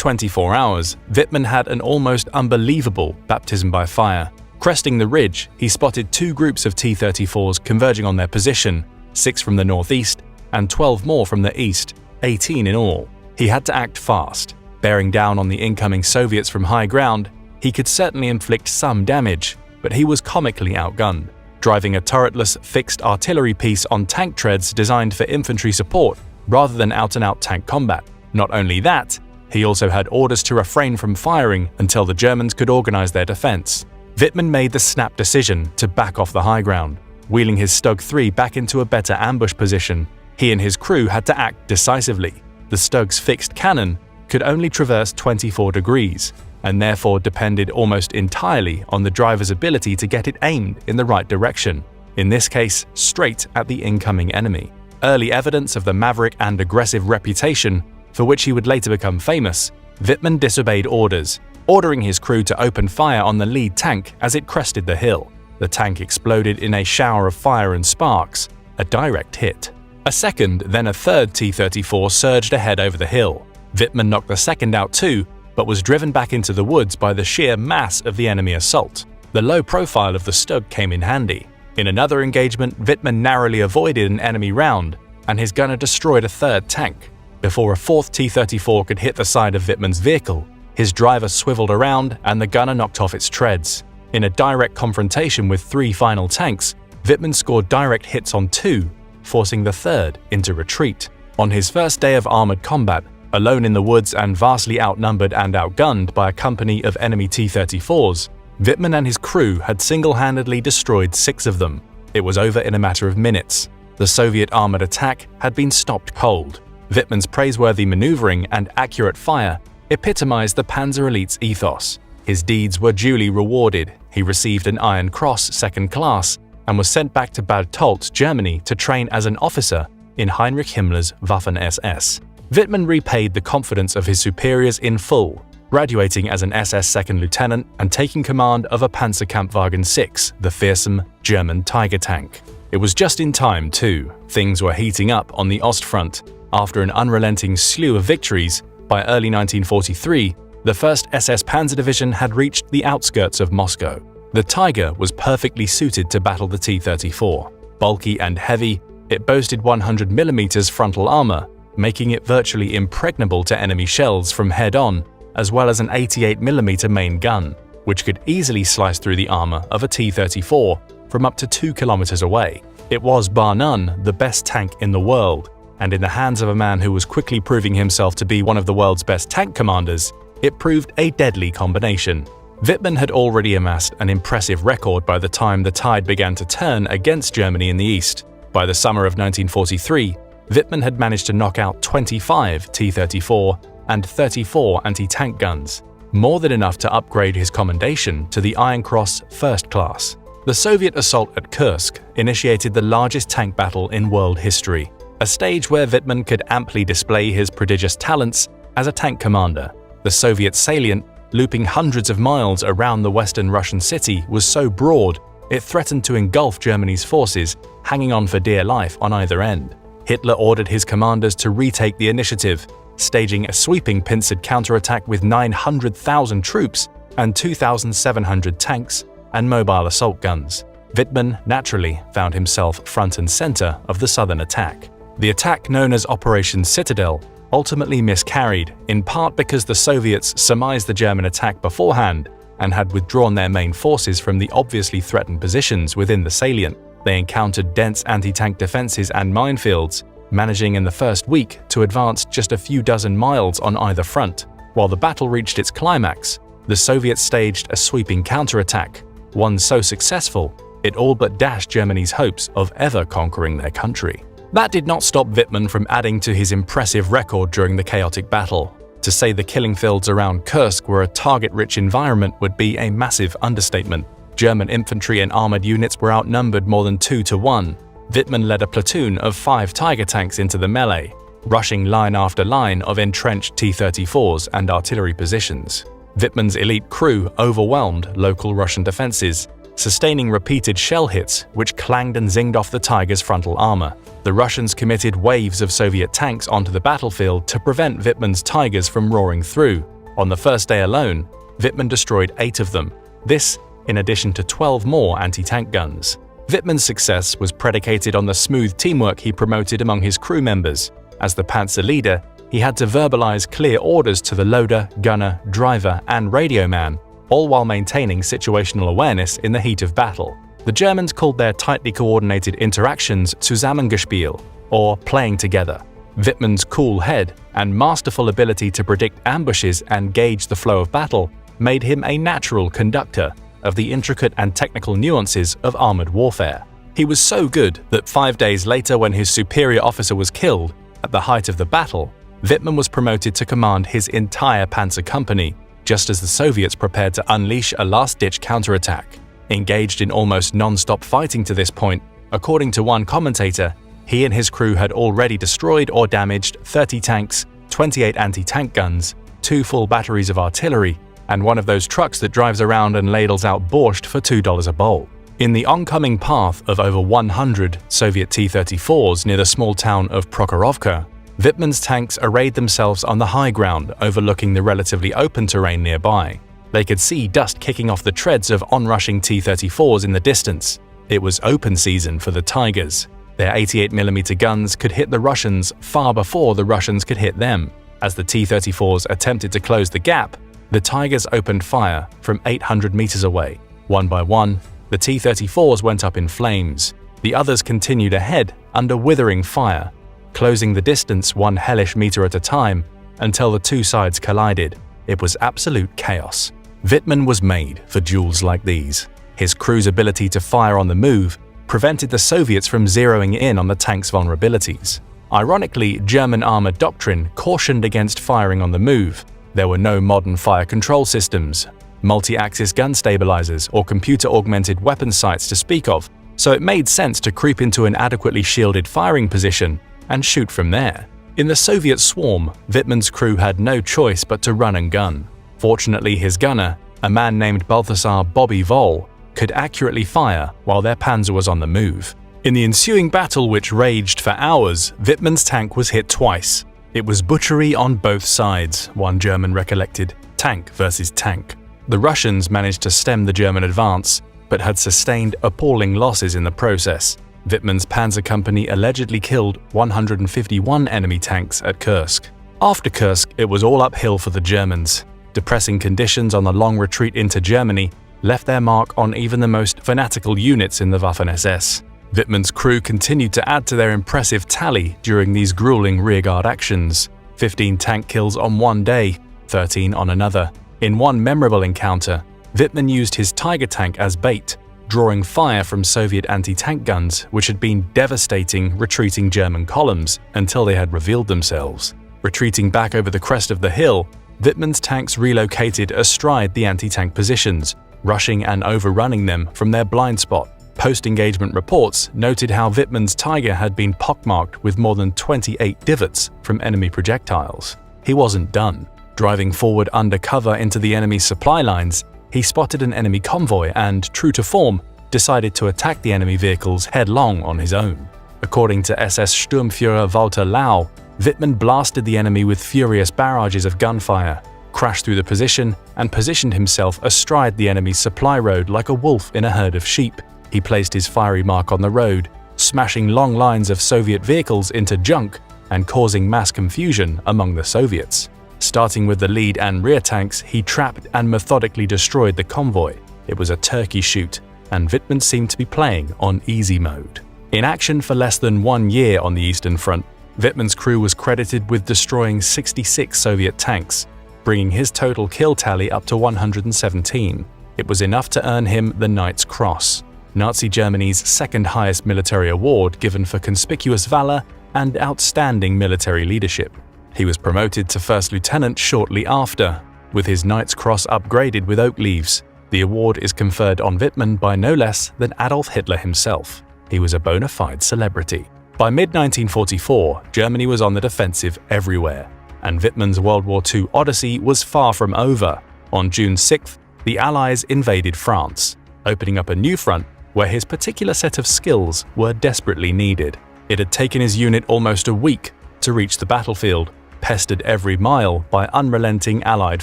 24 hours, Wittmann had an almost unbelievable baptism by fire. Cresting the ridge, he spotted 2 groups of T-34s converging on their position, 6 from the northeast and 12 more from the east, 18 in all. He had to act fast. Bearing down on the incoming Soviets from high ground, he could certainly inflict some damage, but he was comically outgunned. Driving a turretless fixed artillery piece on tank treads designed for infantry support rather than out-and-out tank combat. Not only that, he also had orders to refrain from firing until the Germans could organize their defense. Wittmann made the snap decision to back off the high ground. Wheeling his Stug 3 back into a better ambush position, he and his crew had to act decisively. The Stug's fixed cannon could only traverse 24 degrees, and therefore depended almost entirely on the driver's ability to get it aimed in the right direction, in this case straight at the incoming enemy. Early evidence of the maverick and aggressive reputation for which he would later become famous, Wittmann disobeyed orders, ordering his crew to open fire on the lead tank as it crested the hill. The tank exploded in a shower of fire and sparks, a direct hit. A second, then a third T-34 surged ahead over the hill. Wittmann knocked the second out too, but was driven back into the woods by the sheer mass of the enemy assault. The low profile of the Stug came in handy. In another engagement, Wittmann narrowly avoided an enemy round, and his gunner destroyed a third tank. Before a fourth T-34 could hit the side of Wittmann's vehicle, his driver swiveled around and the gunner knocked off its treads. In a direct confrontation with 3 final tanks, Wittmann scored direct hits on 2, forcing the third into retreat. On his first day of armored combat, alone in the woods and vastly outnumbered and outgunned by a company of enemy T-34s, Wittmann and his crew had single-handedly destroyed 6 of them. It was over in a matter of minutes. The Soviet armored attack had been stopped cold. Wittmann's praiseworthy maneuvering and accurate fire epitomized the Panzer Elite's ethos. His deeds were duly rewarded. He received an Iron Cross second class and was sent back to Bad Tolz, Germany to train as an officer in Heinrich Himmler's Waffen-SS. Wittmann repaid the confidence of his superiors in full, graduating as an SS second lieutenant and taking command of a Panzerkampfwagen 6, the fearsome German Tiger tank. It was just in time, too. Things were heating up on the Ostfront. After an unrelenting slew of victories, by early 1943, the 1st SS Panzer Division had reached the outskirts of Moscow. The Tiger was perfectly suited to battle the T-34. Bulky and heavy, it boasted 100mm frontal armor, making it virtually impregnable to enemy shells from head-on, as well as an 88mm main gun, which could easily slice through the armor of a T-34 from up to 2 kilometers away. It was, bar none, the best tank in the world, and in the hands of a man who was quickly proving himself to be one of the world's best tank commanders, it proved a deadly combination. Wittmann had already amassed an impressive record by the time the tide began to turn against Germany in the east. By the summer of 1943, Wittmann had managed to knock out 25 T-34 and 34 anti-tank guns, more than enough to upgrade his commendation to the Iron Cross First Class. The Soviet assault at Kursk initiated the largest tank battle in world history, a stage where Wittmann could amply display his prodigious talents as a tank commander. The Soviet salient, looping hundreds of miles around the western Russian city, was so broad it threatened to engulf Germany's forces, hanging on for dear life on either end. Hitler ordered his commanders to retake the initiative, staging a sweeping pincered counterattack with 900,000 troops and 2,700 tanks and mobile assault guns. Wittmann naturally found himself front and center of the southern attack. The attack, known as Operation Citadel, ultimately miscarried, in part because the Soviets surmised the German attack beforehand and had withdrawn their main forces from the obviously threatened positions within the salient. They encountered dense anti-tank defenses and minefields, managing in the first week to advance just a few dozen miles on either front. While the battle reached its climax, the Soviets staged a sweeping counterattack, one so successful it all but dashed Germany's hopes of ever conquering their country. That did not stop Wittmann from adding to his impressive record during the chaotic battle. To say the killing fields around Kursk were a target-rich environment would be a massive understatement. German infantry and armored units were outnumbered more than 2 to 1. Wittmann led a platoon of 5 Tiger tanks into the melee, rushing line after line of entrenched T-34s and artillery positions. Wittmann's elite crew overwhelmed local Russian defenses, sustaining repeated shell hits which clanged and zinged off the Tiger's frontal armor. The Russians committed waves of Soviet tanks onto the battlefield to prevent Wittmann's Tigers from roaring through. On the first day alone, Wittmann destroyed 8 of them. This in addition to 12 more anti-tank guns. Wittmann's success was predicated on the smooth teamwork he promoted among his crew members. As the Panzer leader, he had to verbalize clear orders to the loader, gunner, driver, and radio man, all while maintaining situational awareness in the heat of battle. The Germans called their tightly coordinated interactions Zusammengespiel, or playing together. Wittmann's cool head and masterful ability to predict ambushes and gauge the flow of battle made him a natural conductor of the intricate and technical nuances of armored warfare. He was so good that 5 days later, when his superior officer was killed at the height of the battle, Wittmann was promoted to command his entire panzer company, just as the Soviets prepared to unleash a last-ditch counterattack. Engaged in almost non-stop fighting to this point, according to one commentator, he and his crew had already destroyed or damaged 30 tanks, 28 anti-tank guns, 2 full batteries of artillery, and one of those trucks that drives around and ladles out borscht for $2 a bowl. In the oncoming path of over 100 Soviet T-34s near the small town of Prokhorovka, Wittmann's tanks arrayed themselves on the high ground overlooking the relatively open terrain nearby. They could see dust kicking off the treads of onrushing T-34s in the distance. It was open season for the Tigers. Their 88mm guns could hit the Russians far before the Russians could hit them. As the T-34s attempted to close the gap, the Tigers opened fire from 800 meters away. One by one, the T-34s went up in flames. The others continued ahead under withering fire, closing the distance 1 hellish meter at a time until the two sides collided. It was absolute chaos. Wittmann was made for duels like these. His crew's ability to fire on the move prevented the Soviets from zeroing in on the tank's vulnerabilities. Ironically, German armored doctrine cautioned against firing on the move. There were no modern fire control systems, multi-axis gun stabilizers, or computer-augmented weapon sights to speak of, so it made sense to creep into an adequately shielded firing position and shoot from there. In the Soviet swarm, Wittmann's crew had no choice but to run and gun. Fortunately, his gunner, a man named Balthasar Bobby Vol, could accurately fire while their panzer was on the move. In the ensuing battle, which raged for hours, Wittmann's tank was hit twice. It was butchery on both sides, one German recollected, tank versus tank. The Russians managed to stem the German advance, but had sustained appalling losses in the process. Wittmann's panzer company allegedly killed 151 enemy tanks at Kursk. After Kursk, it was all uphill for the Germans. Depressing conditions on the long retreat into Germany left their mark on even the most fanatical units in the Waffen-SS. Wittmann's crew continued to add to their impressive tally during these grueling rearguard actions. 15 tank kills on one day, 13 on another. In one memorable encounter, Wittmann used his Tiger tank as bait, drawing fire from Soviet anti-tank guns which had been devastating retreating German columns until they had revealed themselves. Retreating back over the crest of the hill, Wittmann's tanks relocated astride the anti-tank positions, rushing and overrunning them from their blind spot. Post-engagement reports noted how Wittmann's Tiger had been pockmarked with more than 28 divots from enemy projectiles. He wasn't done. Driving forward undercover into the enemy's supply lines, he spotted an enemy convoy and, true to form, decided to attack the enemy vehicles headlong on his own. According to SS Sturmführer Walter Lau, Wittmann blasted the enemy with furious barrages of gunfire, crashed through the position, and positioned himself astride the enemy's supply road like a wolf in a herd of sheep. He placed his fiery mark on the road, smashing long lines of Soviet vehicles into junk and causing mass confusion among the Soviets. Starting with the lead and rear tanks, he trapped and methodically destroyed the convoy. It was a turkey shoot, and Wittmann seemed to be playing on easy mode. In action for less than 1 year on the Eastern Front, Wittmann's crew was credited with destroying 66 Soviet tanks, bringing his total kill tally up to 117. It was enough to earn him the Knight's Cross, Nazi Germany's second highest military award given for conspicuous valor and outstanding military leadership. He was promoted to first lieutenant shortly after, with his Knight's Cross upgraded with oak leaves. The award is conferred on Wittmann by no less than Adolf Hitler himself. He was a bona fide celebrity. By mid-1944, Germany was on the defensive everywhere, and Wittmann's World War II odyssey was far from over. On June 6th, the Allies invaded France, opening up a new front where his particular set of skills were desperately needed. It had taken his unit almost a week to reach the battlefield, pestered every mile by unrelenting Allied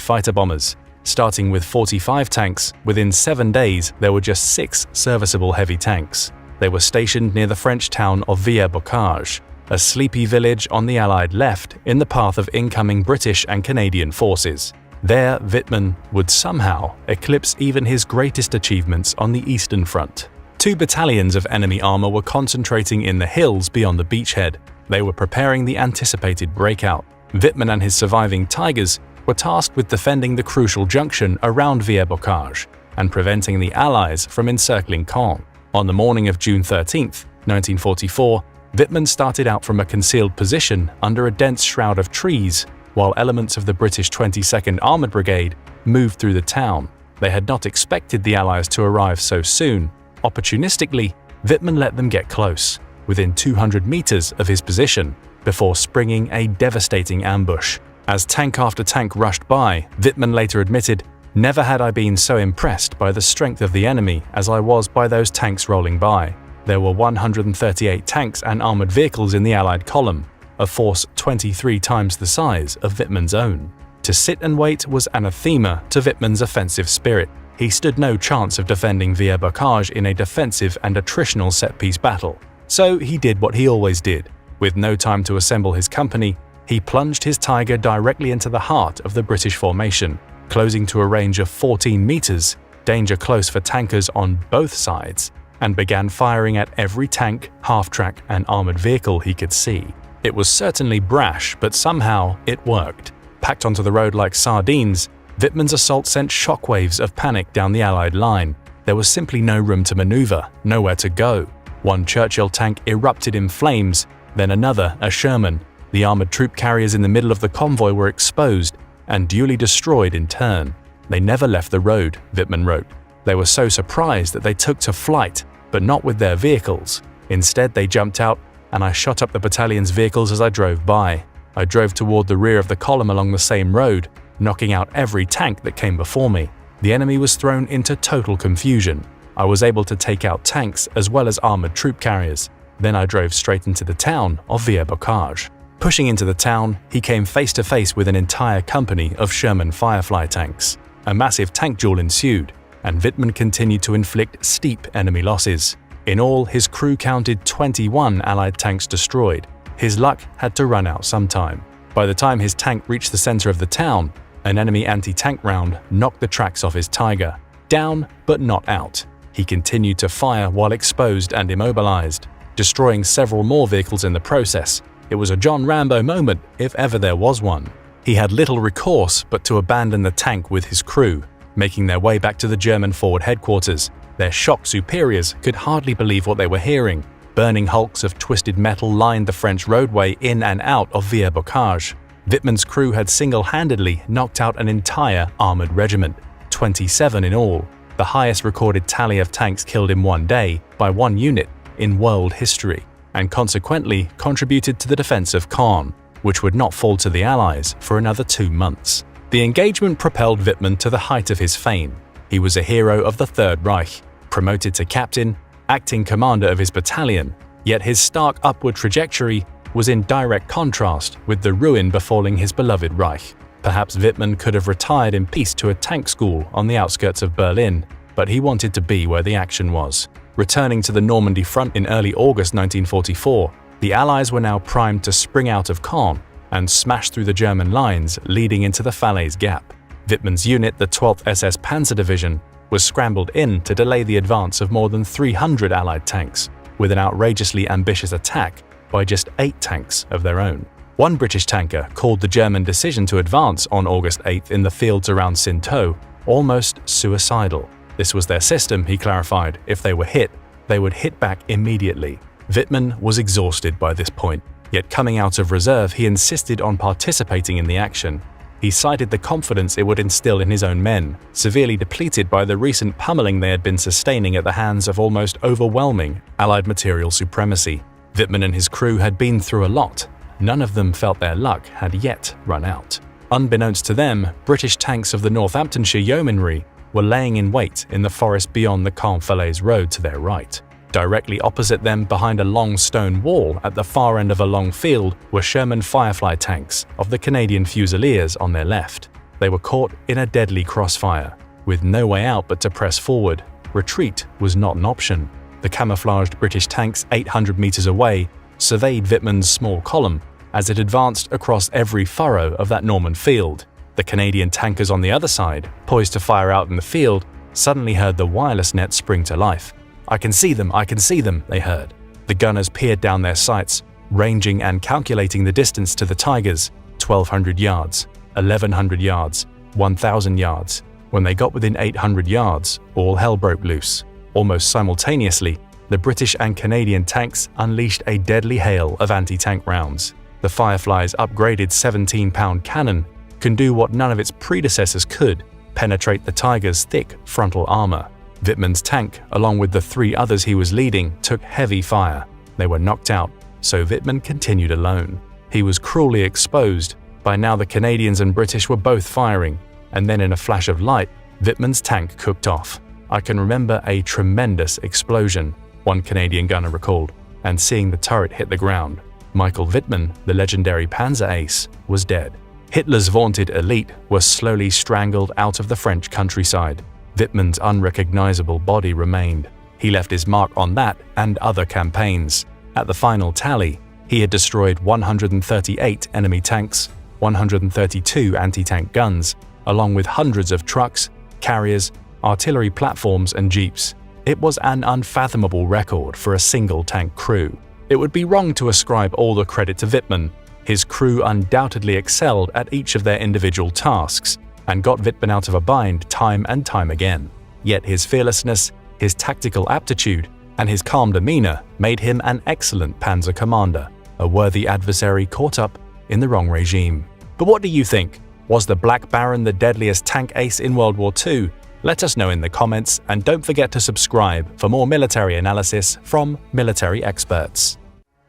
fighter bombers. Starting with 45 tanks, within 7 days there were just 6 serviceable heavy tanks. They were stationed near the French town of Villers-Bocage, a sleepy village on the Allied left in the path of incoming British and Canadian forces. There, Wittmann would somehow eclipse even his greatest achievements on the Eastern Front. 2 battalions of enemy armor were concentrating in the hills beyond the beachhead. They were preparing the anticipated breakout. Wittmann and his surviving Tigers were tasked with defending the crucial junction around Villers-Bocage and preventing the Allies from encircling Caen. On the morning of June 13, 1944, Wittmann started out from a concealed position under a dense shroud of trees, while elements of the British 22nd Armoured Brigade moved through the town. They had not expected the Allies to arrive so soon. Opportunistically, Wittmann let them get close, within 200 meters of his position, before springing a devastating ambush. As tank after tank rushed by, Wittmann later admitted, "Never had I been so impressed by the strength of the enemy as I was by those tanks rolling by." There were 138 tanks and armored vehicles in the Allied column, a force 23 times the size of Wittmann's own. To sit and wait was anathema to Wittmann's offensive spirit. He stood no chance of defending Villers-Bocage in a defensive and attritional set-piece battle. So he did what he always did. With no time to assemble his company, he plunged his Tiger directly into the heart of the British formation, closing to a range of 14 meters, danger close for tankers on both sides, and began firing at every tank, half-track, and armored vehicle he could see. It was certainly brash, but somehow it worked. Packed onto the road like sardines, Wittmann's assault sent shockwaves of panic down the Allied line. There was simply no room to maneuver, nowhere to go. One Churchill tank erupted in flames, then another, a Sherman. The armored troop carriers in the middle of the convoy were exposed and duly destroyed in turn. They never left the road, Wittmann wrote. They were so surprised that they took to flight, but not with their vehicles. Instead, they jumped out, and I shot up the battalion's vehicles as I drove by. I drove toward the rear of the column along the same road, knocking out every tank that came before me. The enemy was thrown into total confusion. I was able to take out tanks as well as armored troop carriers. Then I drove straight into the town of Villers-Bocage. Pushing into the town, he came face to face with an entire company of Sherman Firefly tanks. A massive tank duel ensued, and Wittmann continued to inflict steep enemy losses. In all, his crew counted 21 Allied tanks destroyed. His luck had to run out sometime. By the time his tank reached the center of the town, an enemy anti-tank round knocked the tracks off his Tiger. Down, but not out. He continued to fire while exposed and immobilized, destroying several more vehicles in the process. It was a John Rambo moment, if ever there was one. He had little recourse but to abandon the tank with his crew, making their way back to the German forward headquarters. Their shocked superiors could hardly believe what they were hearing. Burning hulks of twisted metal lined the French roadway in and out of Villers-Bocage. Wittmann's crew had single-handedly knocked out an entire armored regiment, 27 in all, the highest recorded tally of tanks killed in one day by one unit in world history, and consequently contributed to the defense of Caen, which would not fall to the Allies for another 2 months. The engagement propelled Wittmann to the height of his fame. He was a hero of the Third Reich, promoted to captain, acting commander of his battalion, yet his stark upward trajectory was in direct contrast with the ruin befalling his beloved Reich. Perhaps Wittmann could have retired in peace to a tank school on the outskirts of Berlin, but he wanted to be where the action was. Returning to the Normandy front in early August 1944, the Allies were now primed to spring out of Caen and smash through the German lines leading into the Falaise Gap. Wittmann's unit, the 12th SS Panzer Division, was scrambled in to delay the advance of more than 300 Allied tanks, with an outrageously ambitious attack by just 8 tanks of their own. One British tanker called the German decision to advance on August 8th in the fields around Sinto almost suicidal. This was their system, he clarified. If they were hit, they would hit back immediately. Wittmann was exhausted by this point, yet coming out of reserve, he insisted on participating in the action. He cited the confidence it would instill in his own men, severely depleted by the recent pummeling they had been sustaining at the hands of almost overwhelming Allied material supremacy. Wittmann and his crew had been through a lot. None of them felt their luck had yet run out. Unbeknownst to them, British tanks of the Northamptonshire Yeomanry were laying in wait in the forest beyond the Caen-Falaise road to their right. Directly opposite them, behind a long stone wall at the far end of a long field, were Sherman Firefly tanks of the Canadian Fusiliers on their left. They were caught in a deadly crossfire, with no way out but to press forward. Retreat was not an option. The camouflaged British tanks 800 meters away surveyed Wittmann's small column as it advanced across every furrow of that Norman field. The Canadian tankers on the other side, poised to fire out in the field, suddenly heard the wireless net spring to life. I can see them, they heard. The gunners peered down their sights, ranging and calculating the distance to the Tigers, 1,200 yards, 1,100 yards, 1,000 yards. When they got within 800 yards, all hell broke loose. Almost simultaneously, the British and Canadian tanks unleashed a deadly hail of anti-tank rounds. The Firefly's upgraded 17-pound cannon can do what none of its predecessors could: penetrate the Tiger's thick frontal armor. Wittmann's tank, along with the 3 others he was leading, took heavy fire. They were knocked out, so Wittmann continued alone. He was cruelly exposed. By now the Canadians and British were both firing, and then in a flash of light, Wittmann's tank cooked off. I can remember a tremendous explosion, one Canadian gunner recalled, and seeing the turret hit the ground. Michael Wittmann, the legendary Panzer ace, was dead. Hitler's vaunted elite were slowly strangled out of the French countryside. Wittmann's unrecognizable body remained. He left his mark on that and other campaigns. At the final tally, he had destroyed 138 enemy tanks, 132 anti-tank guns, along with hundreds of trucks, carriers, artillery platforms and jeeps. It was an unfathomable record for a single tank crew. It would be wrong to ascribe all the credit to Wittmann. His crew undoubtedly excelled at each of their individual tasks and got Wittmann out of a bind time and time again. Yet his fearlessness, his tactical aptitude, and his calm demeanor made him an excellent panzer commander, a worthy adversary caught up in the wrong regime. But what do you think? Was the Black Baron the deadliest tank ace in World War II? Let us know in the comments, and don't forget to subscribe for more military analysis from military experts.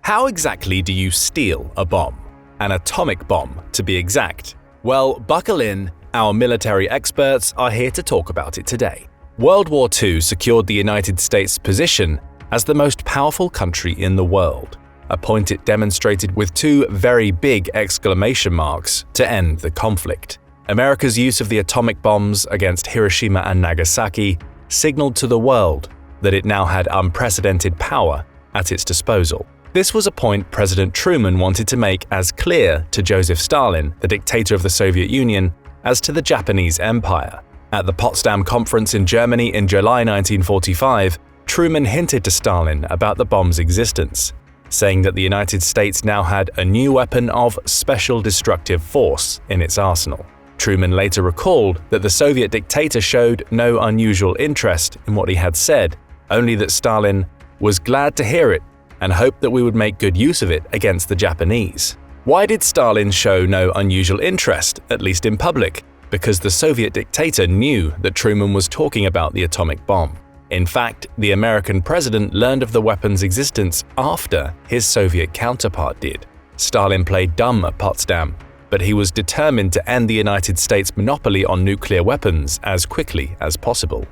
How exactly do you steal a bomb? An atomic bomb, to be exact. Well, buckle in, our military experts are here to talk about it today. World War II secured the United States' position as the most powerful country in the world, a point it demonstrated with 2 very big exclamation marks to end the conflict. America's use of the atomic bombs against Hiroshima and Nagasaki signaled to the world that it now had unprecedented power at its disposal. This was a point President Truman wanted to make as clear to Joseph Stalin, the dictator of the Soviet Union, as to the Japanese Empire. At the Potsdam Conference in Germany in July 1945, Truman hinted to Stalin about the bomb's existence, saying that the United States now had a new weapon of special destructive force in its arsenal. Truman later recalled that the Soviet dictator showed no unusual interest in what he had said, only that Stalin was glad to hear it and hoped that we would make good use of it against the Japanese. Why did Stalin show no unusual interest, at least in public? Because the Soviet dictator knew that Truman was talking about the atomic bomb. In fact, the American president learned of the weapon's existence after his Soviet counterpart did. Stalin played dumb at Potsdam, but he was determined to end the United States' monopoly on nuclear weapons as quickly as possible.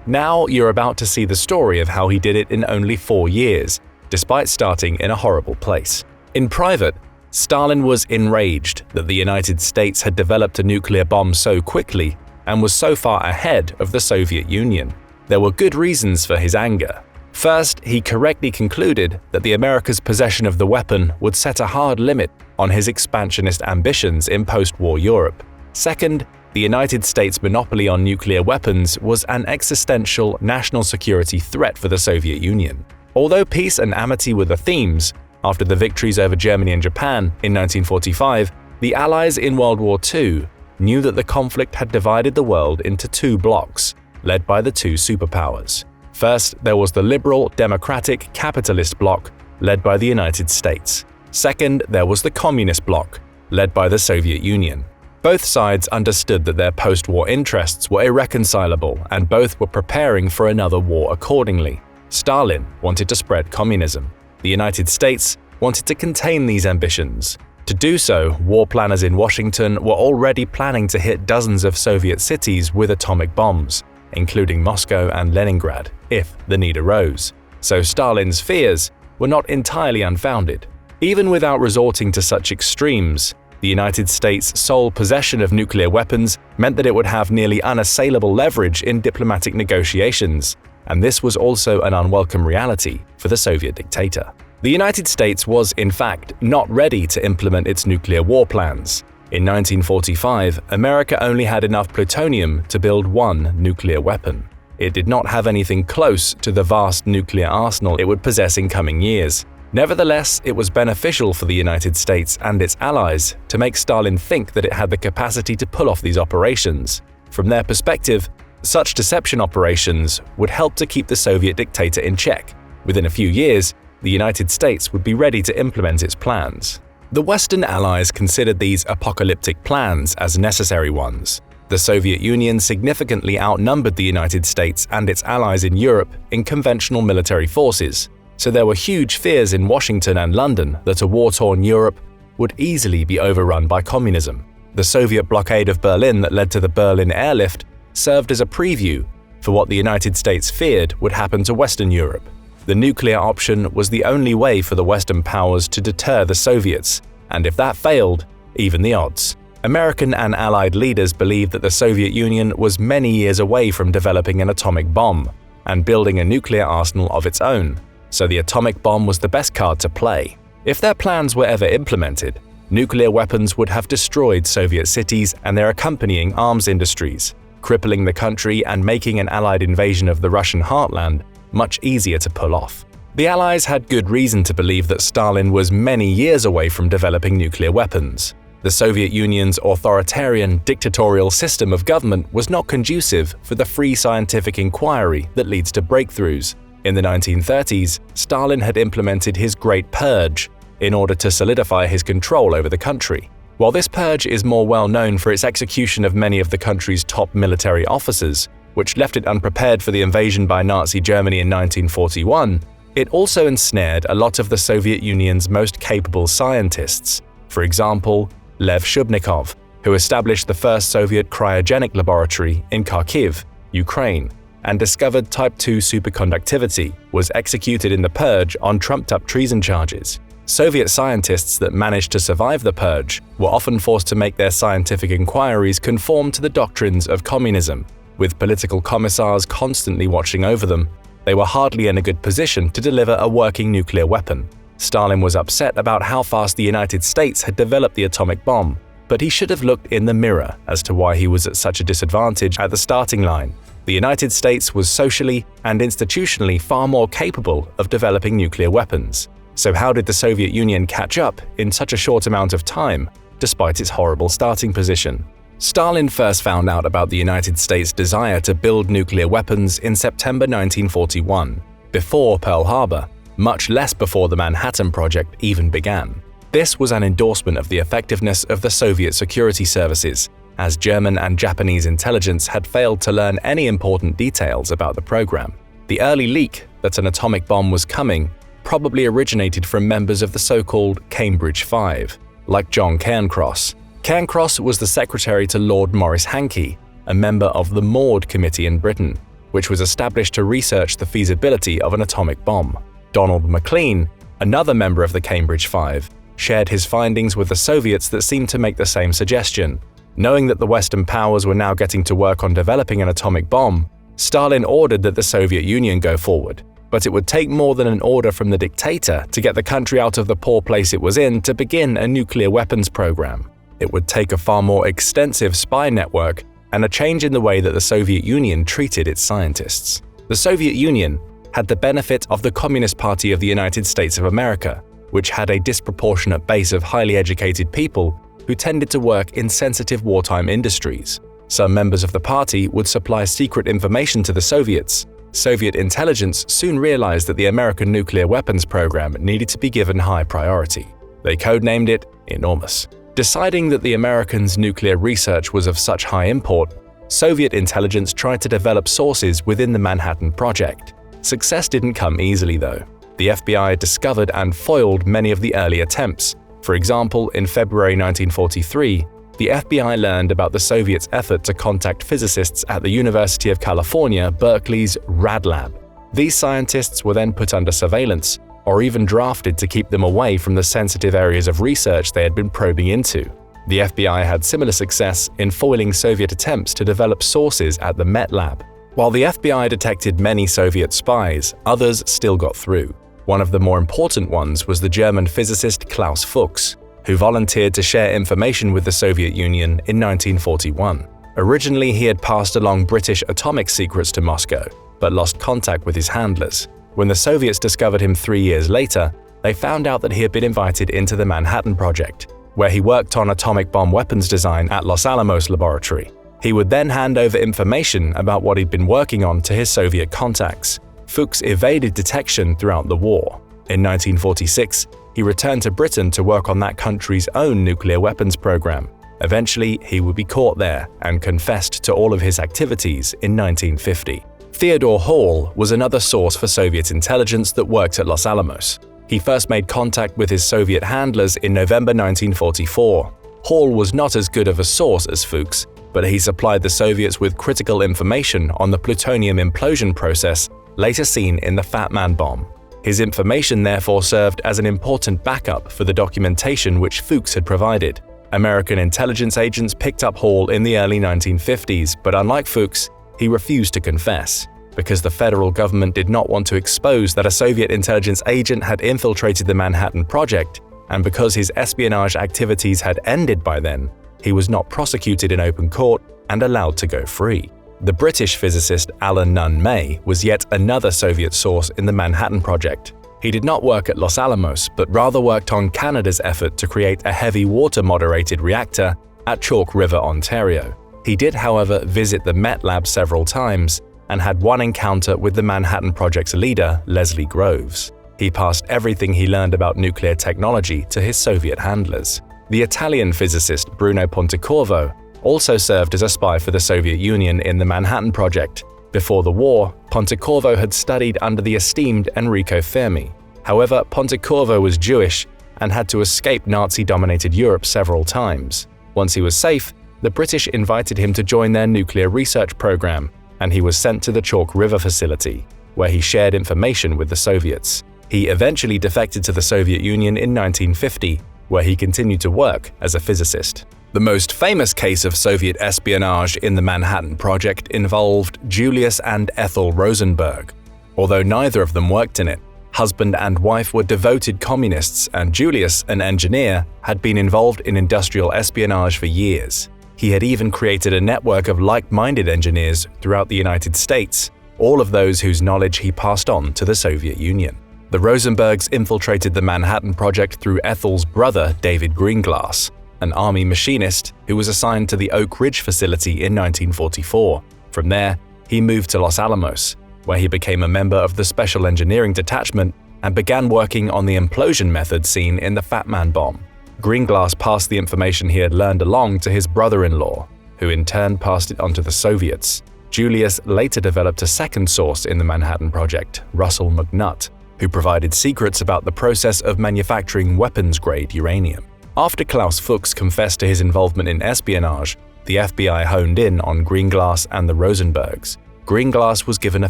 Now you're about to see the story of how he did it in only 4 years, despite starting in a horrible place. In private, Stalin was enraged that the United States had developed a nuclear bomb so quickly and was so far ahead of the Soviet Union. There were good reasons for his anger. First, he correctly concluded that the America's possession of the weapon would set a hard limit on his expansionist ambitions in post-war Europe. Second, the United States' monopoly on nuclear weapons was an existential national security threat for the Soviet Union. Although peace and amity were the themes, after the victories over Germany and Japan in 1945, the Allies in World War II knew that the conflict had divided the world into 2 blocks, led by the 2 superpowers. First, there was the liberal, democratic, capitalist bloc, led by the United States. Second, there was the communist bloc, led by the Soviet Union. Both sides understood that their post-war interests were irreconcilable, and both were preparing for another war accordingly. Stalin wanted to spread communism. The United States wanted to contain these ambitions. To do so, war planners in Washington were already planning to hit dozens of Soviet cities with atomic bombs, including Moscow and Leningrad, if the need arose. So Stalin's fears were not entirely unfounded. Even without resorting to such extremes, The United States' sole possession of nuclear weapons meant that it would have nearly unassailable leverage in diplomatic negotiations, and this was also an unwelcome reality for the Soviet dictator. The United States was, in fact, not ready to implement its nuclear war plans. In 1945, America only had enough plutonium to build one nuclear weapon. It did not have anything close to the vast nuclear arsenal it would possess in coming years. Nevertheless, it was beneficial for the United States and its allies to make Stalin think that it had the capacity to pull off these operations. From their perspective, such deception operations would help to keep the Soviet dictator in check. Within a few years, the United States would be ready to implement its plans. The Western allies considered these apocalyptic plans as necessary ones. The Soviet Union significantly outnumbered the United States and its allies in Europe in conventional military forces, so there were huge fears in Washington and London that a war-torn Europe would easily be overrun by communism. The Soviet blockade of Berlin that led to the Berlin airlift served as a preview for what the United States feared would happen to Western Europe. The nuclear option was the only way for the Western powers to deter the Soviets, and if that failed, even the odds. American and Allied leaders believed that the Soviet Union was many years away from developing an atomic bomb and building a nuclear arsenal of its own, so the atomic bomb was the best card to play. If their plans were ever implemented, nuclear weapons would have destroyed Soviet cities and their accompanying arms industries, crippling the country and making an Allied invasion of the Russian heartland much easier to pull off. The Allies had good reason to believe that Stalin was many years away from developing nuclear weapons. The Soviet Union's authoritarian, dictatorial system of government was not conducive for the free scientific inquiry that leads to breakthroughs. In the 1930s, Stalin had implemented his Great Purge in order to solidify his control over the country. While this purge is more well known for its execution of many of the country's top military officers, which left it unprepared for the invasion by Nazi Germany in 1941, it also ensnared a lot of the Soviet Union's most capable scientists. For example, Lev Shubnikov, who established the first Soviet cryogenic laboratory in Kharkiv, Ukraine, and discovered Type II superconductivity, was executed in the purge on trumped-up treason charges. Soviet scientists that managed to survive the purge were often forced to make their scientific inquiries conform to the doctrines of communism. With political commissars constantly watching over them, they were hardly in a good position to deliver a working nuclear weapon. Stalin was upset about how fast the United States had developed the atomic bomb, but he should have looked in the mirror as to why he was at such a disadvantage at the starting line. The United States was socially and institutionally far more capable of developing nuclear weapons. So how did the Soviet Union catch up in such a short amount of time, despite its horrible starting position? Stalin first found out about the United States' desire to build nuclear weapons in September 1941, before Pearl Harbor, much less before the Manhattan Project even began. This was an endorsement of the effectiveness of the Soviet security services, as German and Japanese intelligence had failed to learn any important details about the program. The early leak that an atomic bomb was coming probably originated from members of the so-called Cambridge Five, like John Cairncross. Cairncross was the secretary to Lord Maurice Hankey, a member of the Maud Committee in Britain, which was established to research the feasibility of an atomic bomb. Donald Maclean, another member of the Cambridge Five, shared his findings with the Soviets that seemed to make the same suggestion. Knowing that the Western powers were now getting to work on developing an atomic bomb, Stalin ordered that the Soviet Union go forward. But it would take more than an order from the dictator to get the country out of the poor place it was in to begin a nuclear weapons program. It would take a far more extensive spy network and a change in the way that the Soviet Union treated its scientists. The Soviet Union had the benefit of the Communist Party of the United States of America, which had a disproportionate base of highly educated people who tended to work in sensitive wartime industries. Some members of the party would supply secret information to the Soviets. Soviet intelligence soon realized that the American nuclear weapons program needed to be given high priority. They codenamed it Enormous. Deciding that the Americans' nuclear research was of such high import, Soviet intelligence tried to develop sources within the Manhattan Project. Success didn't come easily, though. The FBI discovered and foiled many of the early attempts. For example, in February 1943, the FBI learned about the Soviets' effort to contact physicists at the University of California, Berkeley's RAD lab. These scientists were then put under surveillance, or even drafted to keep them away from the sensitive areas of research they had been probing into. The FBI had similar success in foiling Soviet attempts to develop sources at the Met Lab. While the FBI detected many Soviet spies, others still got through. One of the more important ones was the German physicist Klaus Fuchs, who volunteered to share information with the Soviet Union in 1941. Originally, he had passed along British atomic secrets to Moscow, but lost contact with his handlers. When the Soviets discovered him 3 years later, they found out that he had been invited into the Manhattan Project, where he worked on atomic bomb weapons design at Los Alamos Laboratory. He would then hand over information about what he'd been working on to his Soviet contacts. Fuchs evaded detection throughout the war. In 1946, he returned to Britain to work on that country's own nuclear weapons program. Eventually, he would be caught there and confessed to all of his activities in 1950. Theodore Hall was another source for Soviet intelligence that worked at Los Alamos. He first made contact with his Soviet handlers in November 1944. Hall was not as good of a source as Fuchs, but he supplied the Soviets with critical information on the plutonium implosion process later seen in the Fat Man bomb. His information therefore served as an important backup for the documentation which Fuchs had provided. American intelligence agents picked up Hall in the early 1950s, but unlike Fuchs, he refused to confess. Because the federal government did not want to expose that a Soviet intelligence agent had infiltrated the Manhattan Project, and because his espionage activities had ended by then, he was not prosecuted in open court and allowed to go free. The British physicist Alan Nunn May was yet another Soviet source in the Manhattan Project. He did not work at Los Alamos, but rather worked on Canada's effort to create a heavy water-moderated reactor at Chalk River, Ontario. He did, however, visit the Met Lab several times and had one encounter with the Manhattan Project's leader, Leslie Groves. He passed everything he learned about nuclear technology to his Soviet handlers. The Italian physicist Bruno Pontecorvo also served as a spy for the Soviet Union in the Manhattan Project. Before the war, Pontecorvo had studied under the esteemed Enrico Fermi. However, Pontecorvo was Jewish and had to escape Nazi-dominated Europe several times. Once he was safe, the British invited him to join their nuclear research program, and he was sent to the Chalk River facility, where he shared information with the Soviets. He eventually defected to the Soviet Union in 1950, where he continued to work as a physicist. The most famous case of Soviet espionage in the Manhattan Project involved Julius and Ethel Rosenberg. Although neither of them worked in it, husband and wife were devoted communists, and Julius, an engineer, had been involved in industrial espionage for years. He had even created a network of like-minded engineers throughout the United States, all of those whose knowledge he passed on to the Soviet Union. The Rosenbergs infiltrated the Manhattan Project through Ethel's brother, David Greenglass, an army machinist who was assigned to the Oak Ridge facility in 1944. From there, he moved to Los Alamos, where he became a member of the Special Engineering Detachment and began working on the implosion method seen in the Fat Man bomb. Greenglass passed the information he had learned along to his brother-in-law, who in turn passed it on to the Soviets. Julius later developed a second source in the Manhattan Project, Russell McNutt, who provided secrets about the process of manufacturing weapons-grade uranium. After Klaus Fuchs confessed to his involvement in espionage, the FBI honed in on Greenglass and the Rosenbergs. Greenglass was given a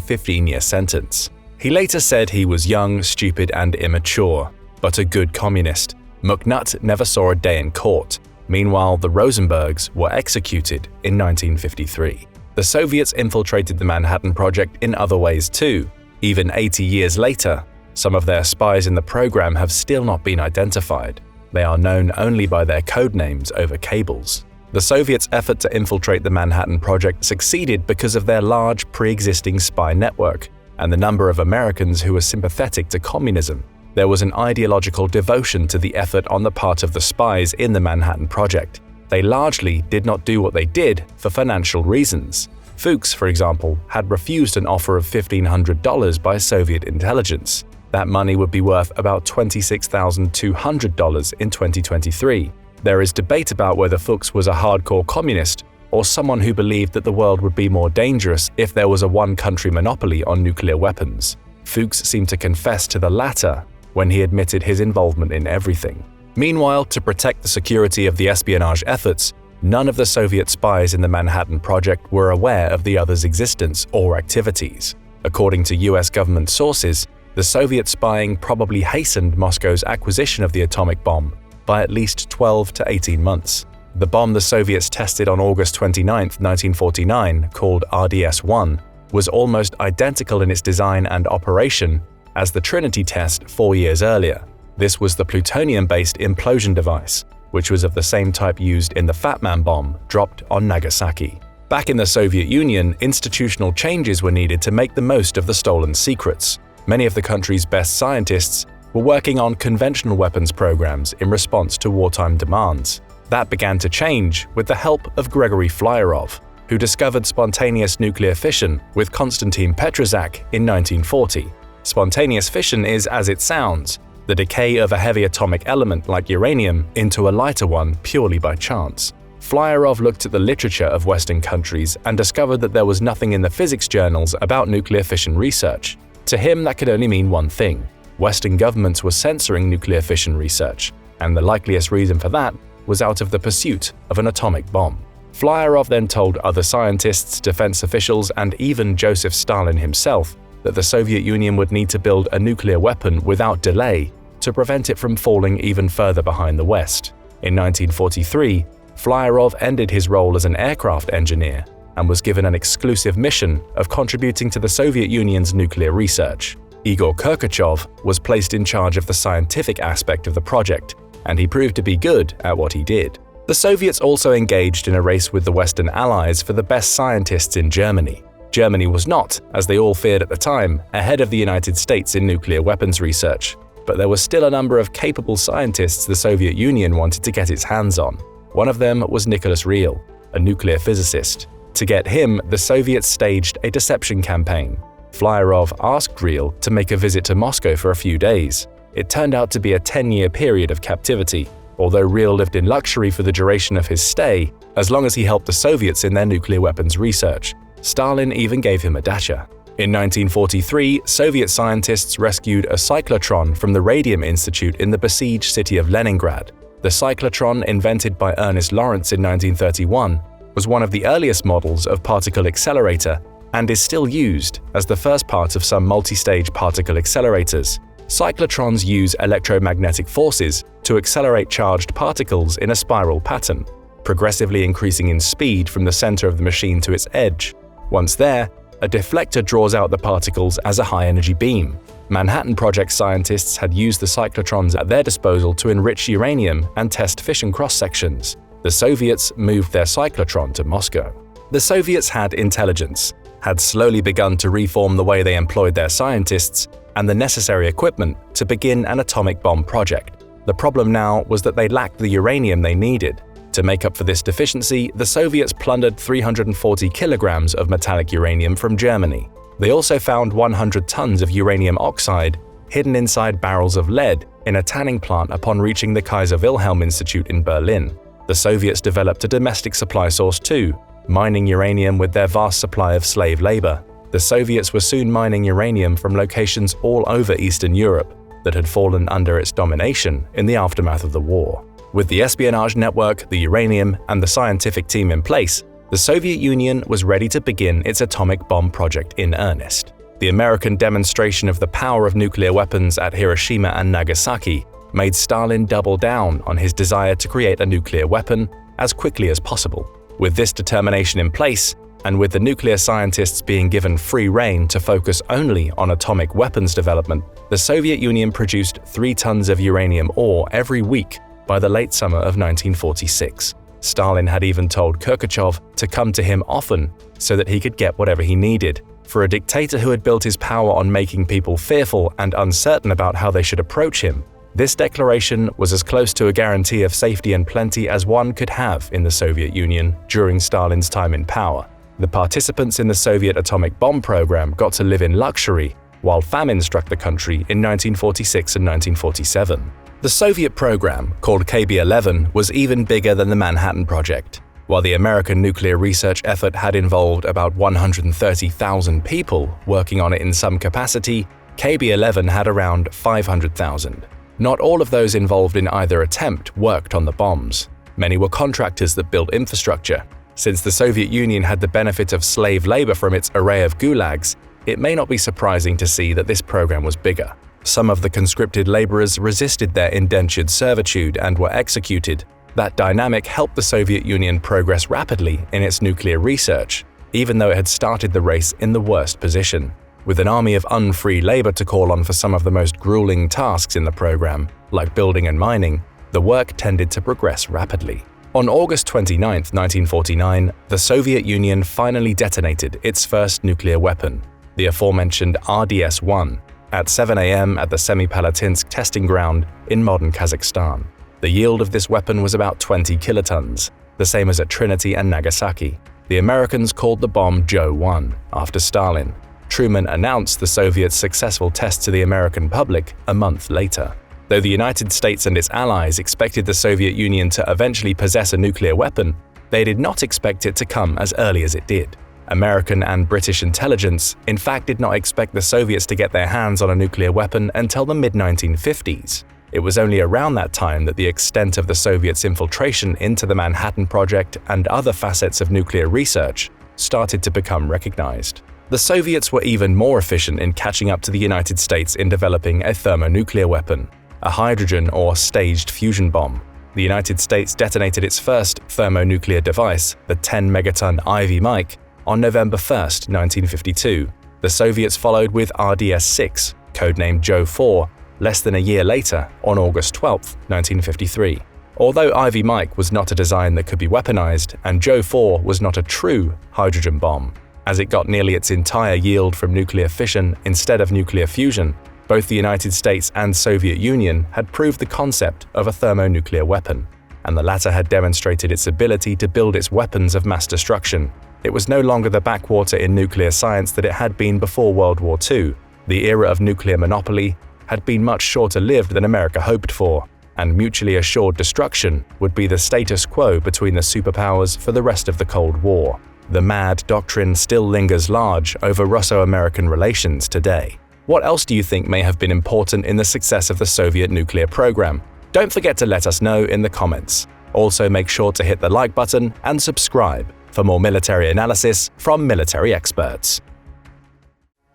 15-year sentence. He later said he was young, stupid, and immature, but a good communist. McNutt never saw a day in court. Meanwhile, the Rosenbergs were executed in 1953. The Soviets infiltrated the Manhattan Project in other ways too. Even 80 years later, some of their spies in the program have still not been identified. They are known only by their code names over cables. The Soviets' effort to infiltrate the Manhattan Project succeeded because of their large pre-existing spy network and the number of Americans who were sympathetic to communism. There was an ideological devotion to the effort on the part of the spies in the Manhattan Project. They largely did not do what they did for financial reasons. Fuchs, for example, had refused an offer of $1,500 by Soviet intelligence. That money would be worth about $26,200 in 2023. There is debate about whether Fuchs was a hardcore communist or someone who believed that the world would be more dangerous if there was a one-country monopoly on nuclear weapons. Fuchs seemed to confess to the latter when he admitted his involvement in everything. Meanwhile, to protect the security of the espionage efforts, none of the Soviet spies in the Manhattan Project were aware of the other's existence or activities. According to US government sources, the Soviet spying probably hastened Moscow's acquisition of the atomic bomb by at least 12 to 18 months. The bomb the Soviets tested on August 29, 1949, called RDS-1, was almost identical in its design and operation as the Trinity test 4 years earlier. This was the plutonium-based implosion device, which was of the same type used in the Fat Man bomb dropped on Nagasaki. Back in the Soviet Union, institutional changes were needed to make the most of the stolen secrets. Many of the country's best scientists were working on conventional weapons programs in response to wartime demands. That began to change with the help of Gregory Flyarov, who discovered spontaneous nuclear fission with Konstantin Petrizak in 1940. Spontaneous fission is, as it sounds, the decay of a heavy atomic element like uranium into a lighter one purely by chance. Flyarov looked at the literature of Western countries and discovered that there was nothing in the physics journals about nuclear fission research. To him, that could only mean one thing: Western governments were censoring nuclear fission research, and the likeliest reason for that was out of the pursuit of an atomic bomb. Flyarov then told other scientists, defense officials, and even Joseph Stalin himself that the Soviet Union would need to build a nuclear weapon without delay to prevent it from falling even further behind the West. In 1943, Flyarov ended his role as an aircraft engineer and was given an exclusive mission of contributing to the Soviet Union's nuclear research. Igor Kirkochov was placed in charge of the scientific aspect of the project, and he proved to be good at what he did. The Soviets also engaged in a race with the Western Allies for the best scientists in Germany. Germany was not, as they all feared at the time, ahead of the United States in nuclear weapons research, but there was still a number of capable scientists the Soviet Union wanted to get its hands on. One of them was Nicholas Riehl, a nuclear physicist. To get him, the Soviets staged a deception campaign. Flyarov asked Riehl to make a visit to Moscow for a few days. It turned out to be a 10-year period of captivity, although Riehl lived in luxury for the duration of his stay, as long as he helped the Soviets in their nuclear weapons research. Stalin even gave him a dacha. In 1943, Soviet scientists rescued a cyclotron from the Radium Institute in the besieged city of Leningrad. The cyclotron, invented by Ernest Lawrence in 1931, was one of the earliest models of particle accelerator and is still used as the first part of some multi-stage particle accelerators. Cyclotrons use electromagnetic forces to accelerate charged particles in a spiral pattern, progressively increasing in speed from the center of the machine to its edge. Once there, a deflector draws out the particles as a high-energy beam. Manhattan Project scientists had used the cyclotrons at their disposal to enrich uranium and test fission cross-sections. The Soviets moved their cyclotron to Moscow. The Soviets had intelligence, had slowly begun to reform the way they employed their scientists, and the necessary equipment to begin an atomic bomb project. The problem now was that they lacked the uranium they needed. To make up for this deficiency, the Soviets plundered 340 kilograms of metallic uranium from Germany. They also found 100 tons of uranium oxide hidden inside barrels of lead in a tanning plant upon reaching the Kaiser Wilhelm Institute in Berlin. The Soviets developed a domestic supply source too, mining uranium with their vast supply of slave labor. The Soviets were soon mining uranium from locations all over Eastern Europe that had fallen under its domination in the aftermath of the war. With the espionage network, the uranium, and the scientific team in place, the Soviet Union was ready to begin its atomic bomb project in earnest. The American demonstration of the power of nuclear weapons at Hiroshima and Nagasaki made Stalin double down on his desire to create a nuclear weapon as quickly as possible. With this determination in place, and with the nuclear scientists being given free rein to focus only on atomic weapons development, the Soviet Union produced 3 tons of uranium ore every week by the late summer of 1946. Stalin had even told Kirkochov to come to him often so that he could get whatever he needed. For a dictator who had built his power on making people fearful and uncertain about how they should approach him, this declaration was as close to a guarantee of safety and plenty as one could have in the Soviet Union during Stalin's time in power. The participants in the Soviet atomic bomb program got to live in luxury, while famine struck the country in 1946 and 1947. The Soviet program, called KB-11, was even bigger than the Manhattan Project. While the American nuclear research effort had involved about 130,000 people working on it in some capacity, KB-11 had around 500,000. Not all of those involved in either attempt worked on the bombs. Many were contractors that built infrastructure. Since the Soviet Union had the benefit of slave labor from its array of gulags, it may not be surprising to see that this program was bigger. Some of the conscripted laborers resisted their indentured servitude and were executed, That dynamic helped the Soviet Union progress rapidly in its nuclear research, even though it had started the race in the worst position. With an army of unfree labor to call on for some of the most grueling tasks in the program, like building and mining, the work tended to progress rapidly. On August 29, 1949, the Soviet Union finally detonated its first nuclear weapon, the aforementioned RDS-1, at 7 a.m. at the Semipalatinsk testing ground in modern Kazakhstan. The yield of this weapon was about 20 kilotons, the same as at Trinity and Nagasaki. The Americans called the bomb Joe 1, after Stalin. Truman announced the Soviets' successful test to the American public a month later. Though the United States and its allies expected the Soviet Union to eventually possess a nuclear weapon, they did not expect it to come as early as it did. American and British intelligence, in fact, did not expect the Soviets to get their hands on a nuclear weapon until the mid-1950s. It was only around that time that the extent of the Soviets' infiltration into the Manhattan Project and other facets of nuclear research started to become recognized. The Soviets were even more efficient in catching up to the United States in developing a thermonuclear weapon, a hydrogen or staged fusion bomb. The United States detonated its first thermonuclear device, the 10-megaton Ivy Mike, on November 1, 1952. The Soviets followed with RDS-6, codenamed Joe 4, less than a year later, on August 12, 1953. Although Ivy Mike was not a design that could be weaponized, and Joe 4 was not a true hydrogen bomb, as it got nearly its entire yield from nuclear fission instead of nuclear fusion, both the United States and Soviet Union had proved the concept of a thermonuclear weapon, and the latter had demonstrated its ability to build its weapons of mass destruction. It was no longer the backwater in nuclear science that it had been before World War II. The era of nuclear monopoly had been much shorter-lived than America hoped for, and mutually assured destruction would be the status quo between the superpowers for the rest of the Cold War. The MAD doctrine still lingers large over Russo-American relations today. What else do you think may have been important in the success of the Soviet nuclear program? Don't forget to let us know in the comments. Also, make sure to hit the like button and subscribe for more military analysis from military experts.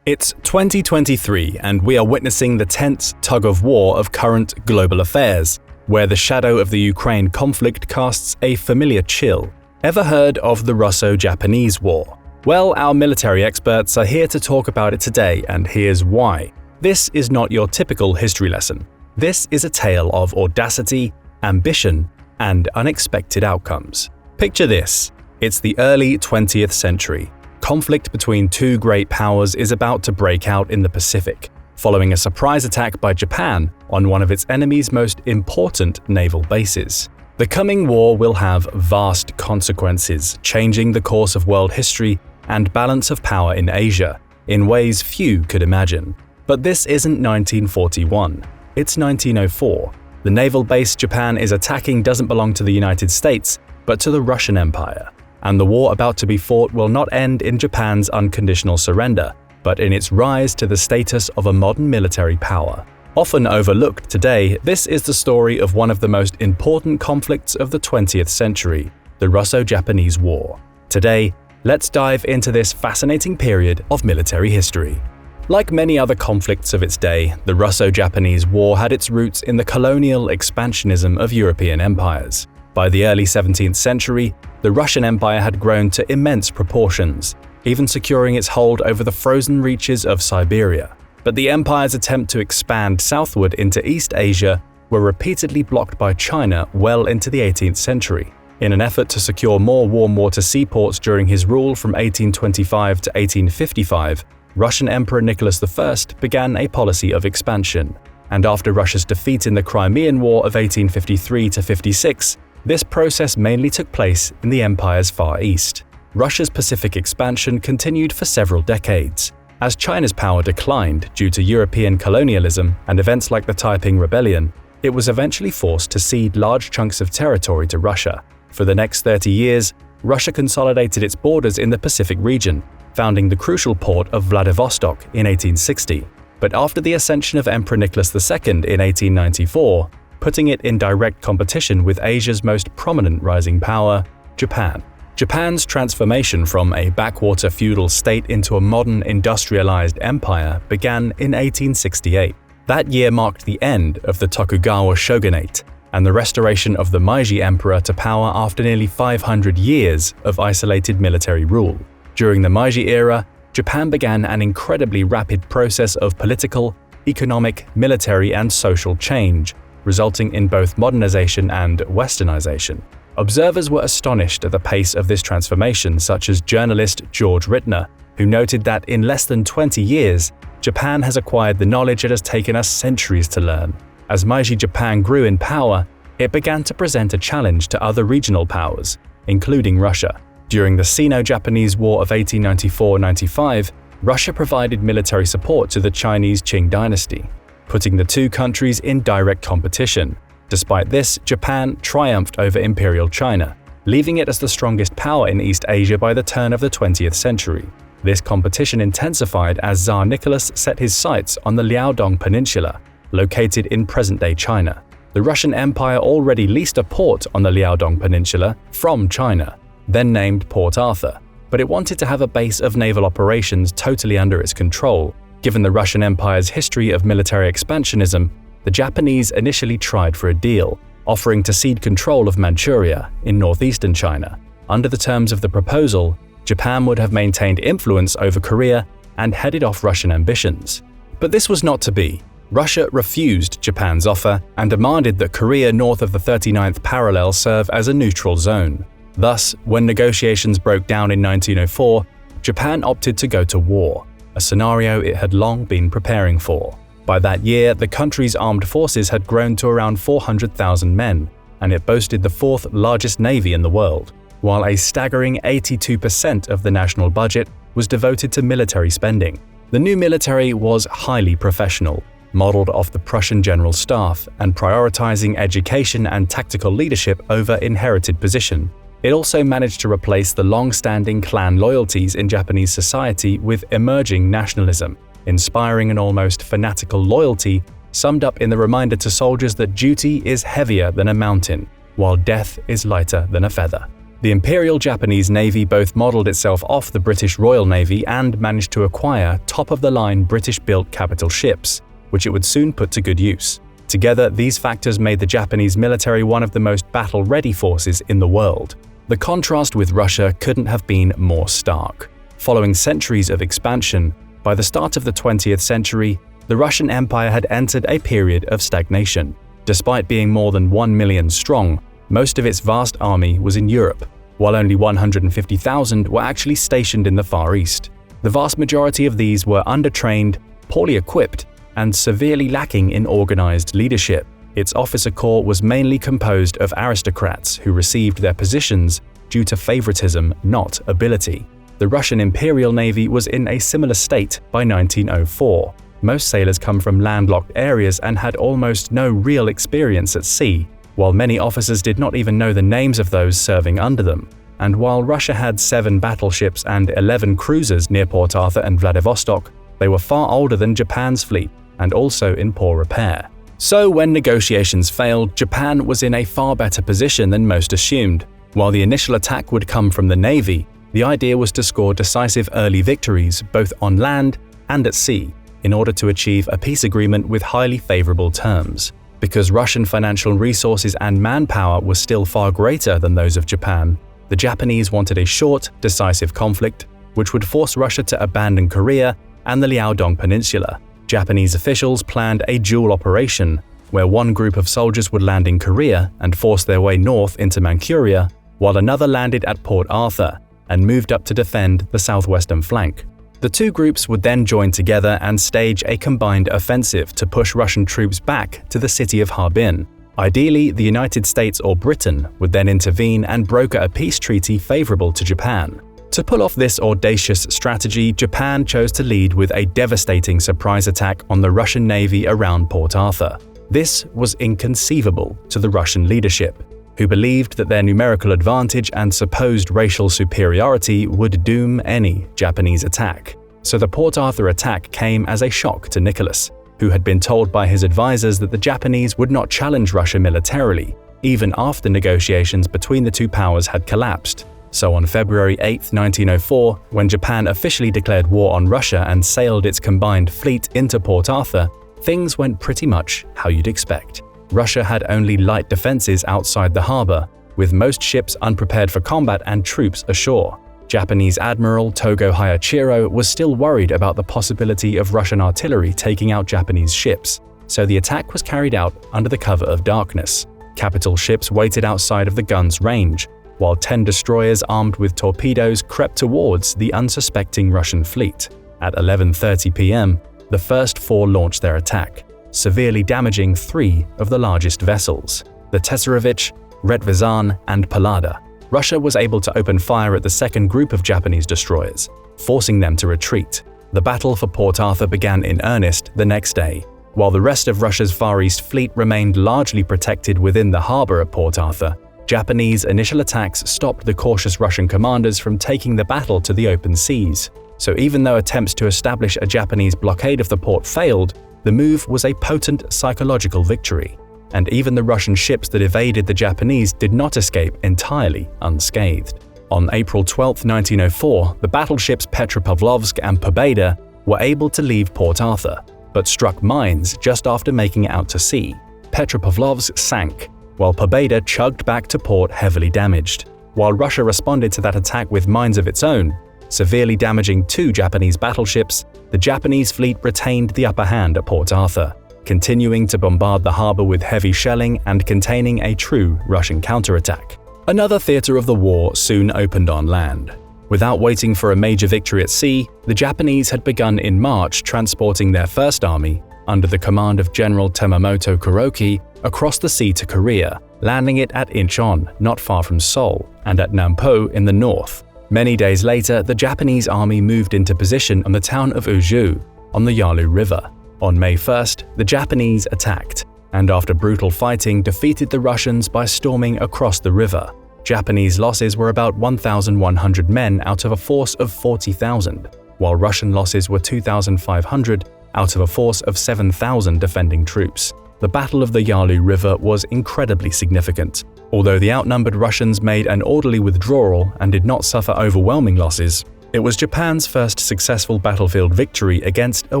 It's 2023 and we are witnessing the tense tug-of-war of current global affairs, where the shadow of the Ukraine conflict casts a familiar chill. Ever heard of the Russo-Japanese War? Well, our military experts are here to talk about it today, and here's why. This is not your typical history lesson. This is a tale of audacity, ambition, and unexpected outcomes. Picture this. It's the early 20th century. Conflict between two great powers is about to break out in the Pacific, following a surprise attack by Japan on one of its enemy's most important naval bases. The coming war will have vast consequences, changing the course of world history and balance of power in Asia in ways few could imagine. But this isn't 1941, it's 1904. The naval base Japan is attacking doesn't belong to the United States, but to the Russian Empire. And the war about to be fought will not end in Japan's unconditional surrender, but in its rise to the status of a modern military power. Often overlooked today, this is the story of one of the most important conflicts of the 20th century, the Russo-Japanese War. Today, let's dive into this fascinating period of military history. Like many other conflicts of its day, the Russo-Japanese War had its roots in the colonial expansionism of European empires. By the early 17th century, the Russian Empire had grown to immense proportions, even securing its hold over the frozen reaches of Siberia. But the empire's attempt to expand southward into East Asia were repeatedly blocked by China well into the 18th century. In an effort to secure more warm water seaports during his rule from 1825 to 1855, Russian Emperor Nicholas I began a policy of expansion. And after Russia's defeat in the Crimean War of 1853–56, this process mainly took place in the empire's Far East. Russia's Pacific expansion continued for several decades. As China's power declined due to European colonialism and events like the Taiping Rebellion, it was eventually forced to cede large chunks of territory to Russia. For the next 30 years, Russia consolidated its borders in the Pacific region, founding the crucial port of Vladivostok in 1860. But after the ascension of Emperor Nicholas II in 1894, putting it in direct competition with Asia's most prominent rising power, Japan. Japan's transformation from a backwater feudal state into a modern industrialized empire began in 1868. That year marked the end of the Tokugawa shogunate, and the restoration of the Meiji Emperor to power after nearly 500 years of isolated military rule. During the Meiji era, Japan began an incredibly rapid process of political, economic, military, and social change, resulting in both modernization and westernization. Observers were astonished at the pace of this transformation, such as journalist George Rittner, who noted that in less than 20 years, Japan has acquired the knowledge it has taken us centuries to learn. As Meiji Japan grew in power, it began to present a challenge to other regional powers, including Russia. During the Sino-Japanese War of 1894–95, Russia provided military support to the Chinese Qing dynasty, putting the two countries in direct competition. Despite this, Japan triumphed over Imperial China, leaving it as the strongest power in East Asia by the turn of the 20th century. This competition intensified as Tsar Nicholas set his sights on the Liaodong Peninsula, located in present-day China. The Russian Empire already leased a port on the Liaodong Peninsula from China, then named Port Arthur, but it wanted to have a base of naval operations totally under its control. Given the Russian Empire's history of military expansionism, the Japanese initially tried for a deal, offering to cede control of Manchuria in northeastern China. Under the terms of the proposal, Japan would have maintained influence over Korea and headed off Russian ambitions. But this was not to be. Russia refused Japan's offer and demanded that Korea north of the 39th parallel serve as a neutral zone. Thus, when negotiations broke down in 1904, Japan opted to go to war, a scenario it had long been preparing for. By that year, the country's armed forces had grown to around 400,000 men, and it boasted the fourth largest navy in the world, while a staggering 82% of the national budget was devoted to military spending. The new military was highly professional, modeled off the Prussian General Staff and prioritizing education and tactical leadership over inherited position. It also managed to replace the long-standing clan loyalties in Japanese society with emerging nationalism, inspiring an almost fanatical loyalty summed up in the reminder to soldiers that duty is heavier than a mountain, while death is lighter than a feather. The Imperial Japanese Navy both modeled itself off the British Royal Navy and managed to acquire top-of-the-line British-built capital ships, which it would soon put to good use. Together, these factors made the Japanese military one of the most battle-ready forces in the world. The contrast with Russia couldn't have been more stark. Following centuries of expansion, by the start of the 20th century, the Russian Empire had entered a period of stagnation. Despite being more than 1 million strong, most of its vast army was in Europe, while only 150,000 were actually stationed in the Far East. The vast majority of these were undertrained, poorly equipped, and severely lacking in organized leadership. Its officer corps was mainly composed of aristocrats who received their positions due to favoritism, not ability. The Russian Imperial Navy was in a similar state by 1904. Most sailors come from landlocked areas and had almost no real experience at sea, while many officers did not even know the names of those serving under them. And while Russia had 7 battleships and 11 cruisers near Port Arthur and Vladivostok, they were far older than Japan's fleet and also in poor repair. So when negotiations failed, Japan was in a far better position than most assumed. While the initial attack would come from the Navy, the idea was to score decisive early victories both on land and at sea in order to achieve a peace agreement with highly favorable terms. Because Russian financial resources and manpower were still far greater than those of Japan, the Japanese wanted a short, decisive conflict, which would force Russia to abandon Korea and the Liaodong Peninsula. Japanese officials planned a dual operation, where one group of soldiers would land in Korea and force their way north into Manchuria, while another landed at Port Arthur and moved up to defend the southwestern flank. The two groups would then join together and stage a combined offensive to push Russian troops back to the city of Harbin. Ideally, the United States or Britain would then intervene and broker a peace treaty favorable to Japan. To pull off this audacious strategy, Japan chose to lead with a devastating surprise attack on the Russian Navy around Port Arthur. This was inconceivable to the Russian leadership, who believed that their numerical advantage and supposed racial superiority would doom any Japanese attack. So the Port Arthur attack came as a shock to Nicholas, who had been told by his advisors that the Japanese would not challenge Russia militarily, even after negotiations between the two powers had collapsed. So on February 8, 1904, when Japan officially declared war on Russia and sailed its combined fleet into Port Arthur, things went pretty much how you'd expect. Russia had only light defenses outside the harbor, with most ships unprepared for combat and troops ashore. Japanese Admiral Togo Hayachiro was still worried about the possibility of Russian artillery taking out Japanese ships, so the attack was carried out under the cover of darkness. Capital ships waited outside of the gun's range, while 10 destroyers armed with torpedoes crept towards the unsuspecting Russian fleet. At 11:30 p.m., the first 4 launched their attack, severely damaging 3 of the largest vessels, the Tsarevich, Retvizan, and Pallada. Russia was able to open fire at the second group of Japanese destroyers, forcing them to retreat. The battle for Port Arthur began in earnest the next day. While the rest of Russia's Far East fleet remained largely protected within the harbor at Port Arthur, Japanese initial attacks stopped the cautious Russian commanders from taking the battle to the open seas. So even though attempts to establish a Japanese blockade of the port failed, the move was a potent psychological victory. And even the Russian ships that evaded the Japanese did not escape entirely unscathed. On April 12, 1904, the battleships Petropavlovsk and Pobeda were able to leave Port Arthur, but struck mines just after making it out to sea. Petropavlovsk sank, while Pobeda chugged back to port heavily damaged. While Russia responded to that attack with mines of its own, severely damaging 2 Japanese battleships, the Japanese fleet retained the upper hand at Port Arthur, continuing to bombard the harbor with heavy shelling and containing a true Russian counterattack. Another theater of the war soon opened on land. Without waiting for a major victory at sea, the Japanese had begun in March transporting their First Army, under the command of General Temamoto Kuroki, across the sea to Korea, landing it at Incheon, not far from Seoul, and at Nampo in the north. Many days later, the Japanese army moved into position on the town of Uju, on the Yalu River. On May 1st, the Japanese attacked, and after brutal fighting defeated the Russians by storming across the river. Japanese losses were about 1,100 men out of a force of 40,000, while Russian losses were 2,500 out of a force of 7,000 defending troops. The Battle of the Yalu River was incredibly significant. Although the outnumbered Russians made an orderly withdrawal and did not suffer overwhelming losses, it was Japan's first successful battlefield victory against a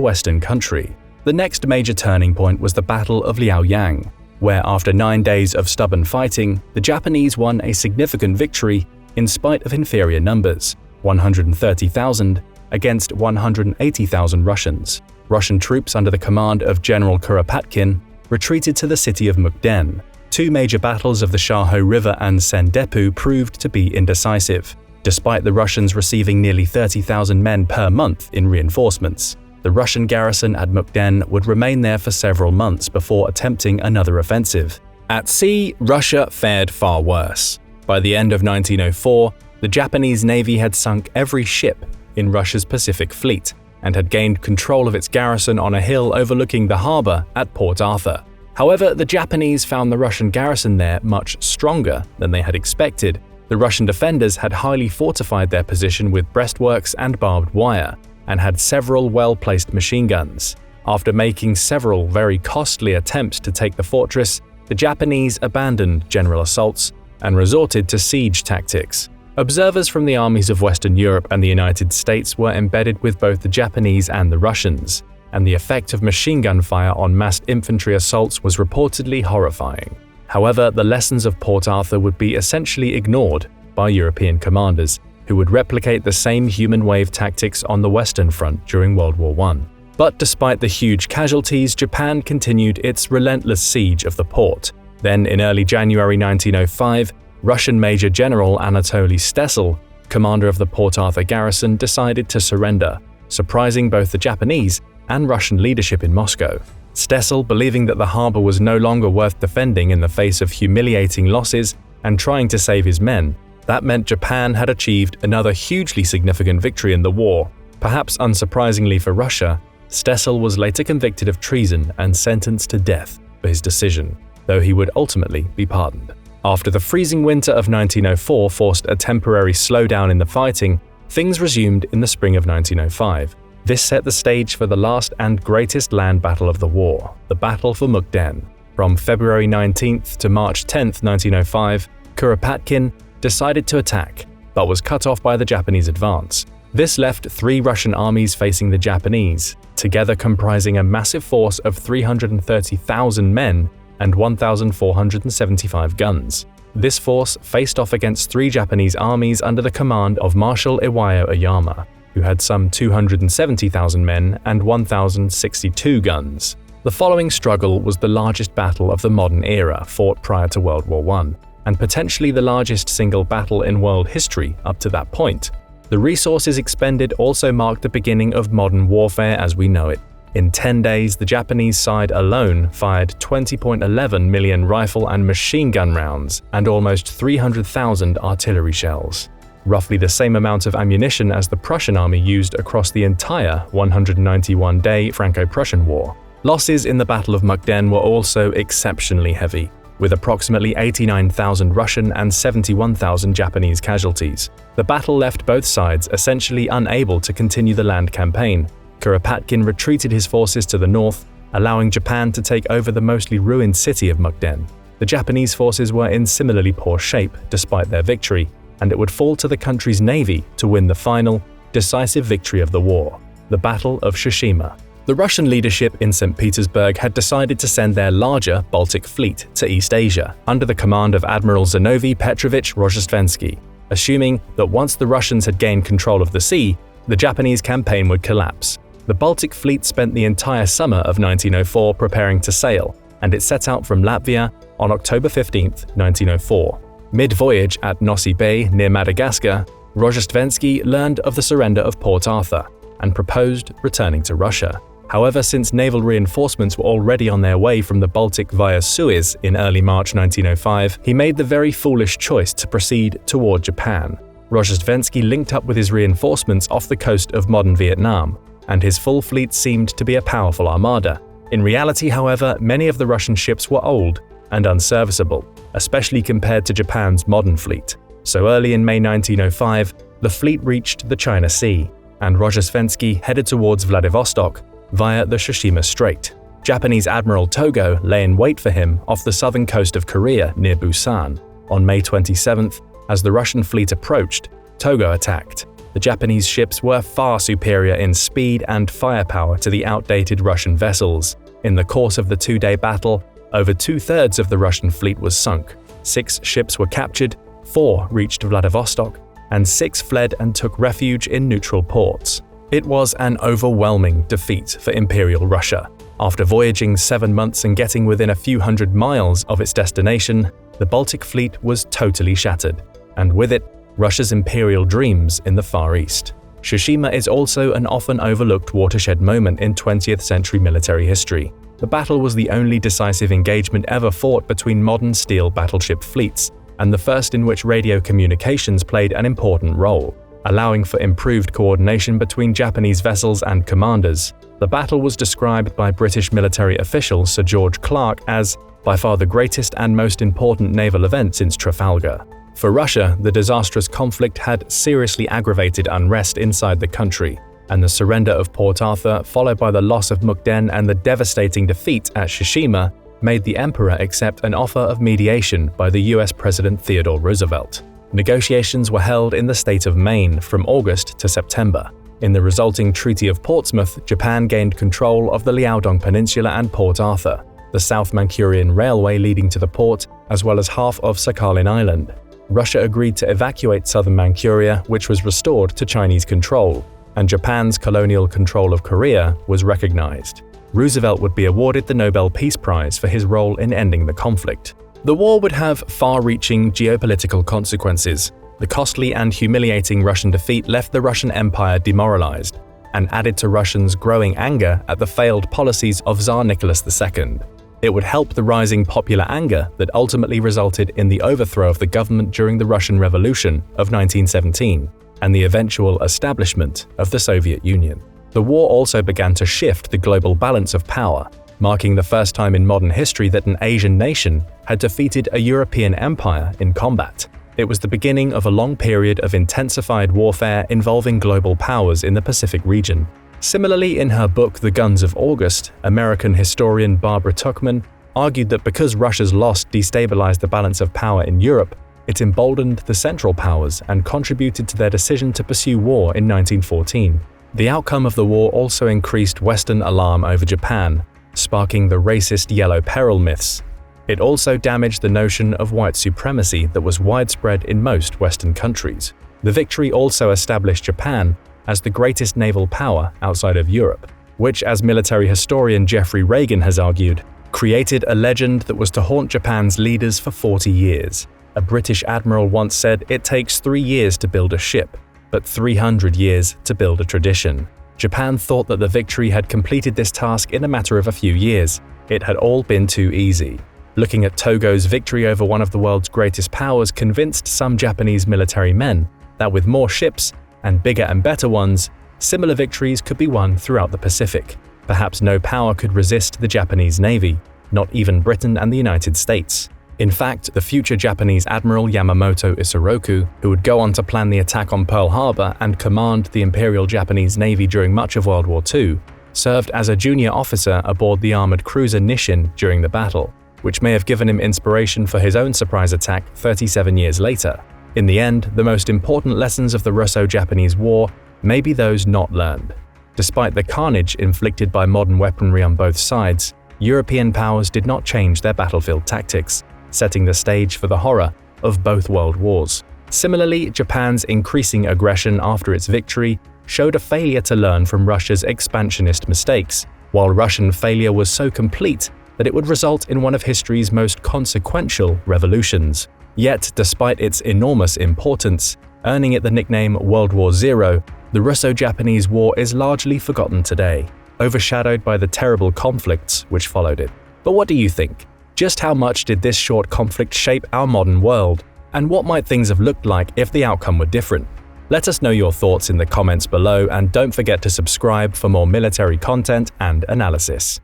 Western country. The next major turning point was the Battle of Liaoyang, where after 9 days of stubborn fighting, the Japanese won a significant victory in spite of inferior numbers, 130,000 against 180,000 Russians. Russian troops under the command of General Kuropatkin retreated to the city of Mukden. 2 major battles of the Shaho River and Sendepu proved to be indecisive, despite the Russians receiving nearly 30,000 men per month in reinforcements. The Russian garrison at Mukden would remain there for several months before attempting another offensive. At sea, Russia fared far worse. By the end of 1904, the Japanese Navy had sunk every ship in Russia's Pacific Fleet and had gained control of its garrison on a hill overlooking the harbor at Port Arthur. However, the Japanese found the Russian garrison there much stronger than they had expected. The Russian defenders had highly fortified their position with breastworks and barbed wire, and had several well-placed machine guns. After making several very costly attempts to take the fortress, the Japanese abandoned general assaults and resorted to siege tactics. Observers from the armies of Western Europe and the United States were embedded with both the Japanese and the Russians, and the effect of machine gun fire on massed infantry assaults was reportedly horrifying. However, the lessons of Port Arthur would be essentially ignored by European commanders, who would replicate the same human wave tactics on the Western Front during World War I. But despite the huge casualties, Japan continued its relentless siege of the port. Then, in early January 1905, Russian Major General Anatoly Stessel, commander of the Port Arthur garrison, decided to surrender, surprising both the Japanese and Russian leadership in Moscow. Stessel, believing that the harbor was no longer worth defending in the face of humiliating losses and trying to save his men, that meant Japan had achieved another hugely significant victory in the war. Perhaps unsurprisingly for Russia, Stessel was later convicted of treason and sentenced to death for his decision, though he would ultimately be pardoned. After the freezing winter of 1904 forced a temporary slowdown in the fighting, things resumed in the spring of 1905. This set the stage for the last and greatest land battle of the war, the Battle for Mukden. From February 19th to March 10th, 1905, Kuropatkin decided to attack, but was cut off by the Japanese advance. This left 3 Russian armies facing the Japanese, together comprising a massive force of 330,000 men and 1,475 guns. This force faced off against 3 Japanese armies under the command of Marshal Iwayo Oyama, who had some 270,000 men and 1,062 guns. The following struggle was the largest battle of the modern era fought prior to World War I, and potentially the largest single battle in world history up to that point. The resources expended also marked the beginning of modern warfare as we know it. In 10 days, the Japanese side alone fired 20.11 million rifle and machine gun rounds and almost 300,000 artillery shells, roughly the same amount of ammunition as the Prussian army used across the entire 191-day Franco-Prussian War. Losses in the Battle of Mukden were also exceptionally heavy, with approximately 89,000 Russian and 71,000 Japanese casualties. The battle left both sides essentially unable to continue the land campaign. Kuropatkin retreated his forces to the north, allowing Japan to take over the mostly ruined city of Mukden. The Japanese forces were in similarly poor shape despite their victory, and it would fall to the country's navy to win the final, decisive victory of the war, the Battle of Tsushima. The Russian leadership in St. Petersburg had decided to send their larger Baltic fleet to East Asia under the command of Admiral Zinovy Petrovich Rozhestvensky, assuming that once the Russians had gained control of the sea, the Japanese campaign would collapse. The Baltic fleet spent the entire summer of 1904 preparing to sail, and it set out from Latvia on October 15, 1904. Mid-voyage at Nosy Bay near Madagascar, Rozhestvensky learned of the surrender of Port Arthur and proposed returning to Russia. However, since naval reinforcements were already on their way from the Baltic via Suez in early March 1905, he made the very foolish choice to proceed toward Japan. Rozhestvensky linked up with his reinforcements off the coast of modern Vietnam, and his full fleet seemed to be a powerful armada. In reality, however, many of the Russian ships were old and unserviceable, especially compared to Japan's modern fleet. So early in May 1905, the fleet reached the China Sea, and Rozhestvensky headed towards Vladivostok via the Tsushima Strait. Japanese Admiral Togo lay in wait for him off the southern coast of Korea near Busan. On May 27th, as the Russian fleet approached, Togo attacked. The Japanese ships were far superior in speed and firepower to the outdated Russian vessels. In the course of the 2-day battle, over 2/3 of the Russian fleet was sunk. 6 ships were captured, 4 reached Vladivostok, and 6 fled and took refuge in neutral ports. It was an overwhelming defeat for Imperial Russia. After voyaging 7 months and getting within a few hundred miles of its destination, the Baltic fleet was totally shattered, and with it, Russia's imperial dreams in the Far East. Tsushima is also an often overlooked watershed moment in 20th century military history. The battle was the only decisive engagement ever fought between modern steel battleship fleets, and the first in which radio communications played an important role, allowing for improved coordination between Japanese vessels and commanders. The battle was described by British military official Sir George Clark as by far the greatest and most important naval event since Trafalgar. For Russia, the disastrous conflict had seriously aggravated unrest inside the country, and the surrender of Port Arthur, followed by the loss of Mukden and the devastating defeat at Tsushima, made the emperor accept an offer of mediation by the US President Theodore Roosevelt. Negotiations were held in the state of Maine from August to September. In the resulting Treaty of Portsmouth, Japan gained control of the Liaodong Peninsula and Port Arthur, the South Manchurian Railway leading to the port, as well as half of Sakhalin Island. Russia agreed to evacuate southern Manchuria, which was restored to Chinese control, and Japan's colonial control of Korea was recognized. Roosevelt would be awarded the Nobel Peace Prize for his role in ending the conflict. The war would have far-reaching geopolitical consequences. The costly and humiliating Russian defeat left the Russian Empire demoralized and added to Russians' growing anger at the failed policies of Tsar Nicholas II. It would help the rising popular anger that ultimately resulted in the overthrow of the government during the Russian Revolution of 1917 and the eventual establishment of the Soviet Union. The war also began to shift the global balance of power, marking the first time in modern history that an Asian nation had defeated a European empire in combat. It was the beginning of a long period of intensified warfare involving global powers in the Pacific region. Similarly, in her book The Guns of August, American historian Barbara Tuchman argued that because Russia's loss destabilized the balance of power in Europe, it emboldened the Central Powers and contributed to their decision to pursue war in 1914. The outcome of the war also increased Western alarm over Japan, sparking the racist Yellow Peril myths. It also damaged the notion of white supremacy that was widespread in most Western countries. The victory also established Japan as the greatest naval power outside of Europe, which, as military historian Jeffrey Reagan has argued, created a legend that was to haunt Japan's leaders for 40 years. A British admiral once said it takes 3 years to build a ship, but 300 years to build a tradition. Japan thought that the victory had completed this task in a matter of a few years. It had all been too easy. Looking at Togo's victory over one of the world's greatest powers convinced some Japanese military men that with more ships, and bigger and better ones, similar victories could be won throughout the Pacific. Perhaps no power could resist the Japanese Navy, not even Britain and the United States. In fact, the future Japanese Admiral Yamamoto Isoroku, who would go on to plan the attack on Pearl Harbor and command the Imperial Japanese Navy during much of World War II, served as a junior officer aboard the armored cruiser Nishin during the battle, which may have given him inspiration for his own surprise attack 37 years later. In the end, the most important lessons of the Russo-Japanese War may be those not learned. Despite the carnage inflicted by modern weaponry on both sides, European powers did not change their battlefield tactics, setting the stage for the horror of both world wars. Similarly, Japan's increasing aggression after its victory showed a failure to learn from Russia's expansionist mistakes, while Russian failure was so complete that it would result in one of history's most consequential revolutions. Yet, despite its enormous importance, earning it the nickname World War Zero, the Russo-Japanese War is largely forgotten today, overshadowed by the terrible conflicts which followed it. But what do you think? Just how much did this short conflict shape our modern world? And what might things have looked like if the outcome were different? Let us know your thoughts in the comments below, and don't forget to subscribe for more military content and analysis.